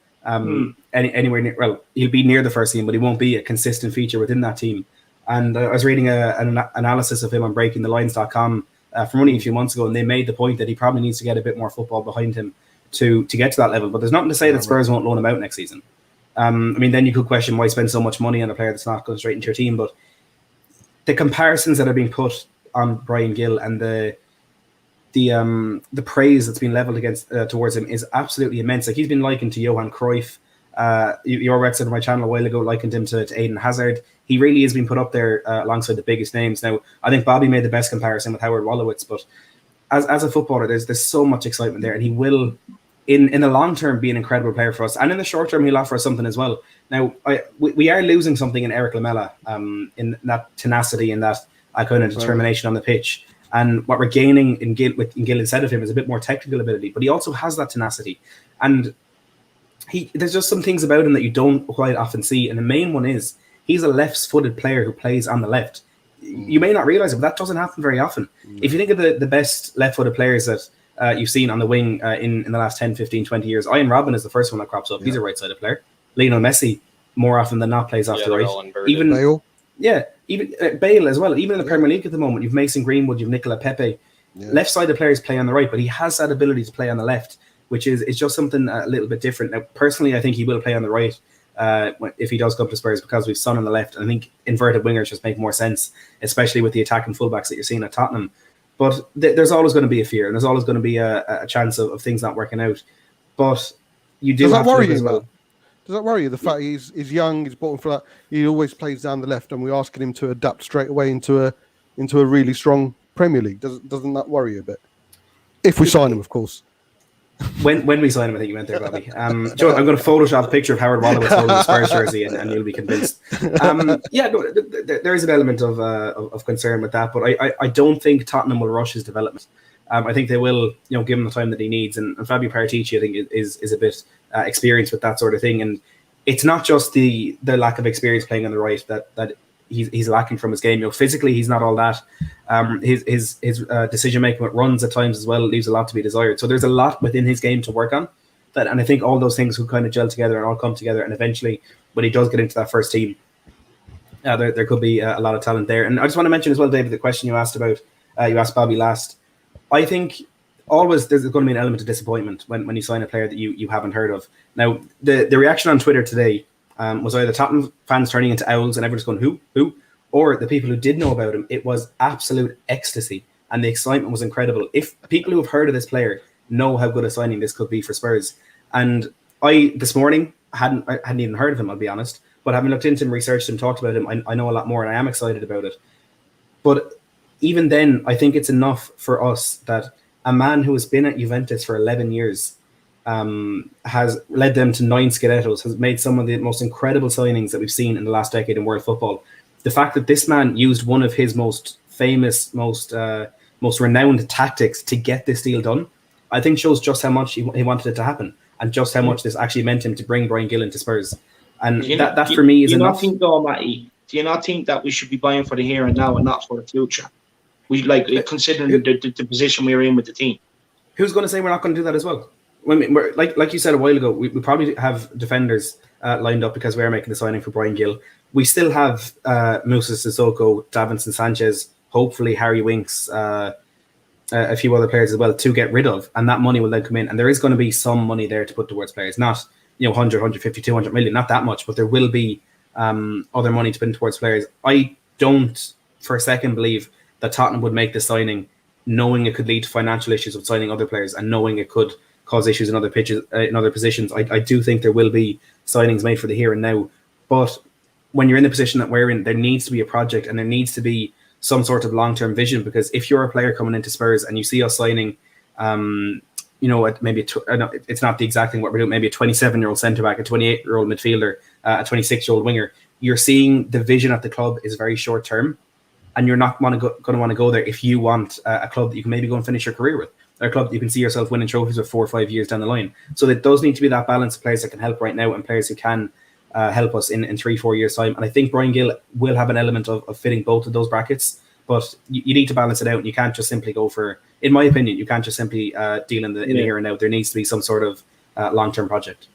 anywhere near, well, he'll be near the first team, but he won't be a consistent feature within that team. And I was reading an analysis of him on BreakingTheLines.com from only a few months ago, and they made the point that he probably needs to get a bit more football behind him to get to that level. But there's nothing to say that Spurs won't loan him out next season. Then you could question why spend so much money on a player that's not going straight into your team. But the comparisons that are being put on Bryan Gil and the praise that's been leveled against towards him is absolutely immense. Like, he's been likened to Johan Cruyff. Your website on my channel a while ago likened him to Eden Hazard. He really has been put up there alongside the biggest names. Now, I think Bobby made the best comparison with Howard Wolowitz, but as a footballer, there's so much excitement there, and he will, in the long term, be an incredible player for us, and in the short term, he'll offer us something as well. Now, we are losing something in Eric Lamela, in that tenacity and that kind of determination on the pitch, and what we're gaining in Gil instead of him is a bit more technical ability, but he also has that tenacity, and there's just some things about him that you don't quite often see, and the main one is he's a left-footed player who plays on the left. You may not realize it, but that doesn't happen very often. If you think of the best left-footed players that you've seen on the wing in the last 10, 15, 20 years, Ian Robin is the first one that crops up. Yeah. He's a right-sided player. Lionel Messi, more often than not, plays off the right. Even Bale. Yeah, even Bale as well. Even in the Premier League at the moment, you've Mason Greenwood, you've Nicola Pepe. Yeah. Left-sided players play on the right, but he has that ability to play on the left, which is just something a little bit different. Now, personally, I think he will play on the right if he does come to Spurs, because we've Son on the left. I think inverted wingers just make more sense, especially with the attacking fullbacks that you're seeing at Tottenham. But there's always going to be a fear, and there's always going to be a chance of things not working out. But you do. Does that worry you? Well. Does that worry you? The fact he's young, he's bought for that. He always plays down the left, and we're asking him to adapt straight away into a really strong Premier League. Doesn't that worry you a bit? If we sign him, of course. When we sign him, I think you meant there, Bobby. Joe, I'm going to Photoshop a picture of Howard Wolowitz holding the Spurs jersey, and you'll be convinced. There is an element of concern with that, but I don't think Tottenham will rush his development. I think they will, give him the time that he needs. And Fabio Paratici, I think, is a bit experienced with that sort of thing. And it's not just the lack of experience playing on the right that he's lacking from his game. Physically, he's not all that. His decision making with runs at times as well leaves a lot to be desired. So there's a lot within his game to work on. And I think all those things will kind of gel together and all come together. And eventually, when he does get into that first team, there could be a lot of talent there. And I just want to mention as well, David, the question you asked about, you asked Bobby last. I think always there's going to be an element of disappointment when you sign a player that you haven't heard of. Now, the reaction on Twitter today was either Tottenham fans turning into owls and everyone's going, who? Or the people who did know about him, it was absolute ecstasy. And the excitement was incredible. If people who have heard of this player know how good a signing this could be for Spurs. And I, this morning, I hadn't even heard of him, I'll be honest. But having looked into him, researched him, talked about him, I know a lot more and I am excited about it. But even then, I think it's enough for us that a man who has been at Juventus for 11 years has led them to 9 Scudettos, has made some of the most incredible signings that we've seen in the last decade in world football. The fact that this man used one of his most famous, most renowned tactics to get this deal done, I think shows just how much he wanted it to happen and just how much this actually meant him to bring Bryan Gil into Spurs. And that for me is enough. Do you not think that we should be buying for the here and now and not for the future? We considering the position we're in with the team. Who's going to say we're not going to do that as well? We're, like you said a while ago, we probably have defenders lined up because we're making the signing for Bryan Gil. We still have Musa Sissoko, Davinson Sanchez, hopefully Harry Winks, a few other players as well to get rid of, and that money will then come in. And there is going to be some money there to put towards players, not 100, 150, 200 million, not that much, but there will be other money to put towards players. I don't for a second believe that Tottenham would make the signing knowing it could lead to financial issues of signing other players and knowing it could cause issues in other pitches, in other positions. I do think there will be signings made for the here and now, but when you're in the position that we're in, there needs to be a project and there needs to be some sort of long-term vision, because if you're a player coming into Spurs and you see us signing, maybe it's not the exact thing what we're doing, maybe a 27-year-old centre-back, a 28-year-old midfielder, a 26-year-old winger, you're seeing the vision at the club is very short-term, and you're not going to want to go there if you want a club that you can maybe go and finish your career with, or a club that you can see yourself winning trophies with 4 or 5 years down the line. So there does need to be that balance of players that can help right now and players who can help us in 3-4 years' time. And I think Bryan Gil will have an element of fitting both of those brackets, but you need to balance it out, and you can't just simply go for, in my opinion, you can't just simply deal in the here and now. There needs to be some sort of long-term project.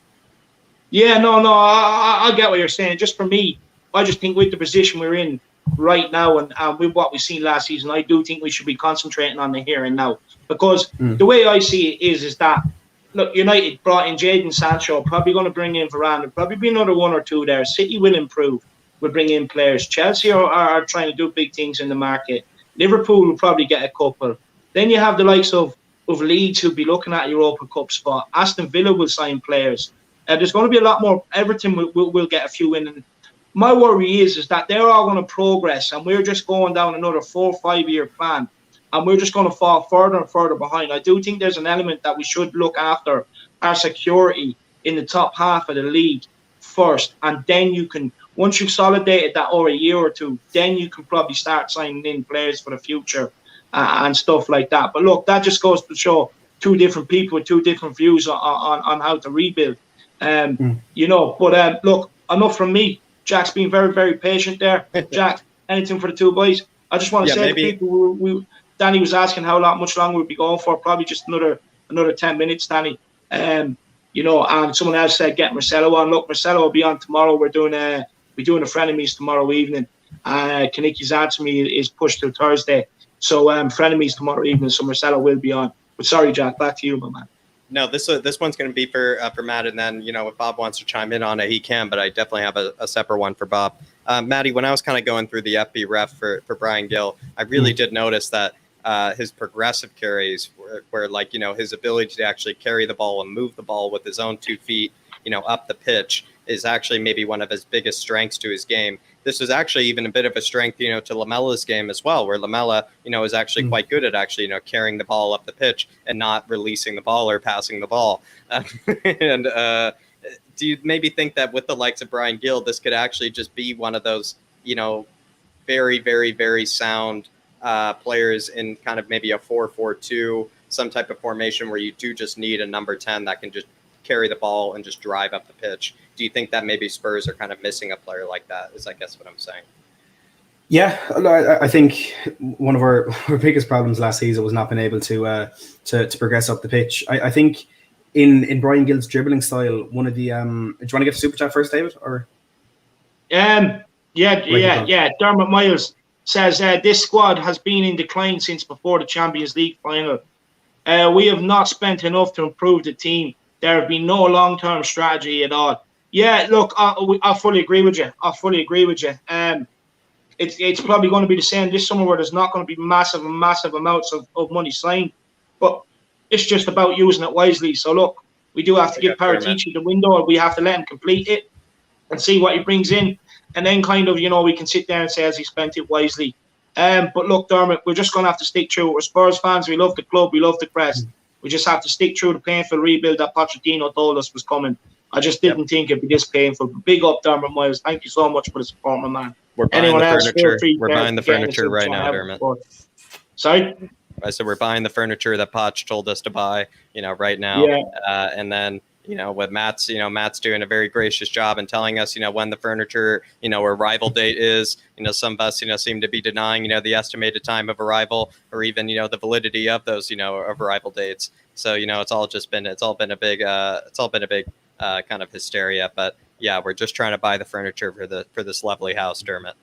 Yeah, no, I get what you're saying. Just for me, I just think with the position we're in right now and with what we've seen last season, I do think we should be concentrating on the here and now, because the way I see it is that, look, United brought in Jadon Sancho, probably going to bring in Varane, there'll probably be another 1 or 2 there. City will improve, will bring in players. Chelsea are trying to do big things in the market. Liverpool will probably get a couple. Then you have the likes of Leeds who'll be looking at a Europa Cup spot. Aston Villa will sign players. There's going to be a lot more. Everton will get a few in. And my worry is that they're all going to progress, and we're just going down another 4 or 5 year plan, and we're just going to fall further and further behind. I do think there's an element that we should look after our security in the top half of the league first, and then you can, once you've consolidated that over a year or two, then you can probably start signing in players for the future and stuff like that. But look, that just goes to show two different people with two different views on how to rebuild. But look, enough from me. Jack's been very, very patient there. Jack, anything for the two boys? I just want to say to people, Danny was asking how much longer we'd be going for. Probably just another 10 minutes, Danny. And someone else said get Marcelo on. Look, Marcelo will be on tomorrow. We're doing a frenemies tomorrow evening. Kanicki's answer me is pushed till Thursday. So frenemies tomorrow evening. So Marcelo will be on. But sorry, Jack, back to you, my man. No, this one's going to be for Matt, and then if Bob wants to chime in on it, he can. But I definitely have a separate one for Bob. Matty, when I was kind of going through the FB ref for Bryan Gil, I really did notice that his progressive carries were like his ability to actually carry the ball and move the ball with his own 2 feet up the pitch is actually maybe one of his biggest strengths to his game. This was actually even a bit of a strength, to Lamela's game as well, where Lamela, is actually quite good at actually, carrying the ball up the pitch and not releasing the ball or passing the ball. And do you maybe think that with the likes of Bryan Gil, this could actually just be one of those, very, very, very sound players in kind of maybe a 4-4-2, some type of formation where you do just need a number 10 that can just carry the ball and just drive up the pitch? Do you think that maybe Spurs are kind of missing a player like that, is I guess what I'm saying? Yeah, I think one of our biggest problems last season was not being able to progress up the pitch. I think in Bryan Gil's dribbling style, one of the do you want to get the super chat first, David? Or Dermot Miles says this squad has been in decline since before the Champions League final. We have not spent enough to improve the team. There have been no long-term strategy at all. Yeah, look, I fully agree with you. It's probably going to be the same this summer, where there's not going to be massive amounts of money signed, but it's just about using it wisely. So look, we do have to give Paratici the window, and we have to let him complete it and see what he brings in, and then kind of, we can sit there and say, has he spent it wisely? But look, Dermot, we're just going to have to stick through it. We're Spurs fans. We love the club. We love the crest. We just have to stick through the painful rebuild that Pochettino told us was coming. I just didn't think it'd be this painful. But big up, Dermot Miles. Thank you so much for the support, my man. We're buying the furniture. We're buying the furniture right now, Dermot. Sorry? I said we're buying the furniture that Poch told us to buy, right now. Yeah. And then, with Matt's doing a very gracious job in telling us, when the furniture, arrival date is. Some of us, seem to be denying, the estimated time of arrival, or even, the validity of those, of arrival dates. So, it's all been a big kind of hysteria. But yeah, we're just trying to buy the furniture for this lovely house, Dermot.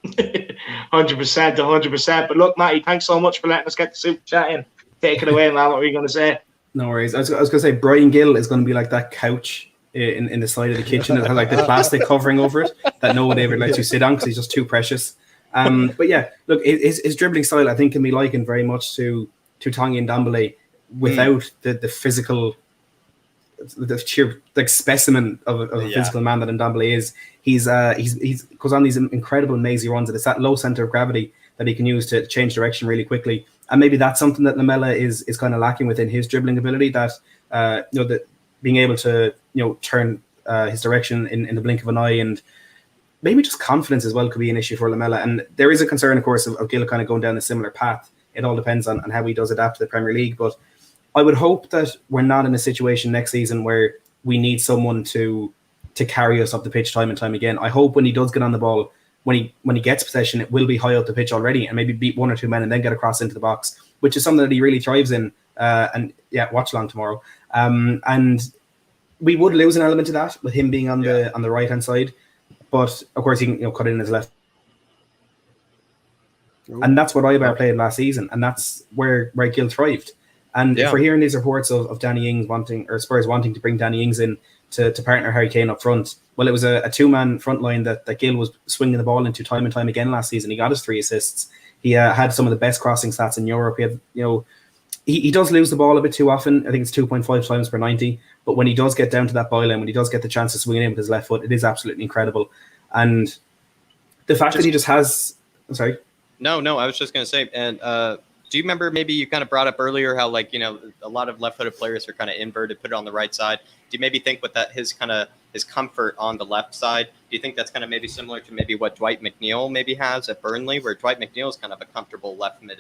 100%. But look, Matty, thanks so much for letting us get the super chat in. Take it away, man. What were you going to say? No worries. I was going to say Bryan Gil is going to be like that couch in the side of the kitchen that has like the plastic covering over it that no one ever lets you sit on because he's just too precious. But yeah, look, his dribbling style I think can be likened very much to Tanguy and Dembele without the physical, the sheer like specimen of a physical man that Dembele is. He's goes on these incredible mazy runs, and it's that low center of gravity that he can use to change direction really quickly. And maybe that's something that Lamela is kind of lacking within his dribbling ability. That that being able to turn his direction in the blink of an eye, and maybe just confidence as well could be an issue for Lamela. And there is a concern, of course, of Gil kind of going down a similar path. It all depends on how he does adapt to the Premier League. But I would hope that we're not in a situation next season where we need someone to carry us up the pitch time and time again. I hope when he does get on the ball, when he gets possession, it will be high up the pitch already, and maybe beat one or two men and then get across into the box, which is something that he really thrives in. And yeah, watch along tomorrow. And we would lose an element to that with him being on the right hand side, but of course he can cut in his left. And that's what Ibar played last season, and that's where Gil thrived. And if we're hearing these reports of Danny Ings Spurs wanting to bring Danny Ings in to partner Harry Kane up front, well, it was a two-man front line that Gil was swinging the ball into time and time again last season. He got his 3 assists. He had some of the best crossing stats in Europe. He had, he does lose the ball a bit too often. I think it's 2.5 times per 90. But when he does get down to that byline, when he does get the chance to swing in with his left foot, it is absolutely incredible. And the fact that he just has... I'm sorry? No, I was just going to say, and do you remember, maybe you kind of brought up earlier how, like, a lot of left-footed players are kind of inverted, put it on the right side. Do you maybe think with that his comfort on the left side, do you think that's kind of maybe similar to maybe what Dwight McNeil maybe has at Burnley, where Dwight McNeil is kind of a comfortable left mid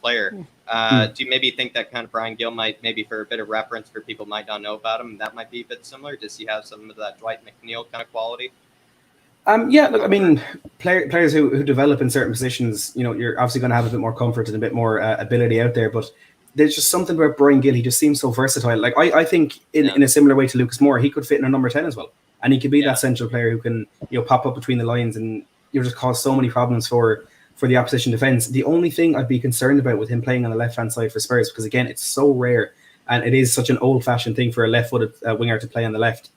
player? Do you maybe think that kind of Bryan Gil might, maybe for a bit of reference for people might not know about him, that might be a bit similar? Does he have some of that Dwight McNeil kind of quality? Yeah, look, I mean, players who develop in certain positions, you're obviously going to have a bit more comfort and a bit more ability out there. But there's just something about Bryan Gil. He just seems so versatile. Like I think in a similar way to Lucas Moore, he could fit in a number 10 as well, and he could be that central player who can pop up between the lines and just cause so many problems for the opposition defense. The only thing I'd be concerned about with him playing on the left hand side for Spurs, because again, it's so rare and it is such an old fashioned thing for a left footed winger to play on the left.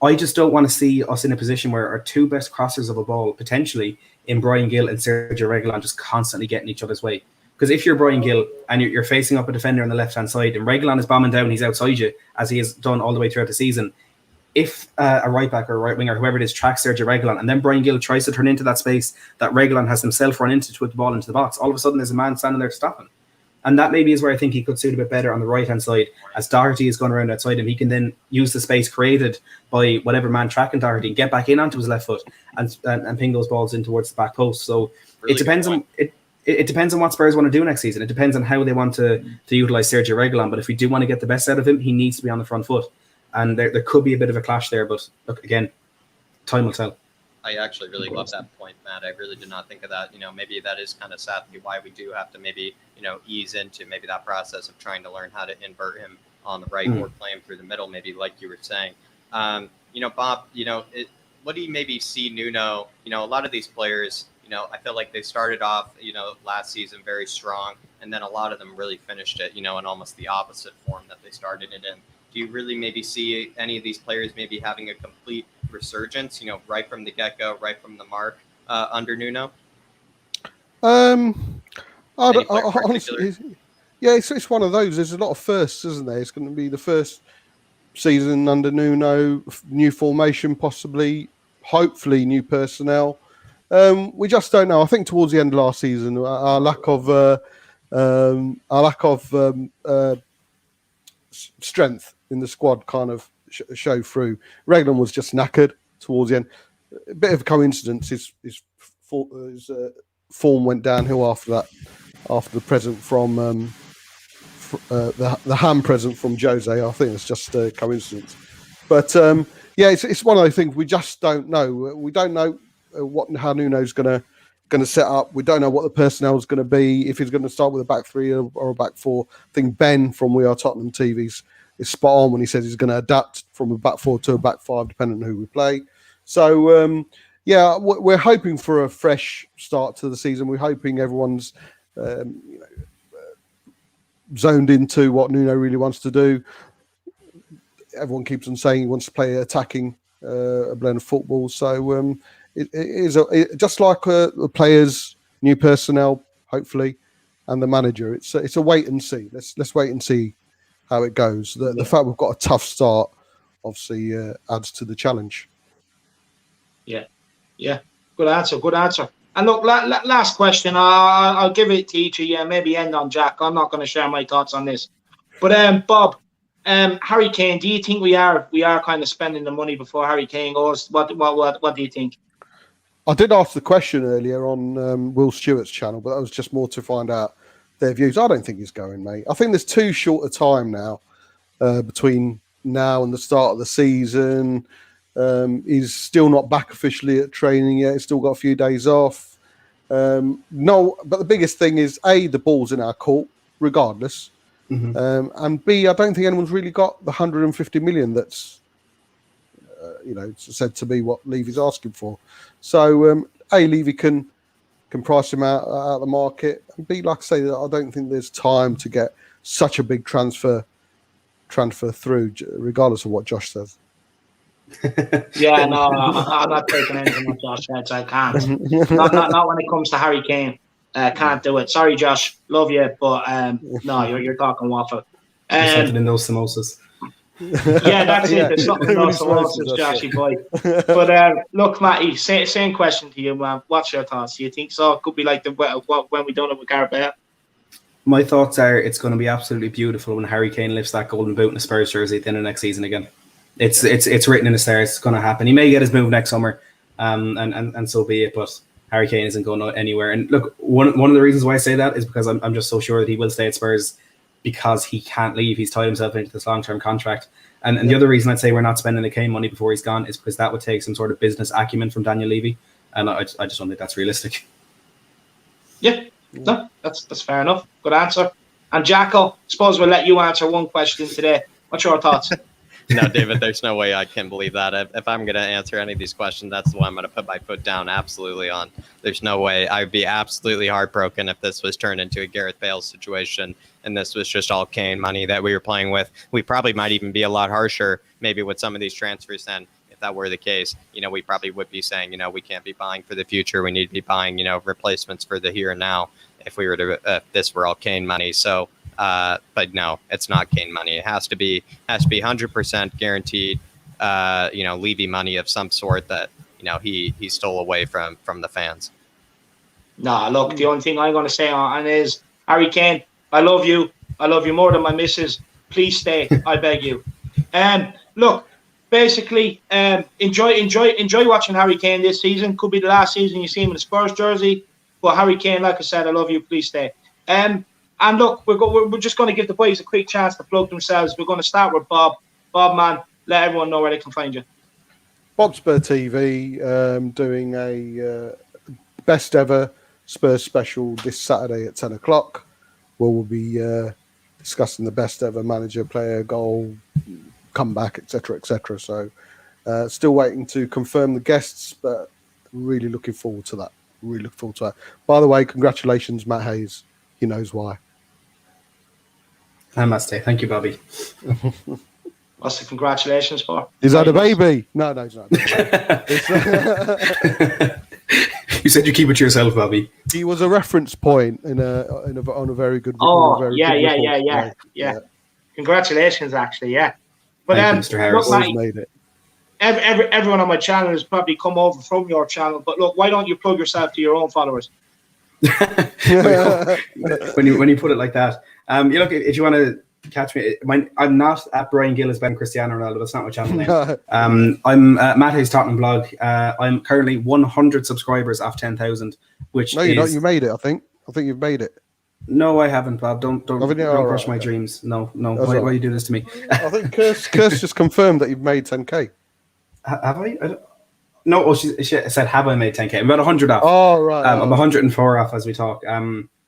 I just don't want to see us in a position where our 2 best crossers of a ball, potentially in Bryan Gil and Sergio Reguilon, just constantly getting each other's way. Because if you're Bryan Gil and you're facing up a defender on the left-hand side and Reguilon is bombing down, he's outside you, as he has done all the way throughout the season. If a right back or a right winger, whoever it is, tracks Sergio Reguilon, and then Bryan Gil tries to turn into that space that Reguilon has himself run into to put the ball into the box, all of a sudden there's a man standing there to stop him. And that maybe is where I think he could suit a bit better on the right-hand side. As Doherty is going around outside him, he can then use the space created by whatever man tracking Doherty and get back in onto his left foot and ping those balls in towards the back post. So really it depends on it depends on what Spurs want to do next season. It depends on how they want to utilise Sergio Reguilon. But if we do want to get the best out of him, he needs to be on the front foot. And there could be a bit of a clash there. But look, again, time will tell. I actually really love that point, Matt. I really did not think of that. Maybe that is kind of sadly why we do have to maybe, ease into maybe that process of trying to learn how to invert him on the right or play him through the middle, maybe like you were saying. Bob, what do you maybe see Nuno? A lot of these players, I feel like they started off, last season very strong, and then a lot of them really finished it, in almost the opposite form that they started it in. Do you really maybe see any of these players maybe having a complete resurgence, right from the get-go, right from the mark under Nuno? Honestly, yeah, it's one of those. There's a lot of firsts, isn't there? It's going to be the first season under Nuno, new formation possibly, hopefully new personnel. We just don't know. I think towards the end of last season, our lack of strength in the squad kind of showed through. Reglan was just knackered towards the end. A bit of a coincidence. His form went downhill after that. After the present from the ham present from Jose, I think it's just a coincidence. But it's one of those things we just don't know. We don't know how Nuno's going to set up. We don't know what the personnel is going to be. If he's going to start with a back three or a back four. I think Ben from We Are Tottenham TV's is spot on when he says he's going to adapt from a back four to a back five, depending on who we play. So we're hoping for a fresh start to the season. We're hoping everyone's zoned into what Nuno really wants to do. Everyone keeps on saying he wants to play attacking a blend of football. So it is just like the players, new personnel, hopefully, and the manager. It's a wait and see. Let's wait and see how it goes. The fact we've got a tough start obviously adds to the challenge. Yeah. Good answer. And look, last question. I'll give it to each of you. Maybe end on Jack. I'm not going to share my thoughts on this. But Bob, Harry Kane. Do you think we are kind of spending the money before Harry Kane goes? What do you think? I did ask the question earlier on Will Stewart's channel, but that was just more to find out their views. I don't think he's going, mate. I think there's too short a time now between now and the start of the season. He's still not back officially at training yet. He's still got a few days off. No, but the biggest thing is A, the ball's in our court, regardless. Mm-hmm. And B, I don't think anyone's really got the 150 million that's said to be what Levy's asking for. So A, Levy can price him out the market, and B, like I say, I don't think there's time to get such a big transfer through, regardless of what Josh says. Yeah, no, I'm not taking anything what Josh says. I can't. Not when it comes to Harry Kane. Can't do it. Sorry, Josh. Love you, but no, you're talking waffle. There's something in those samosas. Yeah, that's it. There's something in those samosas, Joshy boy. But look, Matty, same question to you, man. What's your thoughts? Do you think so? It could be like when we done it with Gareth. My thoughts are it's going to be absolutely beautiful when Harry Kane lifts that golden boot in a Spurs jersey at the end of next season again. It's written in the stars. It's going to happen. He may get his move next summer, and so be it. But Harry Kane isn't going anywhere. And look, one of the reasons why I say that is because I'm just so sure that he will stay at Spurs because he can't leave. He's tied himself into this long-term contract. And the other reason I'd say we're not spending the Kane money before he's gone is because that would take some sort of business acumen from Daniel Levy, and I just don't think that's realistic. Yeah, no, that's fair enough. Good answer. And Jacko, suppose we'll let you answer one question today. What's your thoughts? No, David, there's no way I can believe that. If I'm going to answer any of these questions, that's the one I'm going to put my foot down absolutely on. There's no way. I'd be absolutely heartbroken if this was turned into a Gareth Bale situation and this was just all Kane money that we were playing with. We probably might even be a lot harsher maybe with some of these transfers then. If that were the case, we probably would be saying, we can't be buying for the future. We need to be buying, replacements for the here and now if we were to, if this were all Kane money. So, but no, it's not Kane money. It has to be 100% guaranteed, Levy money of some sort that, he stole away from the fans. Nah, look, the only thing I'm going to say on is, Harry Kane, I love you. I love you more than my missus. Please stay. I beg you. Look, basically, enjoy watching Harry Kane this season. Could be the last season you see him in the Spurs jersey. But Harry Kane, like I said, I love you. Please stay. And look, we're just going to give the boys a quick chance to plug themselves. We're going to start with Bob. Bob, man, let everyone know where they can find you. Hotpspur TV doing a best ever Spurs special this Saturday at 10 o'clock, where we'll be discussing the best ever manager, player, goal, comeback, etc., etc. So still waiting to confirm the guests, but really looking forward to that. By the way, congratulations, Matt Hayes. He knows why. Namaste. Thank you, Bobby. What's the congratulations for? Is that a baby? No, it's not. You said you keep it to yourself, Bobby. He was a reference point on a very good. Oh, very yeah. good Congratulations, actually, yeah. But Thank you, Mr. Harris. look, Matty, made it. everyone on my channel has probably come over from your channel. But look, why don't you plug yourself to your own followers? when you put it like that, look, if you want to catch me, I'm not at Bryan Gil as Ben Cristiano Ronaldo. That's not my channel name. I'm Matt Hayes Tottenham blog. I'm currently 100 subscribers off 10,000. Which no, you're not. You made it. I think you've made it. No, I haven't, Bob. Don't crush my dreams. No. Why you do this to me? I think Kirst just confirmed that you've made 10k. Have I? No. Oh, she said, have I made 10k? I'm about 100 off. Oh, right. I'm 104 off as we talk.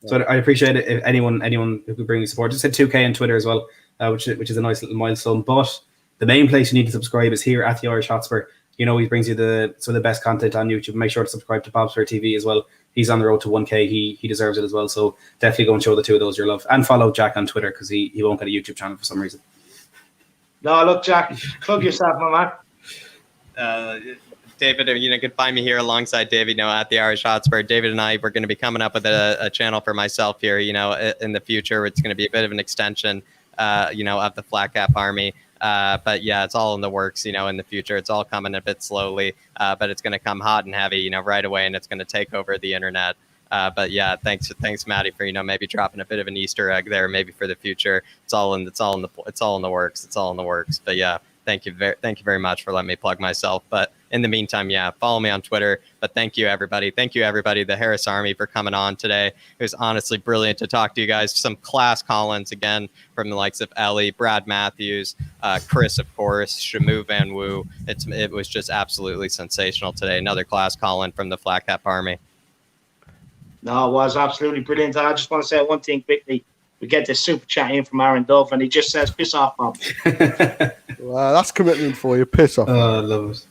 So I appreciate it if anyone who could bring me support. Just hit 2k on Twitter as well, which is a nice little milestone. But the main place you need to subscribe is here at the Irish Hotspur. You know, he brings you some of the best content on YouTube. Make sure to subscribe to Hotspur TV as well. He's on the road to 1k. He deserves it as well. So definitely go and show the two of those your love. And follow Jack on Twitter because he won't get a YouTube channel for some reason. No, look, Jack, plug yourself, my man. David, you can find me here alongside David, at the Irish Hotspur. David and I, we're going to be coming up with a channel for myself here, in the future. It's going to be a bit of an extension, of the Flat Cap Army. But yeah, it's all in the works, in the future. It's all coming a bit slowly, but it's going to come hot and heavy, right away, and it's going to take over the internet. But yeah, thanks, Matty, for maybe dropping a bit of an Easter egg there, maybe for the future. It's all in the works. But yeah, thank you very much for letting me plug myself. But in the meantime, yeah, follow me on Twitter. But thank you, everybody. The Harris Army, for coming on today. It was honestly brilliant to talk to you guys. Some class call-ins again from the likes of Ellie, Brad Matthews, Chris, of course, Shamu Van Woo. It was just absolutely sensational today. Another class call-in from the Flat Cap Army. No, it was absolutely brilliant. And I just want to say one thing quickly. We get this super chat in from Aaron Dove, and he just says, "Piss off, Bob." Wow, that's commitment for you. Piss off. Oh, I love it.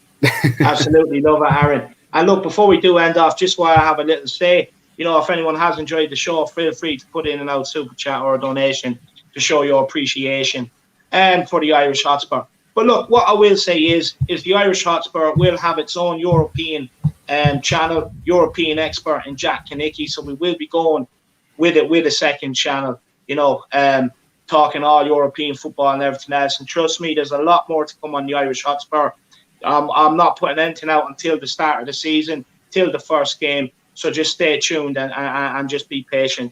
Absolutely love it, Aaron. And look, before we do end off, just while I have a little say, if anyone has enjoyed the show, feel free to put in and out super chat or a donation to show your appreciation for the Irish Hotspur. But look, what I will say is the Irish Hotspur will have its own European channel, European expert in Jack Kanicki. So we will be going with a second channel, talking all European football and everything else. And trust me, there's a lot more to come on the Irish Hotspur. I'm not putting anything out until the start of the season, till the first game. So just stay tuned and just be patient.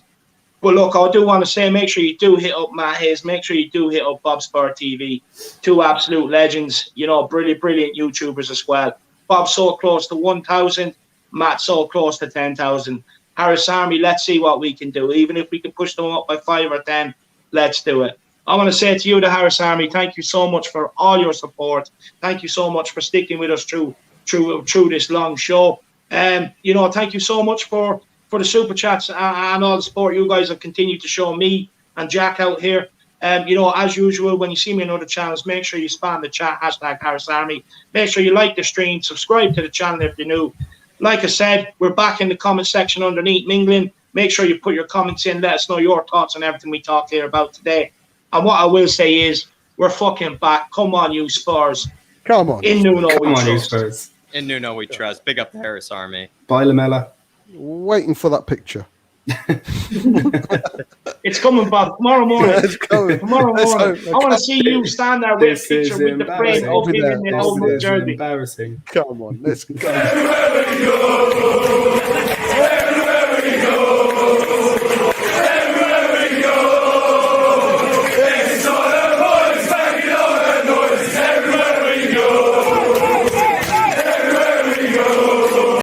But look, I do want to say, make sure you do hit up Matt Hayes. Make sure you do hit up Hotspur TV. Two absolute legends, brilliant YouTubers as well. Bob's so close to 1,000. Matt so close to 10,000. Harris Army, let's see what we can do. Even if we can push them up by 5 or 10, let's do it. I want to say to you, the Harris Army, thank you so much for all your support. Thank you so much for sticking with us through this long show. Thank you so much for the super chats and all the support you guys have continued to show me and Jack out here. As usual, when you see me on other channels, make sure you spam the chat, #Harris Army. Make sure you like the stream, subscribe to the channel if you're new. Like I said, we're back in the comment section underneath mingling. Make sure you put your comments in. Let us know your thoughts on everything we talked here about today. And what I will say is, we're fucking back. Come on, you Spurs. Come on. In Nuno we trust. You Spurs. In Nuno we trust. Big up the Harris Army. Bye, Lamela. Waiting for that picture. It's coming, Bob. Tomorrow morning. Yeah, it's coming. Tomorrow morning. I want to see you stand there with a picture with the frame of him in the old jersey. Embarrassing. Come on, let's go. Everywhere we go, everywhere we go.